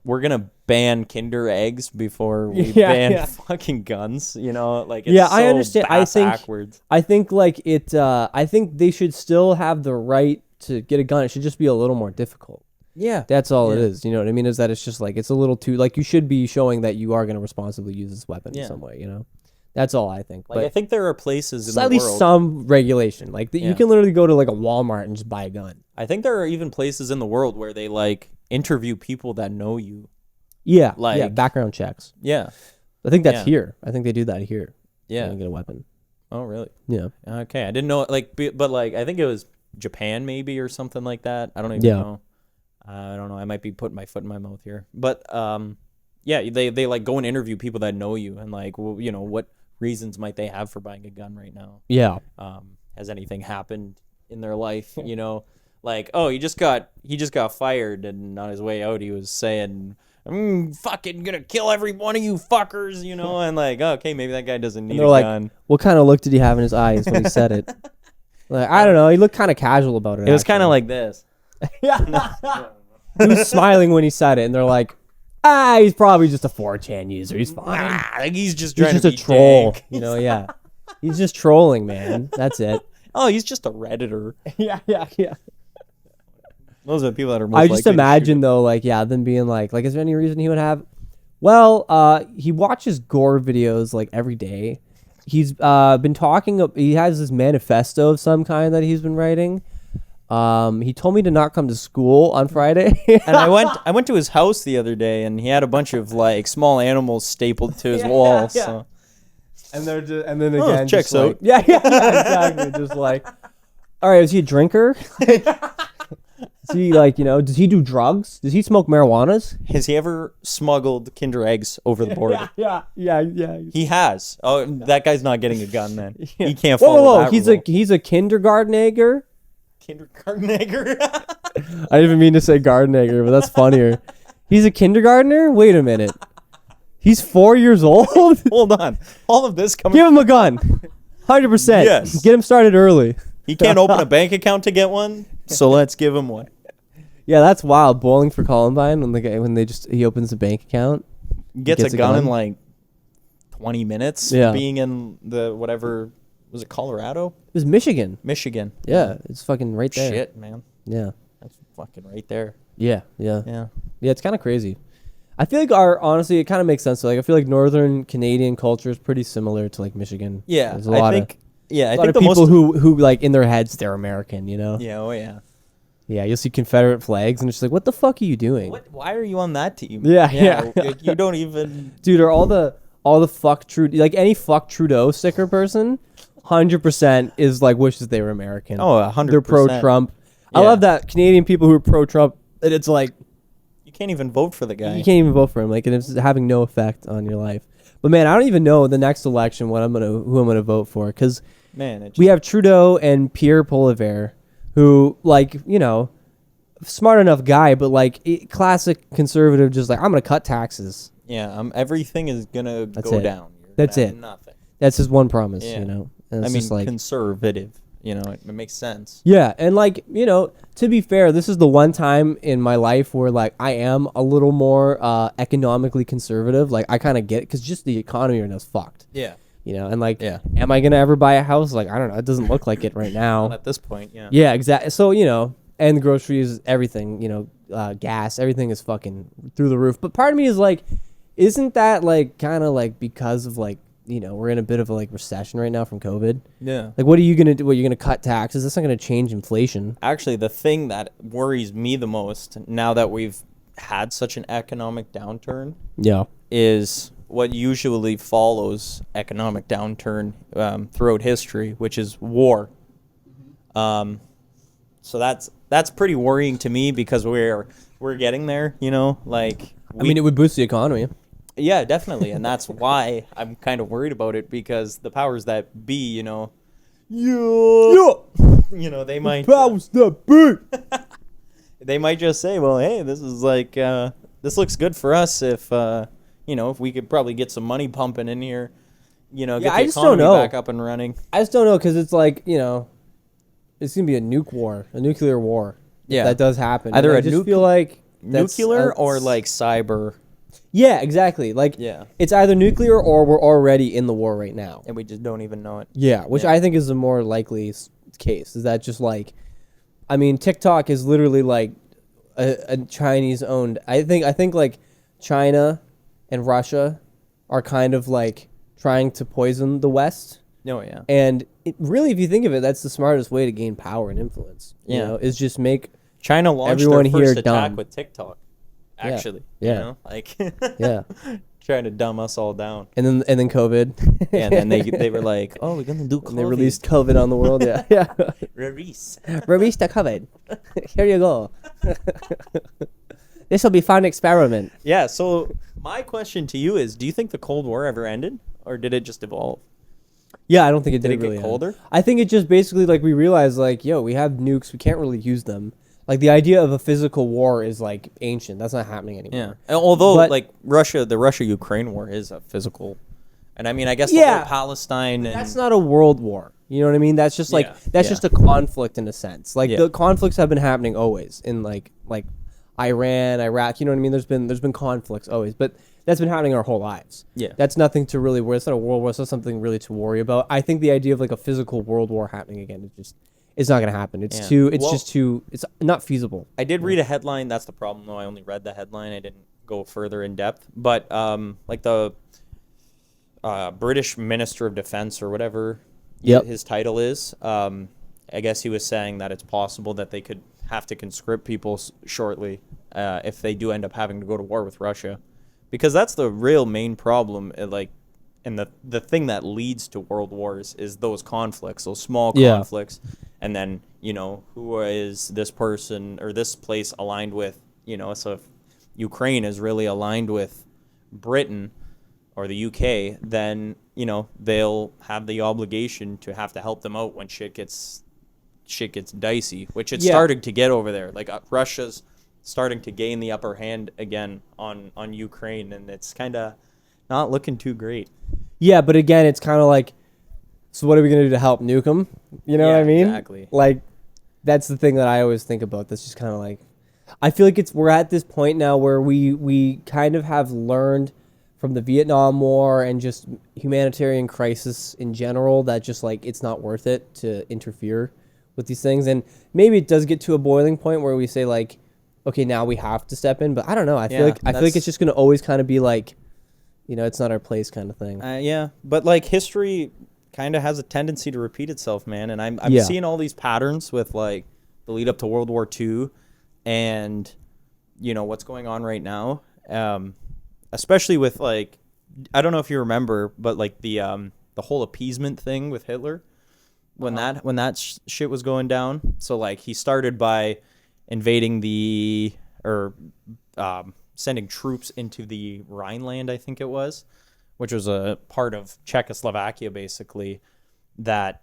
we're gonna ban Kinder eggs before we ban fucking guns. You know, like it's I understand. backwards. I think like it. I think they should still have the right to get a gun. It should just be a little more difficult. Yeah, that's all it is. You know what I mean? Is that it's just like it's a little too like you should be showing that you are going to responsibly use this weapon in some way. You know, that's all I think. Like, but I think there are places in the at least world, some regulation. Like you can literally go to like a Walmart and just buy a gun. I think there are even places in the world where they like interview people that know you. Yeah, like background checks. Yeah, I think that's here. I think they do that here. Yeah, get a weapon. Oh, really? Yeah. Okay, I didn't know. Like, but like I think it was Japan maybe or something like that. I don't even know. I don't know. I might be putting my foot in my mouth here, but they like go and interview people that know you and like, well, you know, what reasons might they have for buying a gun right now? Yeah. Has anything happened in their life? You know, like, oh, he just got fired, and on his way out, he was saying, "I'm fucking gonna kill every one of you fuckers," you know, and like, okay, maybe that guy doesn't need a gun. Like, what kind of look did he have in his eyes when he said it? Like, I don't know. He looked kind of casual about it. It was kind of like this. He was smiling when he said it, and they're like, he's probably just a 4chan user. He's fine. Like he's just trying to be a troll. Dank. You know, yeah. He's just trolling, man. That's it. Oh, he's just a Redditor. Yeah. Those are the people that are most I just imagine, though, like, them being like, is there any reason he would have? Well, he watches gore videos, like, every day. He's been talking, he has this manifesto of some kind that he's been writing. He told me to not come to school on Friday. And I went to his house the other day, and he had a bunch of like small animals stapled to his wall. Yeah. So. And they're just, and then again, checks out. Like, yeah, exactly. Just like, all right, is he a drinker? Is he like, you know, does he do drugs? Does he smoke marijuanas? Has he ever smuggled Kinder eggs over the border? Yeah. He has. Oh, that guy's not getting a gun then. He can't follow that rule. He's a kindergarten egger. Kindergarten egger. I didn't even mean to say garden egger, but that's funnier. He's a kindergartner? Wait a minute. He's 4 years old? Hold on. All of this coming. Give him a gun. 100%. Yes. Get him started early. He can't open a bank account to get one, so let's give him one. Yeah, that's wild. Bowling for Columbine when he opens a bank account. Gets a gun in like 20 minutes. Yeah. Being in the whatever. Was it Colorado? It was Michigan. Yeah, it's fucking right there. Shit, man. Yeah. That's fucking right there. Yeah, it's kind of crazy. I feel like honestly, it kind of makes sense. So, like, I feel like Northern Canadian culture is pretty similar to like Michigan. Yeah, there's I think the people who like in their heads they're American, you know? Yeah, oh yeah. Yeah, you'll see Confederate flags and it's just like, what the fuck are you doing? Why are you on that team? Yeah. You don't even. Dude, are all the fuck Trudeau, like any fuck Trudeau sticker person, 100% is like wishes they were American. Oh, 100%. They're pro-Trump. Yeah. I love that Canadian people who are pro-Trump. And it's like you can't even vote for the guy. You can't even vote for him. Like, and it's having no effect on your life. But man, I don't even know the next election who I'm gonna vote for because we have Trudeau and Pierre Poilievre, who like smart enough guy, but like classic conservative, just like I'm gonna cut taxes. Yeah, everything is gonna go down. That's it. Nothing. That's his one promise. And I mean, like, conservative. It makes sense. Yeah, and like to be fair, this is the one time in my life where like I am a little more economically conservative. Like I kind of get it because just the economy right now is fucked. Yeah. And like, am I gonna ever buy a house? Like I don't know. It doesn't look like it right now. Not at this point. Yeah. Yeah, exactly. So and groceries, everything. Gas, everything is fucking through the roof. But part of me is like, isn't that like kind of like because of like we're in a bit of a like recession right now from COVID. Yeah. Like, what are you going to do? You're going to cut taxes? That's not going to change inflation. Actually, the thing that worries me the most now that we've had such an economic downturn is what usually follows economic downturn throughout history, which is war. So that's pretty worrying to me because we're getting there, like I mean, it would boost the economy. Yeah, definitely, and that's why I'm kind of worried about it because the powers that be, they might powers that be. They might just say, well, hey, this is like this looks good for us if if we could probably get some money pumping in here, get the economy back up and running. I just don't know because it's like it's gonna be a nuclear war. Yeah, that does happen. Either I just feel like nuclear or like cyber. Yeah, exactly. Like, it's either nuclear or we're already in the war right now, and we just don't even know it. Yeah, which I think is the more likely case. Is that just like, I mean, TikTok is literally like a Chinese owned. I think like China and Russia are kind of like trying to poison the West. Oh yeah. And really, if you think of it, that's the smartest way to gain power and influence. You know, is just make China launched everyone their here first attack dumb with TikTok. Actually, yeah. You know, like trying to dumb us all down. And then COVID. And then they were like, oh, we're gonna do COVID. And they released COVID on the world. Yeah. Release the COVID. Here you go. This will be fun experiment. Yeah. So my question to you is: do you think the Cold War ever ended, or did it just evolve? Yeah, I don't think it did. Did it really get colder? I think it just basically like we realized like, yo, we have nukes, we can't really use them. Like the idea of a physical war is like ancient. That's not happening anymore. Yeah. Although like the Russia-Ukraine war is a physical, and I mean I guess the whole Palestine. And that's not a world war. You know what I mean? That's just like just a conflict in a sense. Like the conflicts have been happening always in like Iran, Iraq. You know what I mean? There's been conflicts always, but that's been happening our whole lives. Yeah. That's nothing to really worry. It's not a world war. It's not something really to worry about. I think the idea of like a physical world war happening again is just. It's not going to happen. It's it's not feasible. I did read a headline. That's the problem, though. I only read the headline. I didn't go further in depth. But like the British Minister of Defense or whatever his title is, I guess he was saying that it's possible that they could have to conscript people shortly if they do end up having to go to war with Russia. Because that's the real main problem, and the thing that leads to world wars is those conflicts, those small conflicts. And then, who is this person or this place aligned with, so if Ukraine is really aligned with Britain or the UK, then, they'll have the obligation to have to help them out when shit gets dicey, which it's starting to get over there. Like Russia's starting to gain the upper hand again on Ukraine, and it's kind of not looking too great. Yeah, but again, it's kind of like, so what are we going to do to help nuke them? You know what I mean? Exactly. Like, that's the thing that I always think about. That's just kind of like, I feel like we're at this point now where we kind of have learned from the Vietnam War and just humanitarian crisis in general that just like, it's not worth it to interfere with these things. And maybe it does get to a boiling point where we say like, okay, now we have to step in. But I don't know. I feel like it's just going to always kind of be like, it's not our place kind of thing. Yeah. But like history kind of has a tendency to repeat itself, man. And I'm seeing all these patterns with like the lead up to World War II and, what's going on right now. Especially with like, I don't know if you remember, but like the whole appeasement thing with Hitler when that shit was going down. So like he started by invading sending troops into the Rhineland, I think it was, which was a part of Czechoslovakia, basically, that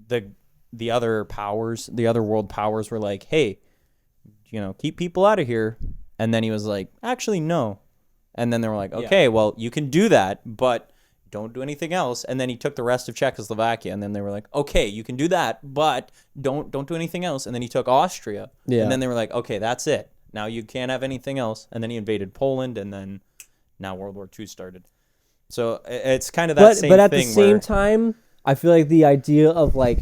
the other powers, the other world powers were like, hey, keep people out of here. And then he was like, actually, no. And then they were like, okay, well, you can do that, but don't do anything else. And then he took the rest of Czechoslovakia, and then they were like, okay, you can do that, but don't do anything else. And then he took Austria, and then they were like, okay, that's it. Now you can't have anything else. And then he invaded Poland, and then now World War II started. So it's kind of that same thing. But at the same time, I feel like the idea of like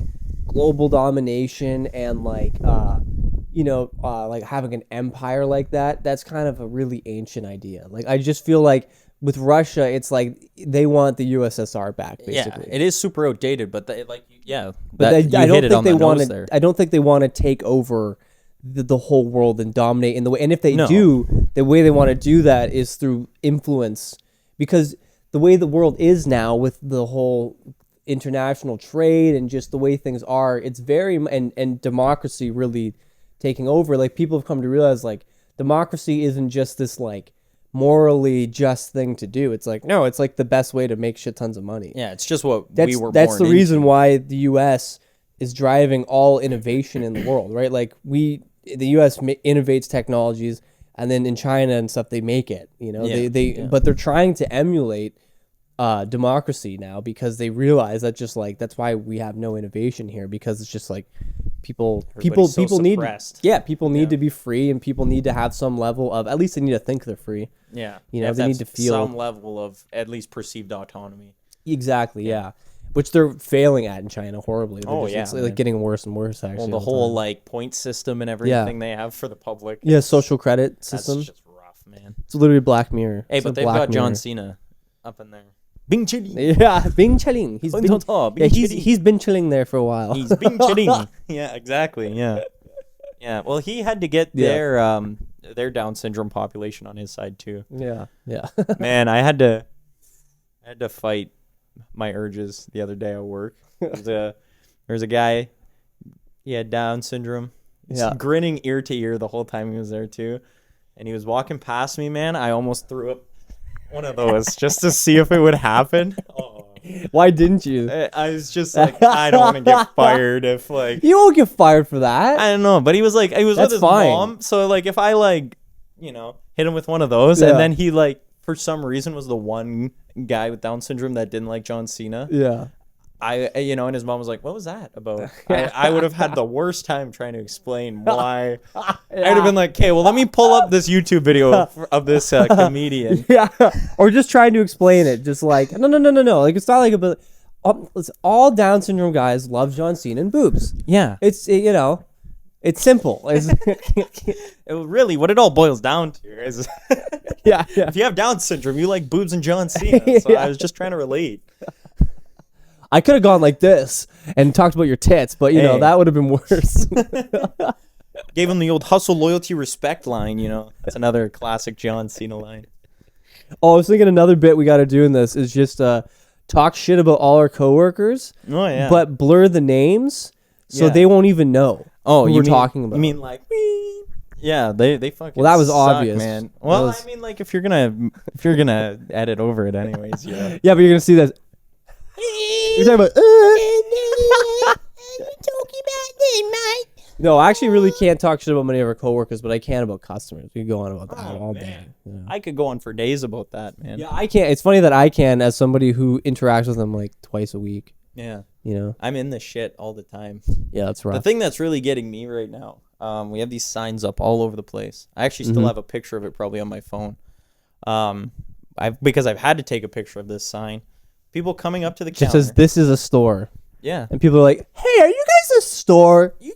global domination and like like having an empire like that's kind of a really ancient idea. Like I just feel like with Russia, it's like they want the USSR back, basically. Yeah, it is super outdated, but I don't think they want to take over the whole world and dominate in the way. And if they do, the way they want to do that is through influence, because the way the world is now with the whole international trade and just the way things are, it's very and democracy really taking over. Like people have come to realize like democracy isn't just this like morally just thing to do. It's like, no, it's like the best way to make shit tons of money. Yeah, it's just what that's the reason why the US is driving all innovation in the world, right? Like the US innovates technologies, and then in China and stuff they make it, but they're trying to emulate democracy now because they realize that just like that's why we have no innovation here, because it's just like people Everybody's so need suppressed. people need to be free, and people need to have some level of, at least they need to think they're free. Yeah. They need to feel some level of at least perceived autonomy. Exactly. Yeah. Which they're failing at in China horribly. It's man. getting worse and worse, actually. Well, the whole like point system and everything they have for the public. Yeah, social credit system. That's just rough, man. It's literally Black Mirror. Hey, but they've got John Cena up in there. Bing chilling. Yeah, Bing chilling. He's been chilling there for a while. He's bing chilling. Yeah, exactly. Yeah. Yeah. Well, he had to get their Down syndrome population on his side too. Yeah. Yeah. Man, I had to fight my urges the other day at work. There's a guy, he had Down syndrome. He's grinning ear to ear the whole time he was there too. And he was walking past me, man. I almost threw up one of those just to see if it would happen. Oh. Why didn't you? I was just like, I don't want to get fired if like... You won't get fired for that. I don't know, but he was like, with his mom. So like if I like, hit him with one of those and then he like, for some reason was the one guy with Down syndrome that didn't like John Cena. Yeah. And his mom was like, what was that about? I would have had the worst time trying to explain why. I'd have been like, okay, well, let me pull up this YouTube video of this comedian. Yeah. Or just trying to explain it. Just like, no. Like, it's not like all Down syndrome guys love John Cena and boobs. Yeah. It's simple. Really, what it all boils down to is if you have Down syndrome, you like boobs and John Cena. So I was just trying to relate. I could have gone like this and talked about your tits, but that would have been worse. Gave him the old hustle, loyalty, respect line. That's another classic John Cena line. Oh, I was thinking another bit we got to do in this is just talk shit about all our coworkers. Oh yeah, but blur the names so they won't even know. Oh, who we're talking about. You mean like? Yeah, they fucking. Well, that was suck, obvious, man. Well, I mean, like if you're gonna edit over it anyways, yeah. Yeah, but you're gonna see that. You're talking about. You talking about them, mate? No, I actually really can't talk shit about many of our coworkers, but I can about customers. We can go on about that all day. Yeah. I could go on for days about that, man. Yeah, I can't. It's funny that I can, as somebody who interacts with them like twice a week. Yeah. I'm in this shit all the time. Yeah, that's right. The thing that's really getting me right now, we have these signs up all over the place. I actually still have a picture of it probably on my phone. Because I've had to take a picture of this sign. People coming up to the counter. It says, "This is a store." Yeah. And people are like, "Hey, are you guys a store? Do you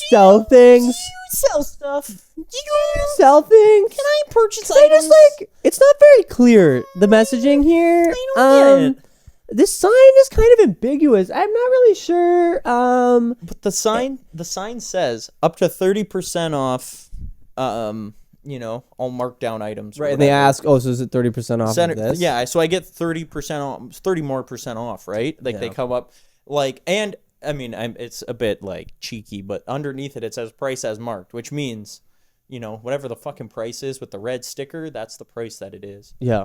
sell things? Do you sell stuff? Do you sell things? Can I purchase They items?" just like, it's not very clear, the messaging here. I don't get it. This sign is kind of ambiguous. I'm not really sure. But the sign says up to 30% off. All marked down items. Right, and they ask, "Oh, so is it 30% off of this?" Yeah, so I get 30% off, 30 more percent off, right? Like they come up, like, and I mean, it's a bit like cheeky, but underneath it says price as marked, which means, whatever the fucking price is with the red sticker, that's the price that it is. Yeah.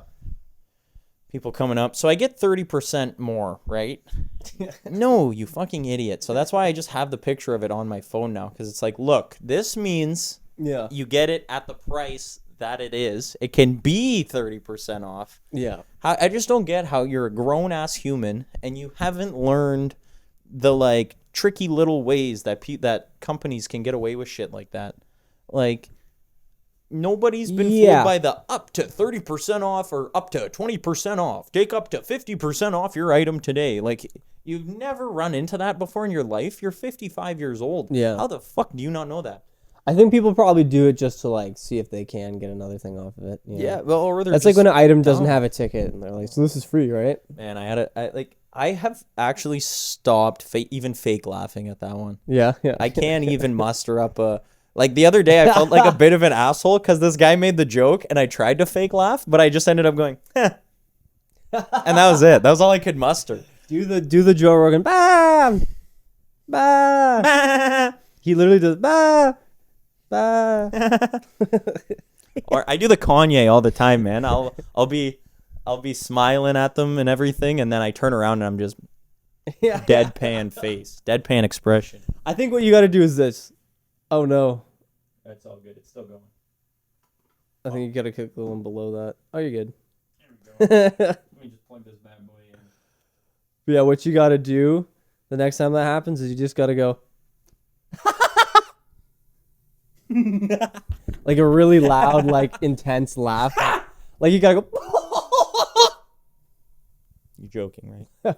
People coming up, so I get 30% more, right? No, you fucking idiot. So that's why I just have the picture of it on my phone now, because it's like, look, this means. Yeah. You get it at the price that it is. It can be 30% off. Yeah. I just don't get how you're a grown-ass human and you haven't learned the, like, tricky little ways that that companies can get away with shit like that. Like, nobody's been fooled by the up to 30% off or up to 20% off. Take up to 50% off your item today. Like, you've never run into that before in your life. You're 55 years old. Yeah. How the fuck do you not know that? I think people probably do it just to like see if they can get another thing off of it. Yeah, well, or that's like when an item doesn't have a ticket and they're like, "So this is free, right?" Man, I have actually stopped even fake laughing at that one. Yeah. I can't even muster up like the other day I felt like a bit of an asshole because this guy made the joke and I tried to fake laugh, but I just ended up going, "Heh." And that was it. That was all I could muster. Do the Joe Rogan, bah, bah, bah. He literally does, bah. Or I do the Kanye all the time, man. I'll be smiling at them and everything, and then I turn around and I'm just deadpan face, deadpan expression. I think what you got to do is this. Oh no, that's all good. It's still going. I think you got to click the one below that. Oh, you're good. There we go. Let me just plug this bad boy in. But yeah, what you got to do the next time that happens is you just got to go. Like a really loud, like intense laugh. Like you gotta go. You're joking, right?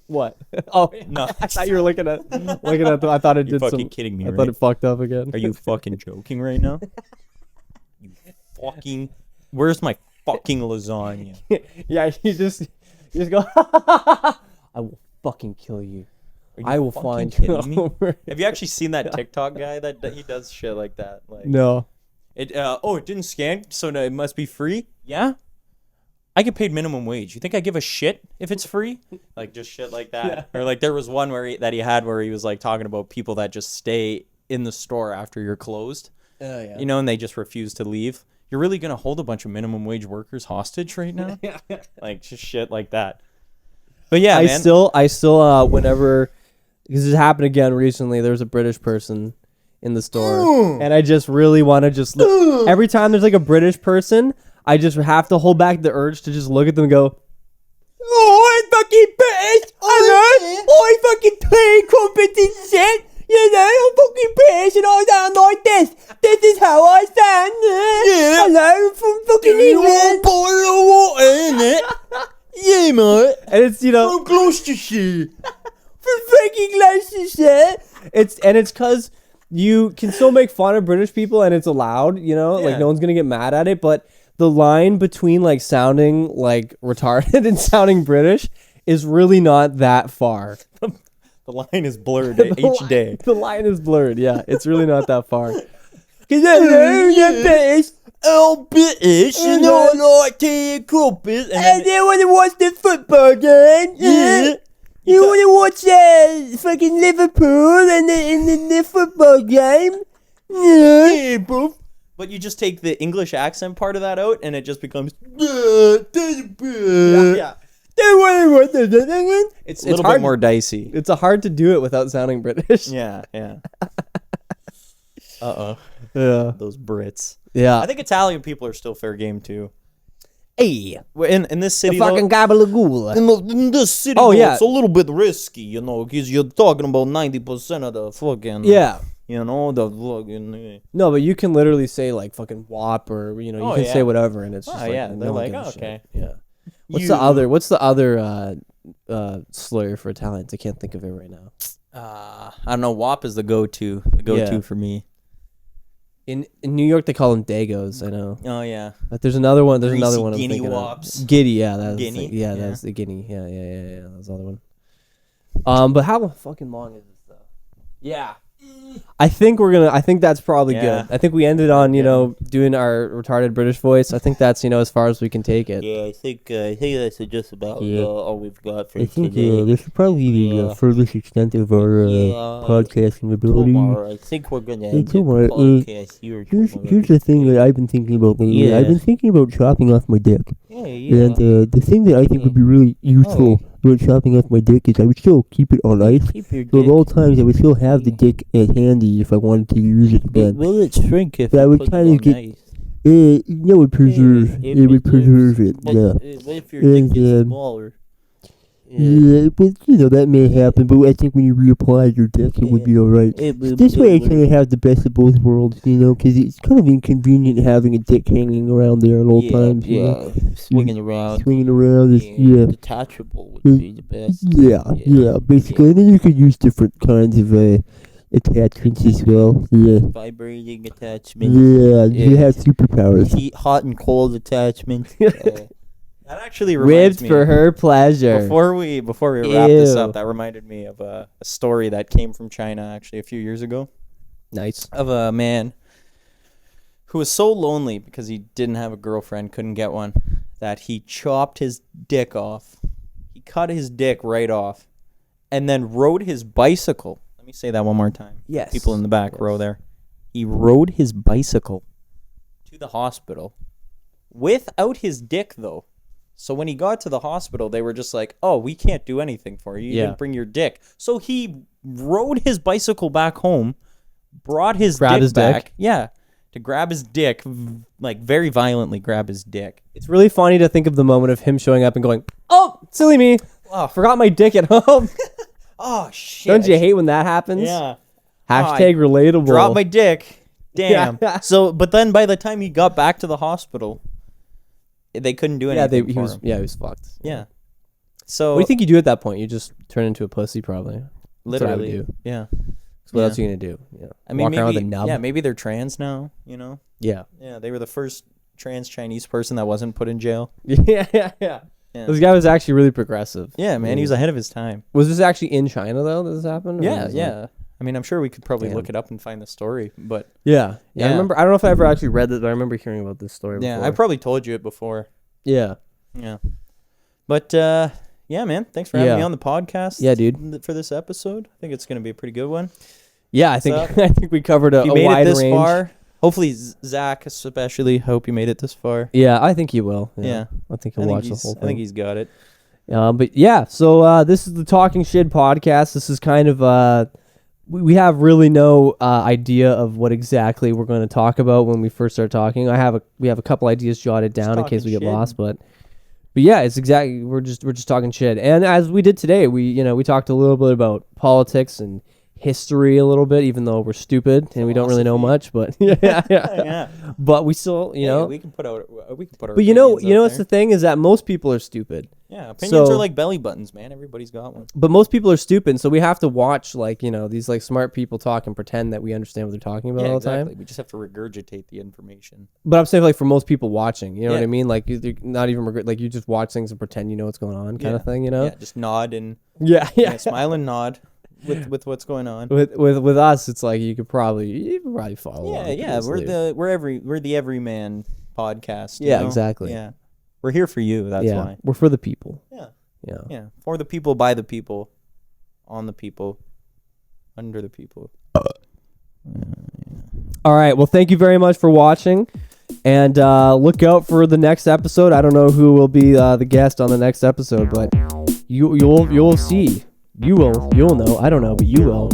What? Oh No. I thought you were looking at. I thought it You're did fucking some. kidding me, I right? thought it fucked up again. Are you fucking joking right now? You fucking... Where's my fucking lasagna? Yeah, you just go. I will fucking kill you. I will fucking find kidding you. me? Have you actually seen that TikTok guy that he does shit like that? Like, No. it didn't scan, so no, it must be free. Yeah, I get paid minimum wage. You think I give a shit if it's free? Like just shit like that. Yeah. Or like there was one where he was like talking about people that just stay in the store after you're closed. Oh yeah. You know, and they just refuse to leave. You're really gonna hold a bunch of minimum wage workers hostage right now? Like just shit like that. But yeah, I man. still whenever, because it happened again recently. There was a British person in the store, and I just really want to just look. Every time there's like a British person, I just have to hold back the urge to just look at them and go, "Oh, I'm fucking British! I fucking play trumpet and shit. You know, I'm fucking British and I sound like this. This is how I sound. Hello, I'm from fucking England." Yeah, mate. And it's, you know, From Gloucestershire. from fucking Gloucestershire. It's because you can still make fun of British people and it's allowed, you know, like Yeah. no one's gonna get mad at it. But the line between like sounding like retarded and sounding British is really not that far. The line is blurred The each line- day. The line is blurred. Yeah, it's really not that far. Cause you're British. I'm British and I like tea crumpets. And they want to watch the football game. Yeah. You want to watch fucking Liverpool and the football game? Yeah, bro. But you just take the English accent part of that out and it just becomes... Yeah. It's a little bit more dicey. It's hard to do it without sounding British. Yeah. Uh-oh. Yeah. Those Brits. Yeah. I think Italian people are still fair game, too. Hey, In this city, fucking gabagool. in this city, Oh, yeah. it's a little bit risky, you know, because you're talking about 90% of the fucking... Yeah. You know, the fucking... No, but you can literally say like fucking wop or you know you Oh, can yeah. say whatever and it's just Oh, like yeah, no they're one like, gives a oh, shit. okay. Yeah. What's You- the other slur for Italians? I can't think of it right now. I don't know. WAP is the go-to Yeah. for me. In New York they call them Dagos, I know. Oh yeah. But there's another one. There's Greasy another one. I'm guinea thinking of. wops. Giddy, yeah, that's Guinea? yeah, Yeah. that's the guinea. Yeah. That's the other one. But how fucking long is this though? Yeah. I think that's probably Yeah. good. I think we ended on doing our retarded British voice. I think that's as far as we can take it. Yeah, I think that's just about Yeah. all we've got for I think today. this is probably the Yeah. furthest extent of our podcasting ability. Tomorrow, I think we're gonna end the Tomorrow, podcast here. Here's the thing that I've been thinking about lately. Yeah. I've been thinking about chopping off my dick. Yeah, yeah. And the thing that I think would be really useful about chopping off my dick is I would still keep it on ice. Keep your So at dick. all times I would still have the dick at handy if I wanted to use it But again. will it shrink if That you would put it kind of on get- ice? It would preserve. Yeah, It would preserve it. But, Yeah. what if your And, dick gets um, smaller? Yeah, but that may happen. But I think when you reapply your dick, it would be alright. This way, I kind of have the best of both worlds, because it's kind of inconvenient having a dick hanging around there at all times. you know? Swinging around. Swinging around is, yeah. Detachable would be the best. Yeah, basically. And then you could use different kinds of attachments as well. Yeah. Vibrating attachment. Yeah, you Yeah. have superpowers. Heat, hot and cold attachment. That actually reminds Ribs me. for her pleasure. Before we wrap this Ew. up, that reminded me of a story that came from China actually a few years ago Nice. of a man who was so lonely because he didn't have a girlfriend, couldn't get one, that he chopped his dick off. He cut his dick right off and then rode his bicycle. Let me say that one more time. Yes. People in the back row there. He rode his bicycle to the hospital without his dick, though. So when he got to the hospital, they were just like, "Oh, we can't do anything for you. You Yeah. didn't bring your dick." So he rode his bicycle back home, brought his Grab dick his back. dick? Yeah, to grab his dick, like very violently grab his dick. It's really funny to think of the moment of him showing up and going, "Oh, silly me! Oh, Forgot my dick at home." oh shit! Don't you hate when that happens? Yeah. Hashtag relatable. Drop my dick. Damn. So, but then by the time he got back to the hospital, they couldn't do anything for him. Yeah, he was fucked. Yeah. So what do you think you do at that point? You just turn into a pussy, probably. Literally. That's what I would do. Yeah. So what else are you gonna do? Yeah. I mean, walk around with a maybe, nub. yeah, maybe they're trans now, you know? Yeah. Yeah, they were the first trans Chinese person that wasn't put in jail. Yeah. Yeah. This guy was actually really progressive. Yeah, man, he was ahead of his time. Was this actually in China though that this happened? Yeah. I mean, I'm sure we could probably look it up and find the story, but yeah. I remember. I don't know if I ever actually read it, but I remember hearing about this story. Yeah, before. I probably told you it before. Yeah. But yeah, man, thanks for having me on the podcast. Yeah, dude. For this episode, I think it's gonna be a pretty good one. Yeah, I think I think we covered a made wide it this range. far. Hopefully, Zach especially. Hope you made it this far. Yeah, I think he will. Yeah. I think he'll watch the whole thing. I think he's got it. But yeah, so this is the Talking Shid podcast. This is kind of we have really no idea of what exactly we're going to talk about when we first start talking. We have a couple ideas jotted down in case we get lost, but yeah, it's exactly we're just talking shit. And as we did today, we talked a little bit about politics and history a little bit, even though we're stupid and we don't really know much, but yeah. But we still, we can put our but it's the thing is that most people are stupid. Yeah, opinions are like belly buttons, man. Everybody's got one. But most people are stupid, so we have to watch these like smart people talk and pretend that we understand what they're talking about all the time. We just have to regurgitate the information. But I'm saying like for most people watching, you know what I mean? Like you're not even like you just watch things and pretend you know what's going on, kind of thing, Yeah, just nod and smile and nod with what's going on. With us, it's like you could probably follow. Yeah. We're the everyman podcast. Yeah, exactly. Yeah. We're here for you. That's why. We're for the people. Yeah. For the people, by the people, on the people, under the people. All right. Well, thank you very much for watching, and look out for the next episode. I don't know who will be the guest on the next episode, but you'll see. You'll know. I don't know, but you will.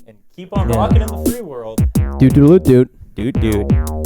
And keep on rocking in the free world. Dude. Dude.